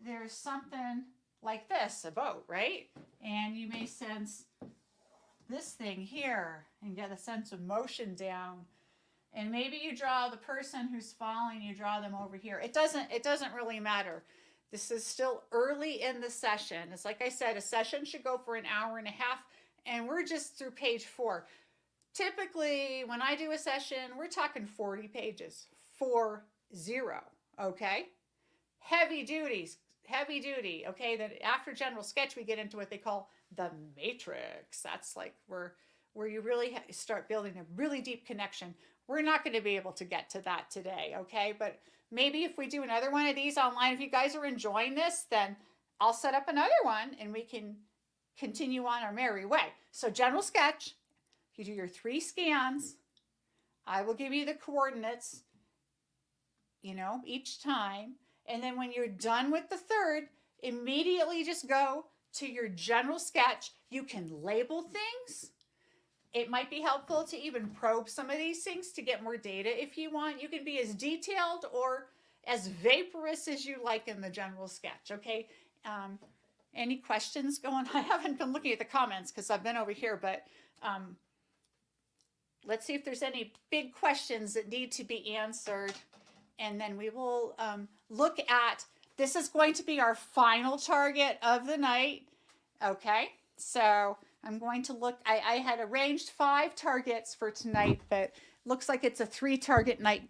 A: there's something like this, a boat, right? And you may sense this thing here and get a sense of motion down. And maybe you draw the person who's falling, you draw them over here. It doesn't really matter. This is still early in the session. It's like I said, a session should go for an hour and a half, and we're just through page 4. Typically, when I do a session, we're talking 40 pages. 40, okay? Heavy duty, okay? Then after general sketch, we get into what they call the matrix. That's like where you really start building a really deep connection. We're not going to be able to get to that today, okay? But maybe if we do another one of these online, if you guys are enjoying this, then I'll set up another one and we can continue on our merry way. So general sketch, you do your 3 scans. I will give you the coordinates, each time. And then when you're done with the third, immediately just go to your general sketch. You can label things. It might be helpful to even probe some of these things to get more data if you want. You can be as detailed or as vaporous as you like in the general sketch, okay? Any questions going on? I haven't been looking at the comments because I've been over here, but let's see if there's any big questions that need to be answered. And then we will look at, this is going to be our final target of the night, okay? So I'm going to look, I had arranged 5 targets for tonight, but looks like it's a 3 target night,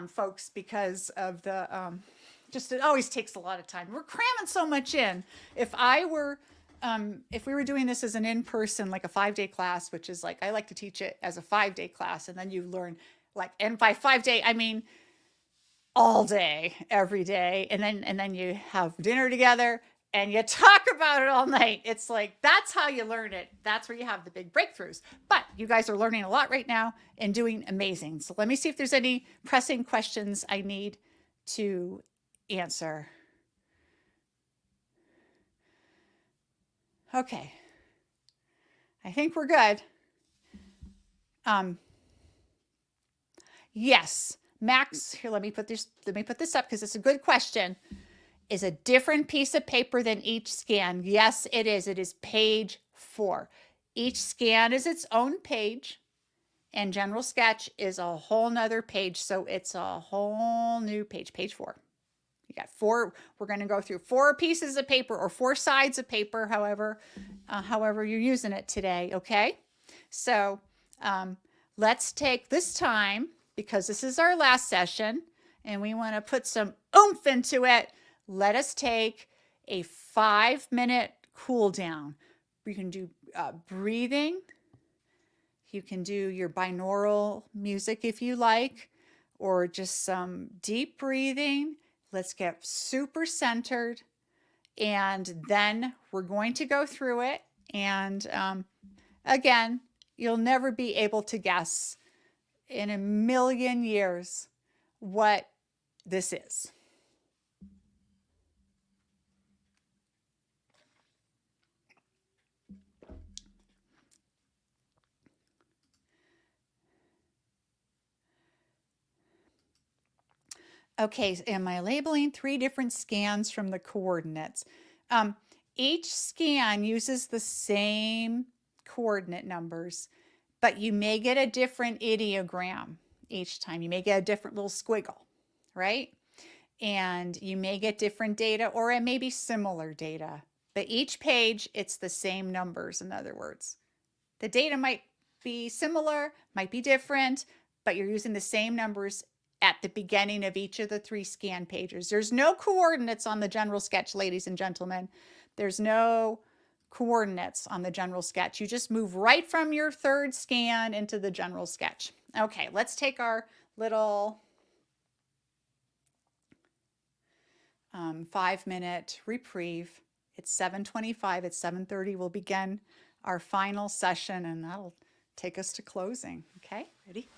A: folks, because of the, it always takes a lot of time. We're cramming so much in. If we were doing this as an in-person, like a 5-day class, which is like, I like to teach it as a 5-day class, and then you learn and by 5-day, I mean, all day, every day. And then you have dinner together and you talk about it all night. It's like, that's how you learn it. That's where you have the big breakthroughs. But you guys are learning a lot right now and doing amazing. So let me see if there's any pressing questions I need to answer. Okay. I think we're good. Yes. Max, here, let me put this up because it's a good question. Is a different piece of paper than each scan? Yes, it is. It is page 4. Each scan is its own page, and general sketch is a whole nother page. So it's a whole new page, page 4. You got 4. We're going to go through 4 pieces of paper or 4 sides of paper, however you're using it today. Okay. So let's take this time, because this is our last session and we want to put some oomph into it. Let us take a 5-minute cool down. You can do breathing. You can do your binaural music if you like, or just some deep breathing. Let's get super centered, and then we're going to go through it. And again, you'll never be able to guess in a million years what this is. Okay, am I labeling 3 different scans from the coordinates? Each scan uses the same coordinate numbers, but you may get a different ideogram each time. You may get a different little squiggle, right? And you may get different data or it may be similar data. But each page, it's the same numbers, in other words. The data might be similar, might be different, but you're using the same numbers at the beginning of each of the 3 scan pages. There's no coordinates on the general sketch, ladies and gentlemen. There's no coordinates on the general sketch. You just move right from your 3rd scan into the general sketch. Okay, let's take our little 5-minute reprieve. It's 7:25. It's 7:30. We'll begin our final session, and that'll take us to closing. Okay, ready?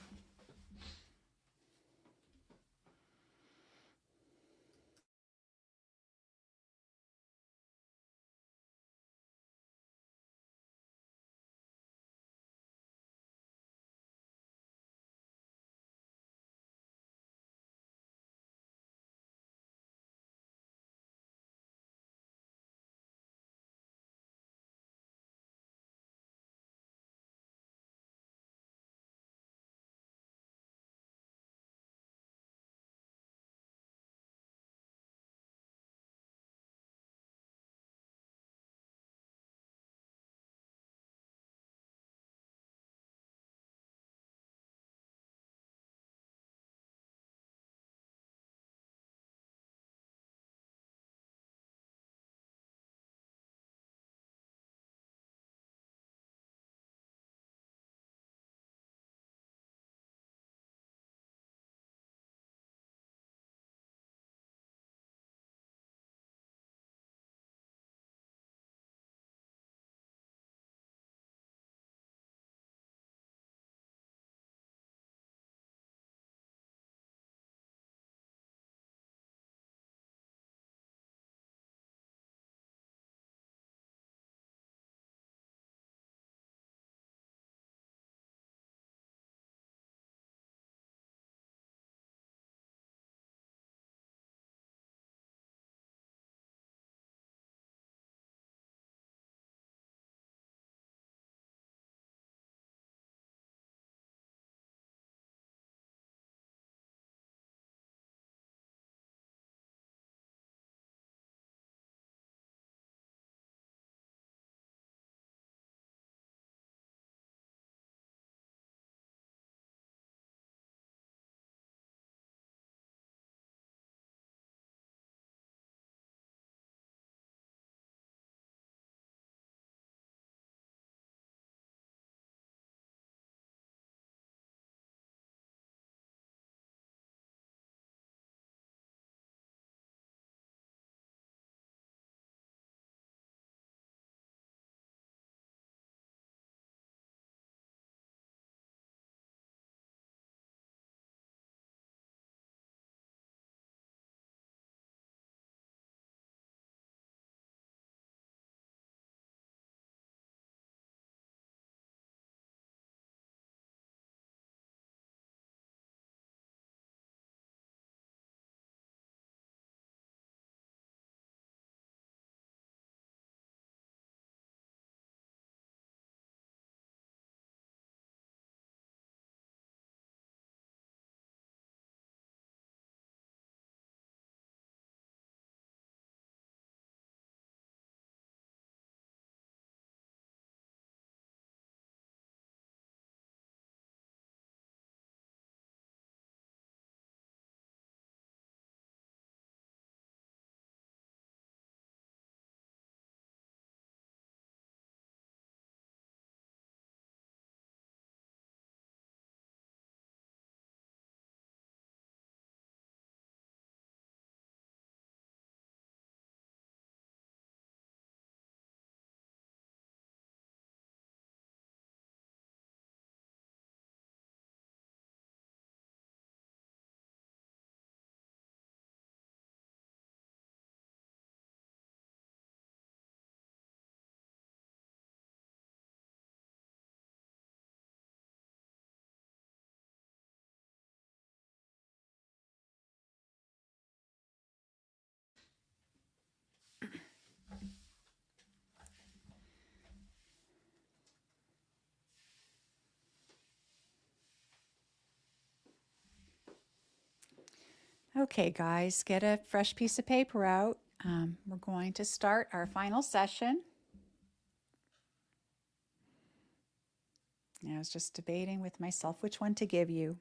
A: Okay, guys, get a fresh piece of paper out. We're going to start our final session. I was just debating with myself which one to give you.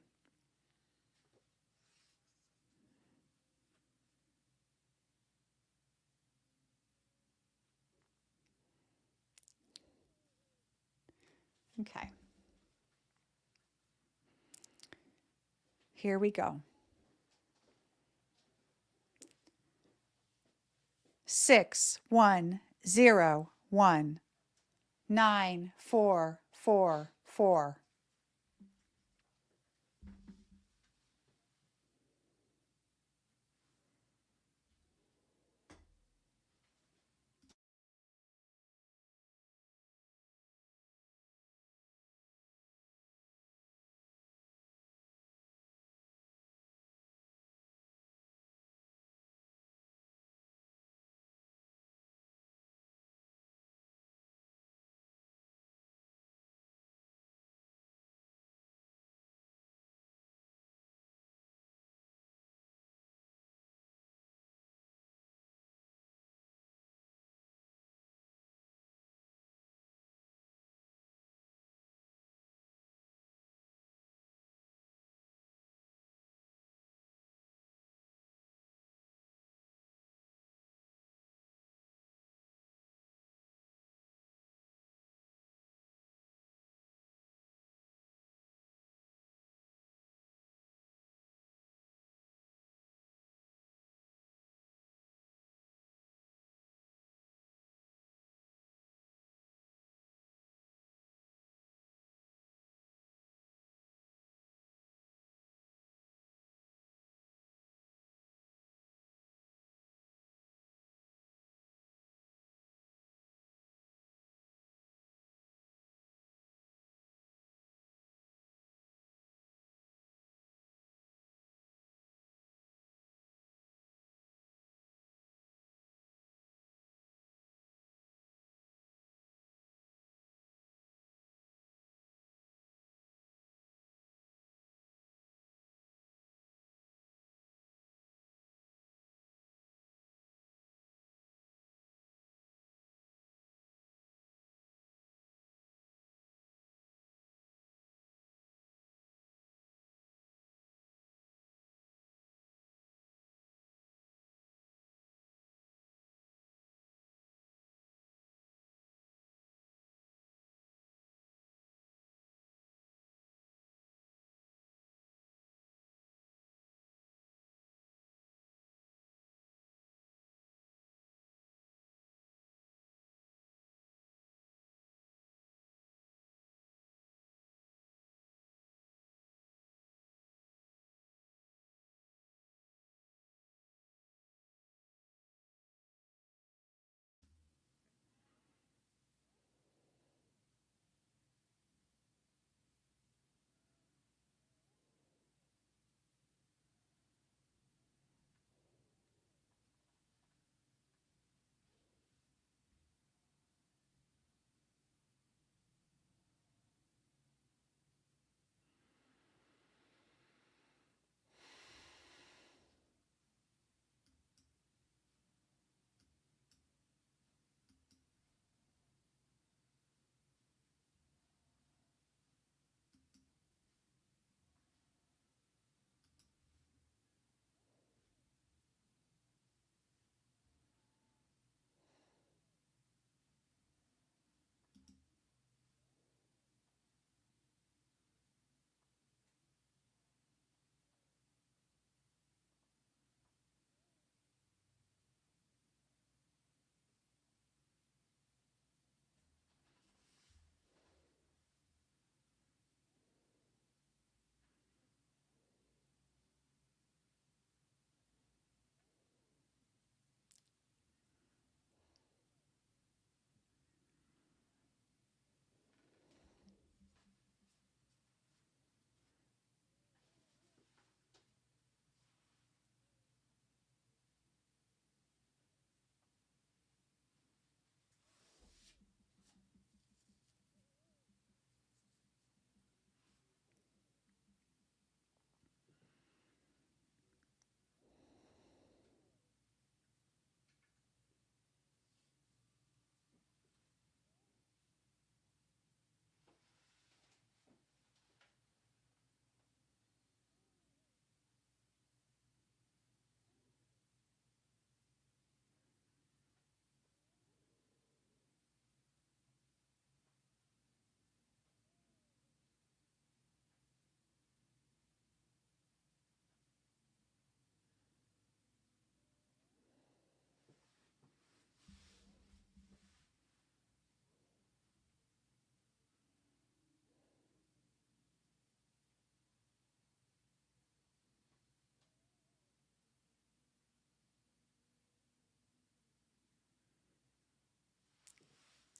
A: Okay. Here we go. 6101 9444.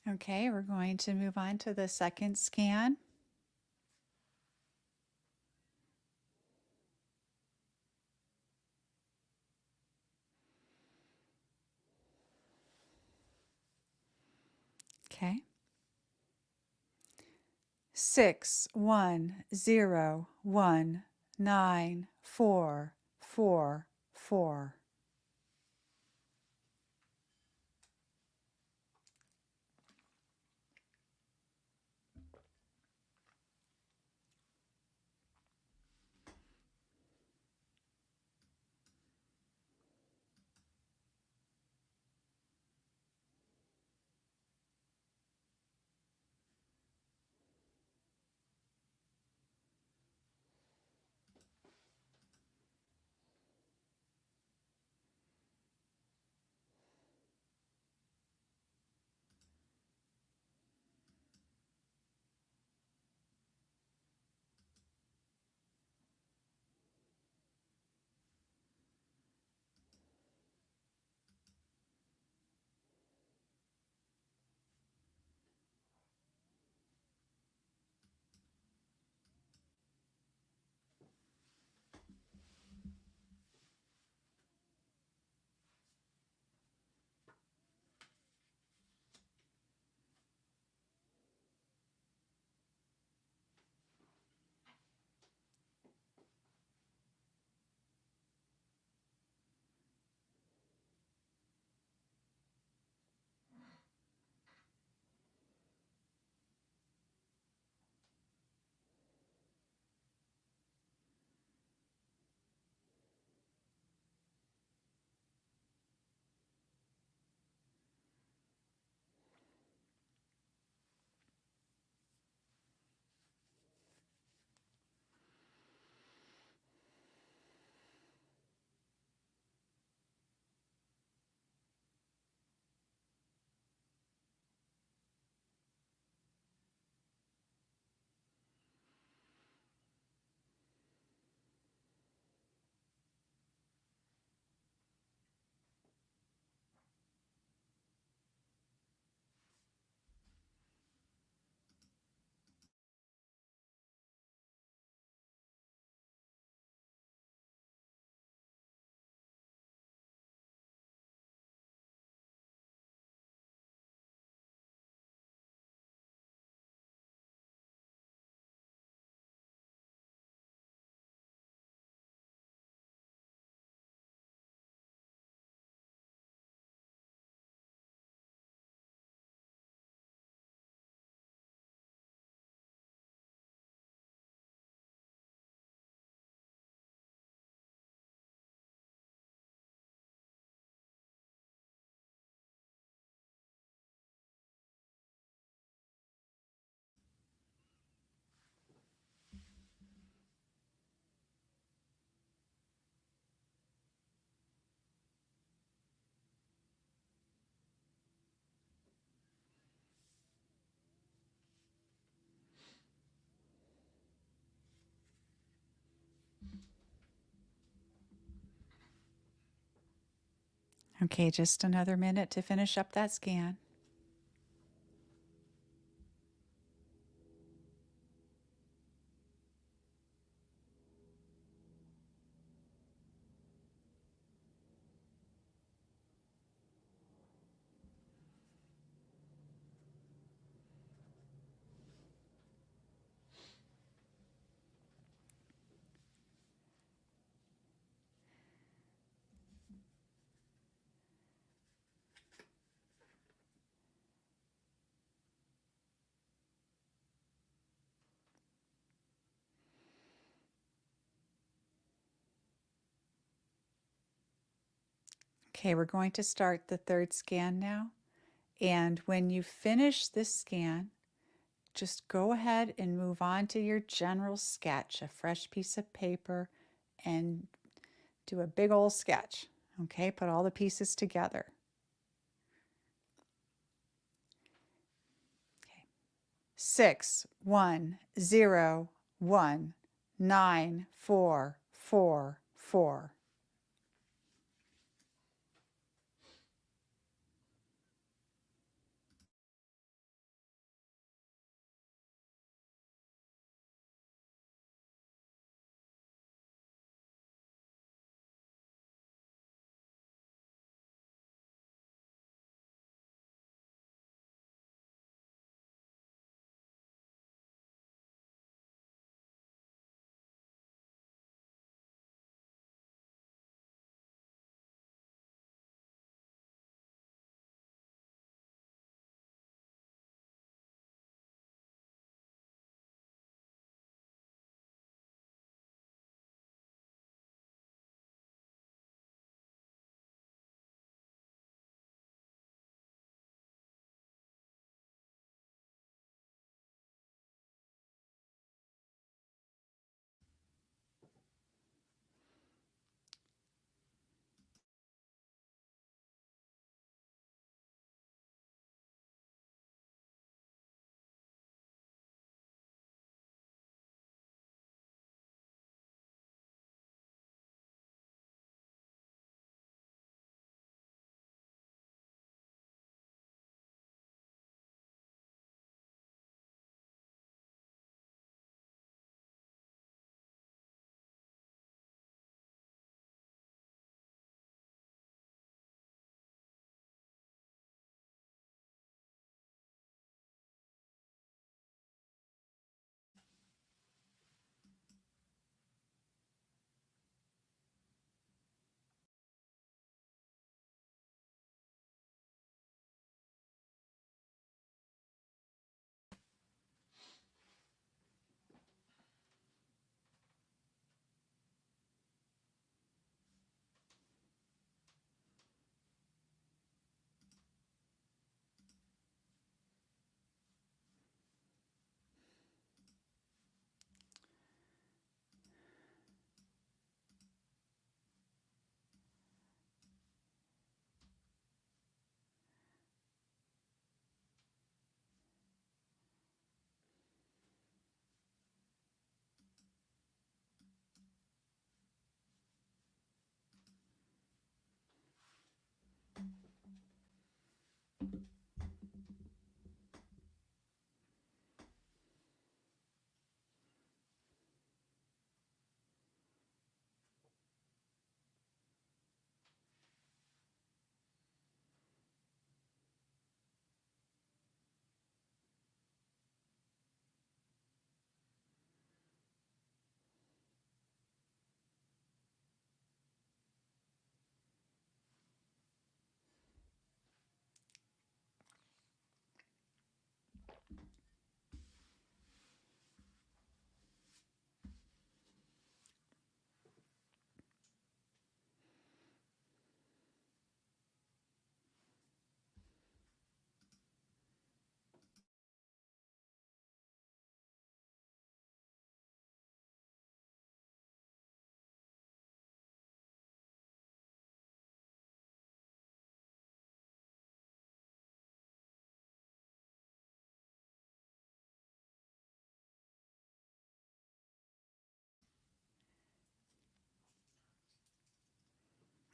A: Okay, we're going to move on to the second scan. Okay. 61019444. Okay, just another minute to finish up that scan. Okay, we're going to start the third scan now. And when you finish this scan, just go ahead and move on to your general sketch, a fresh piece of paper, and do a big old sketch. Okay, put all the pieces together. Okay. 61019444.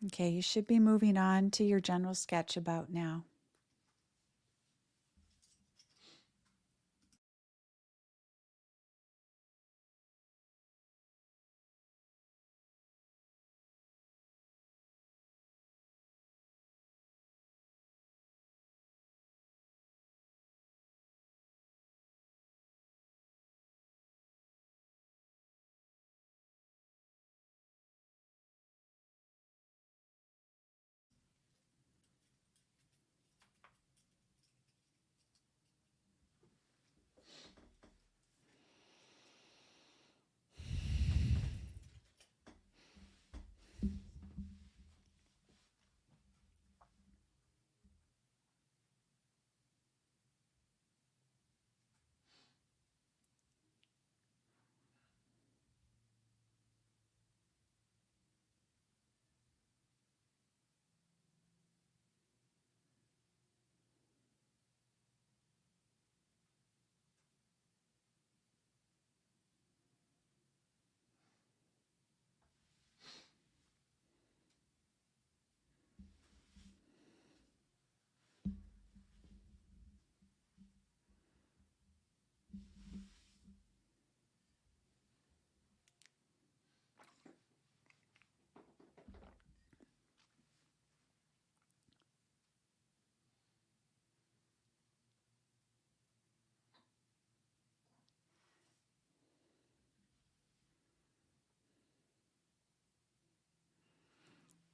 A: Okay, you should be moving on to your general sketch about now.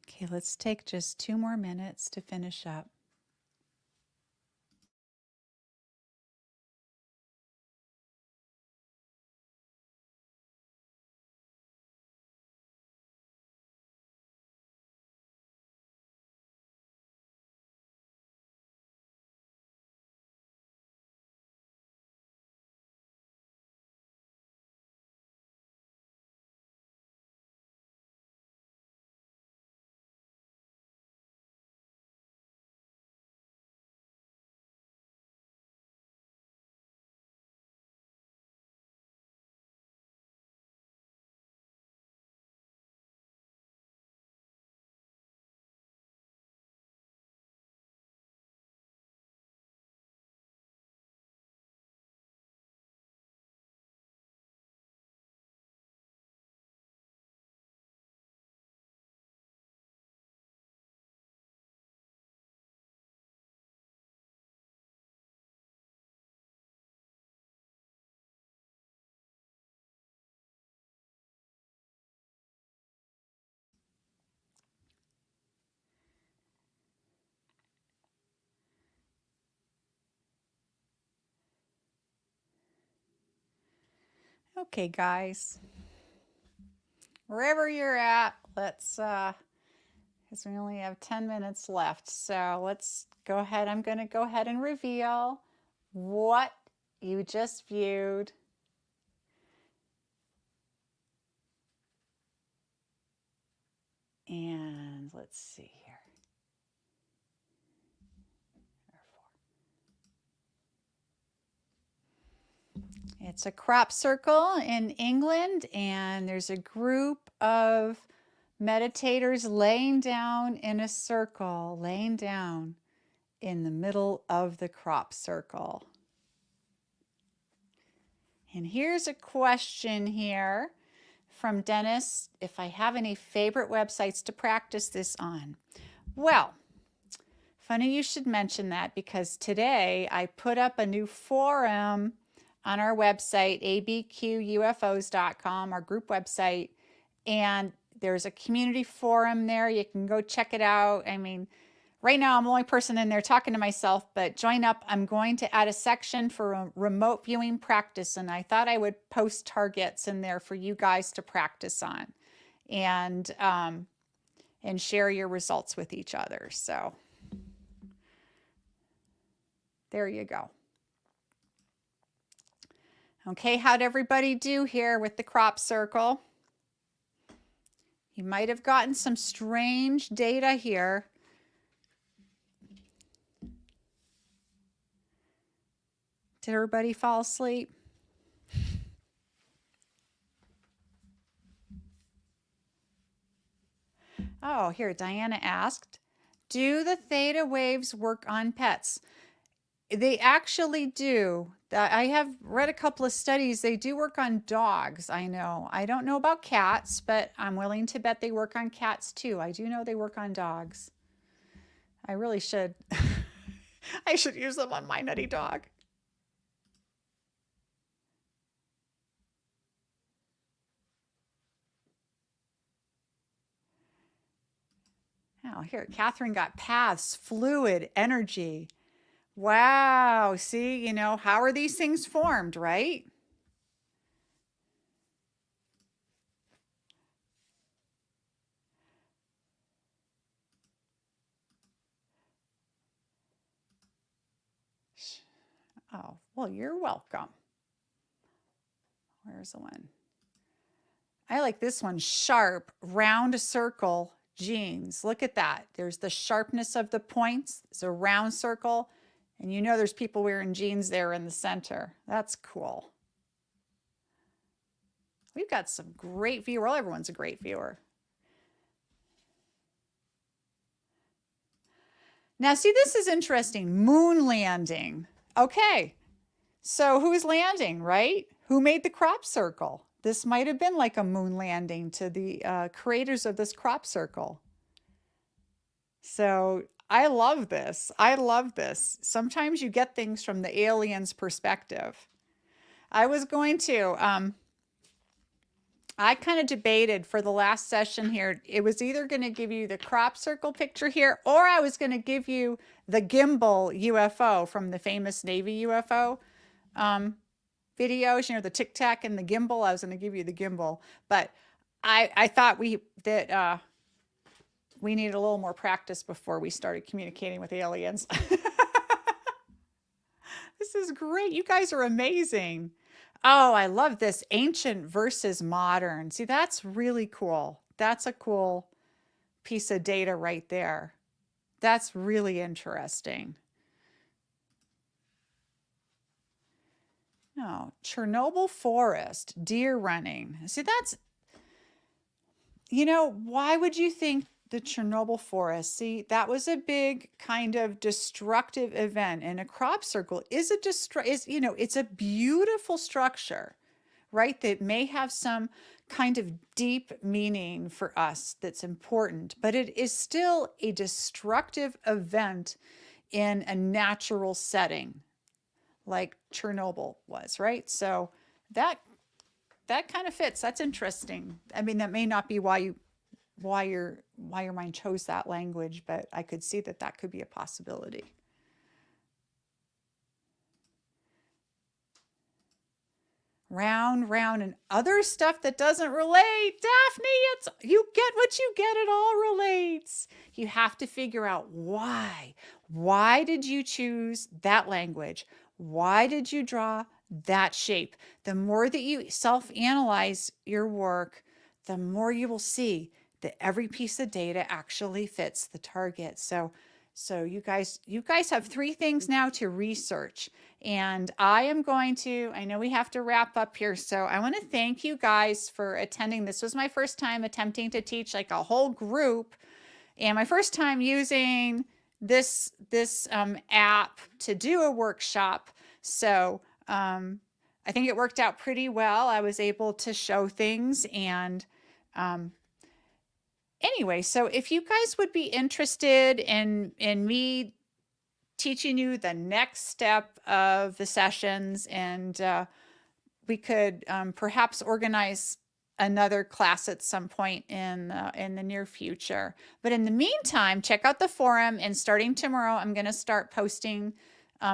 A: Okay, let's take just 2 more minutes to finish up. Okay, guys, wherever you're at, let's, because we only have 10 minutes left. So let's go ahead. I'm going to go ahead and reveal what you just viewed. And let's see here. It's a crop circle in England, and there's a group of meditators laying down in a circle, laying down in the middle of the crop circle. And here's a question here from Dennis, if I have any favorite websites to practice this on. Well, funny you should mention that, because today I put up a new forum on our website, abqufos.com, our group website, and there's a community forum there. You can go check it out. I mean, right now I'm the only person in there talking to myself, but join up. I'm going to add a section for a remote viewing practice, and I thought I would post targets in there for you guys to practice on and share your results with each other. So there you go. Okay, how'd everybody do here with the crop circle? You might have gotten some strange data here. Did everybody fall asleep? Oh, here, Diana asked, do the theta waves work on pets? They actually do. I have read a couple of studies. They do work on dogs, I know. I don't know about cats, but I'm willing to bet they work on cats too. I do know they work on dogs. I really should. I should use them on my nutty dog. Oh, here, Catherine got paths, fluid, energy. Wow, see, how are these things formed, right? Oh, well, you're welcome. Where's the one? I like this one, sharp, round circle genes. Look at that. There's the sharpness of the points. It's a round circle. And there's people wearing jeans there in the center. That's cool. We've got some great viewers. Well, everyone's a great viewer. Now, see, this is interesting. Moon landing. Okay, so who's landing, right? Who made the crop circle? This might have been like a moon landing to the creators of this crop circle. So I love this. I love this. Sometimes you get things from the aliens' perspective. I was going to, I kind of debated for the last session here. It was either going to give you the crop circle picture here, or I was going to give you the gimbal UFO from the famous Navy UFO videos, the Tic Tac and the gimbal. I was going to give you the gimbal, but I thought we needed a little more practice before we started communicating with aliens. This is great. You guys are amazing. Oh, I love this, ancient versus modern. See, that's really cool. That's a cool piece of data right there. That's really interesting. Oh, Chernobyl forest, deer running. See, that's, why would you think the Chernobyl forest? See, that was a big kind of destructive event, and a crop circle is it's a beautiful structure, right? That may have some kind of deep meaning for us that's important, but it is still a destructive event in a natural setting like Chernobyl was, right? So that kind of fits. That's interesting. I mean, that may not be why your mind chose that language, but I could see that could be a possibility. Round, and other stuff that doesn't relate. Daphne, you get what you get. It all relates. You have to figure out why. Why did you choose that language? Why did you draw that shape? The more that you self-analyze your work, the more you will see that every piece of data actually fits the target. So you guys have 3 things now to research. And I know we have to wrap up here. So I want to thank you guys for attending. This was my first time attempting to teach like a whole group, and my first time using this app to do a workshop. So I think it worked out pretty well. I was able to show things. And anyway, so if you guys would be interested in me teaching you the next step of the sessions, and we could perhaps organize another class at some point in the near future. But in the meantime, check out the forum, and starting tomorrow, I'm going to start posting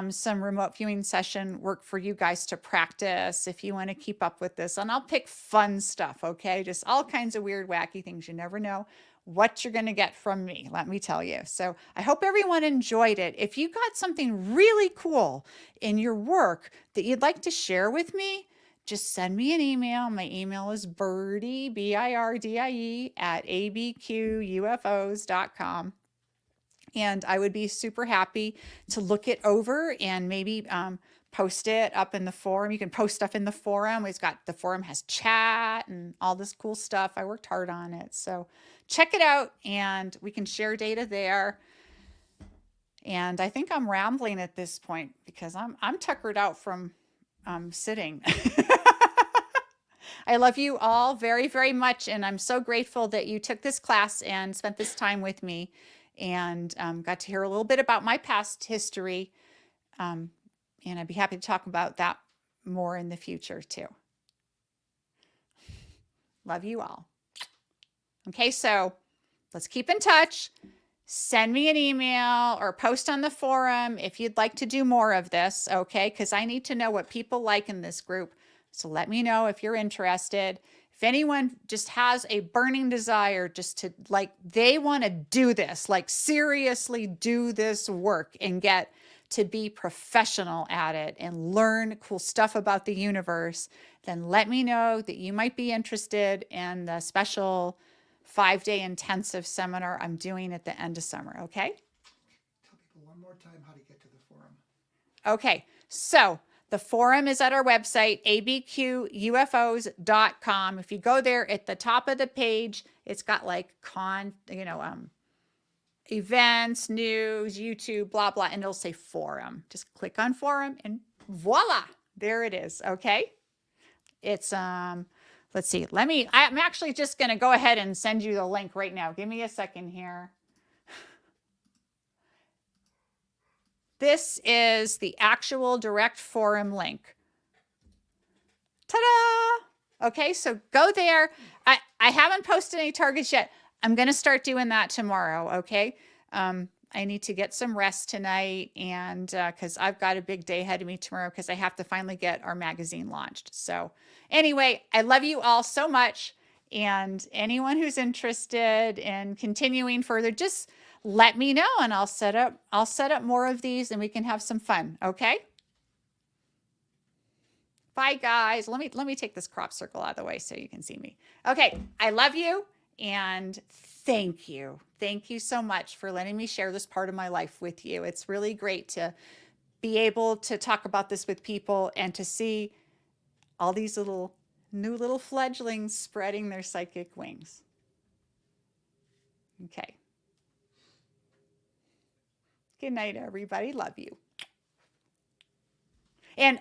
A: some remote viewing session work for you guys to practice if you want to keep up with this. And I'll pick fun stuff, okay? Just all kinds of weird, wacky things. You never know what you're going to get from me, let me tell you. So I hope everyone enjoyed it. If you got something really cool in your work that you'd like to share with me, just send me an email. My email is Birdie, Birdie, at abqufos.com. And I would be super happy to look it over and maybe post it up in the forum. You can post stuff in the forum. The forum has chat and all this cool stuff. I worked hard on it. So check it out, and we can share data there. And I think I'm rambling at this point because I'm tuckered out from sitting. I love you all very, very much, and I'm so grateful that you took this class and spent this time with me, and got to hear a little bit about my past history, and I'd be happy to talk about that more in the future too. Love you all. Okay, so let's keep in touch. Send me an email or post on the forum if you'd like to do more of this, okay? Because I need to know what people like in this group. So let me know if you're interested. If anyone just has a burning desire just to, like, they want to do this, like seriously do this work and get to be professional at it and learn cool stuff about the universe, then let me know that you might be interested in the special 5-day intensive seminar I'm doing at the end of summer, okay?
B: Tell people one more time how to get to the forum.
A: Okay, so the forum is at our website, abqufos.com. If you go there at the top of the page, it's got like events, news, YouTube, blah, blah, and it'll say forum. Just click on forum and voila, there it is, okay? It's, let's see, I'm actually just going to go ahead and send you the link right now. Give me a second here. This is the actual direct forum link. Ta-da! Okay, so go there. I haven't posted any targets yet. I'm going to start doing that tomorrow, okay? I need to get some rest tonight, and because I've got a big day ahead of me tomorrow because I have to finally get our magazine launched. So anyway, I love you all so much, and anyone who's interested in continuing further, just let me know, and I'll set up more of these, and we can have some fun, okay? Bye, guys. Let me take this crop circle out of the way so you can see me. Okay, I love you, and thank you. Thank you so much for letting me share this part of my life with you. It's really great to be able to talk about this with people and to see all these new little fledglings spreading their psychic wings. Okay. Good night, everybody. Love you. And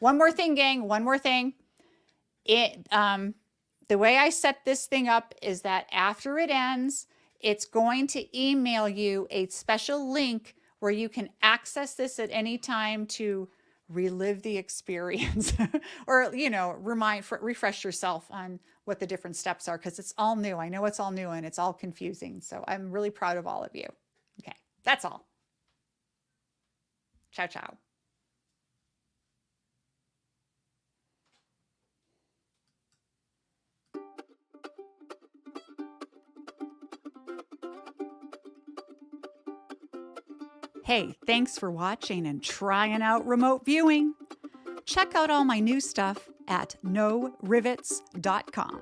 A: one more thing, gang. One more thing. The way I set this thing up is that after it ends, it's going to email you a special link where you can access this at any time to relive the experience or, refresh yourself on what the different steps are, because it's all new. I know it's all new and it's all confusing. So I'm really proud of all of you. Okay, that's all. Ciao, ciao. Hey, thanks for watching and trying out remote viewing. Check out all my new stuff at norivets.com.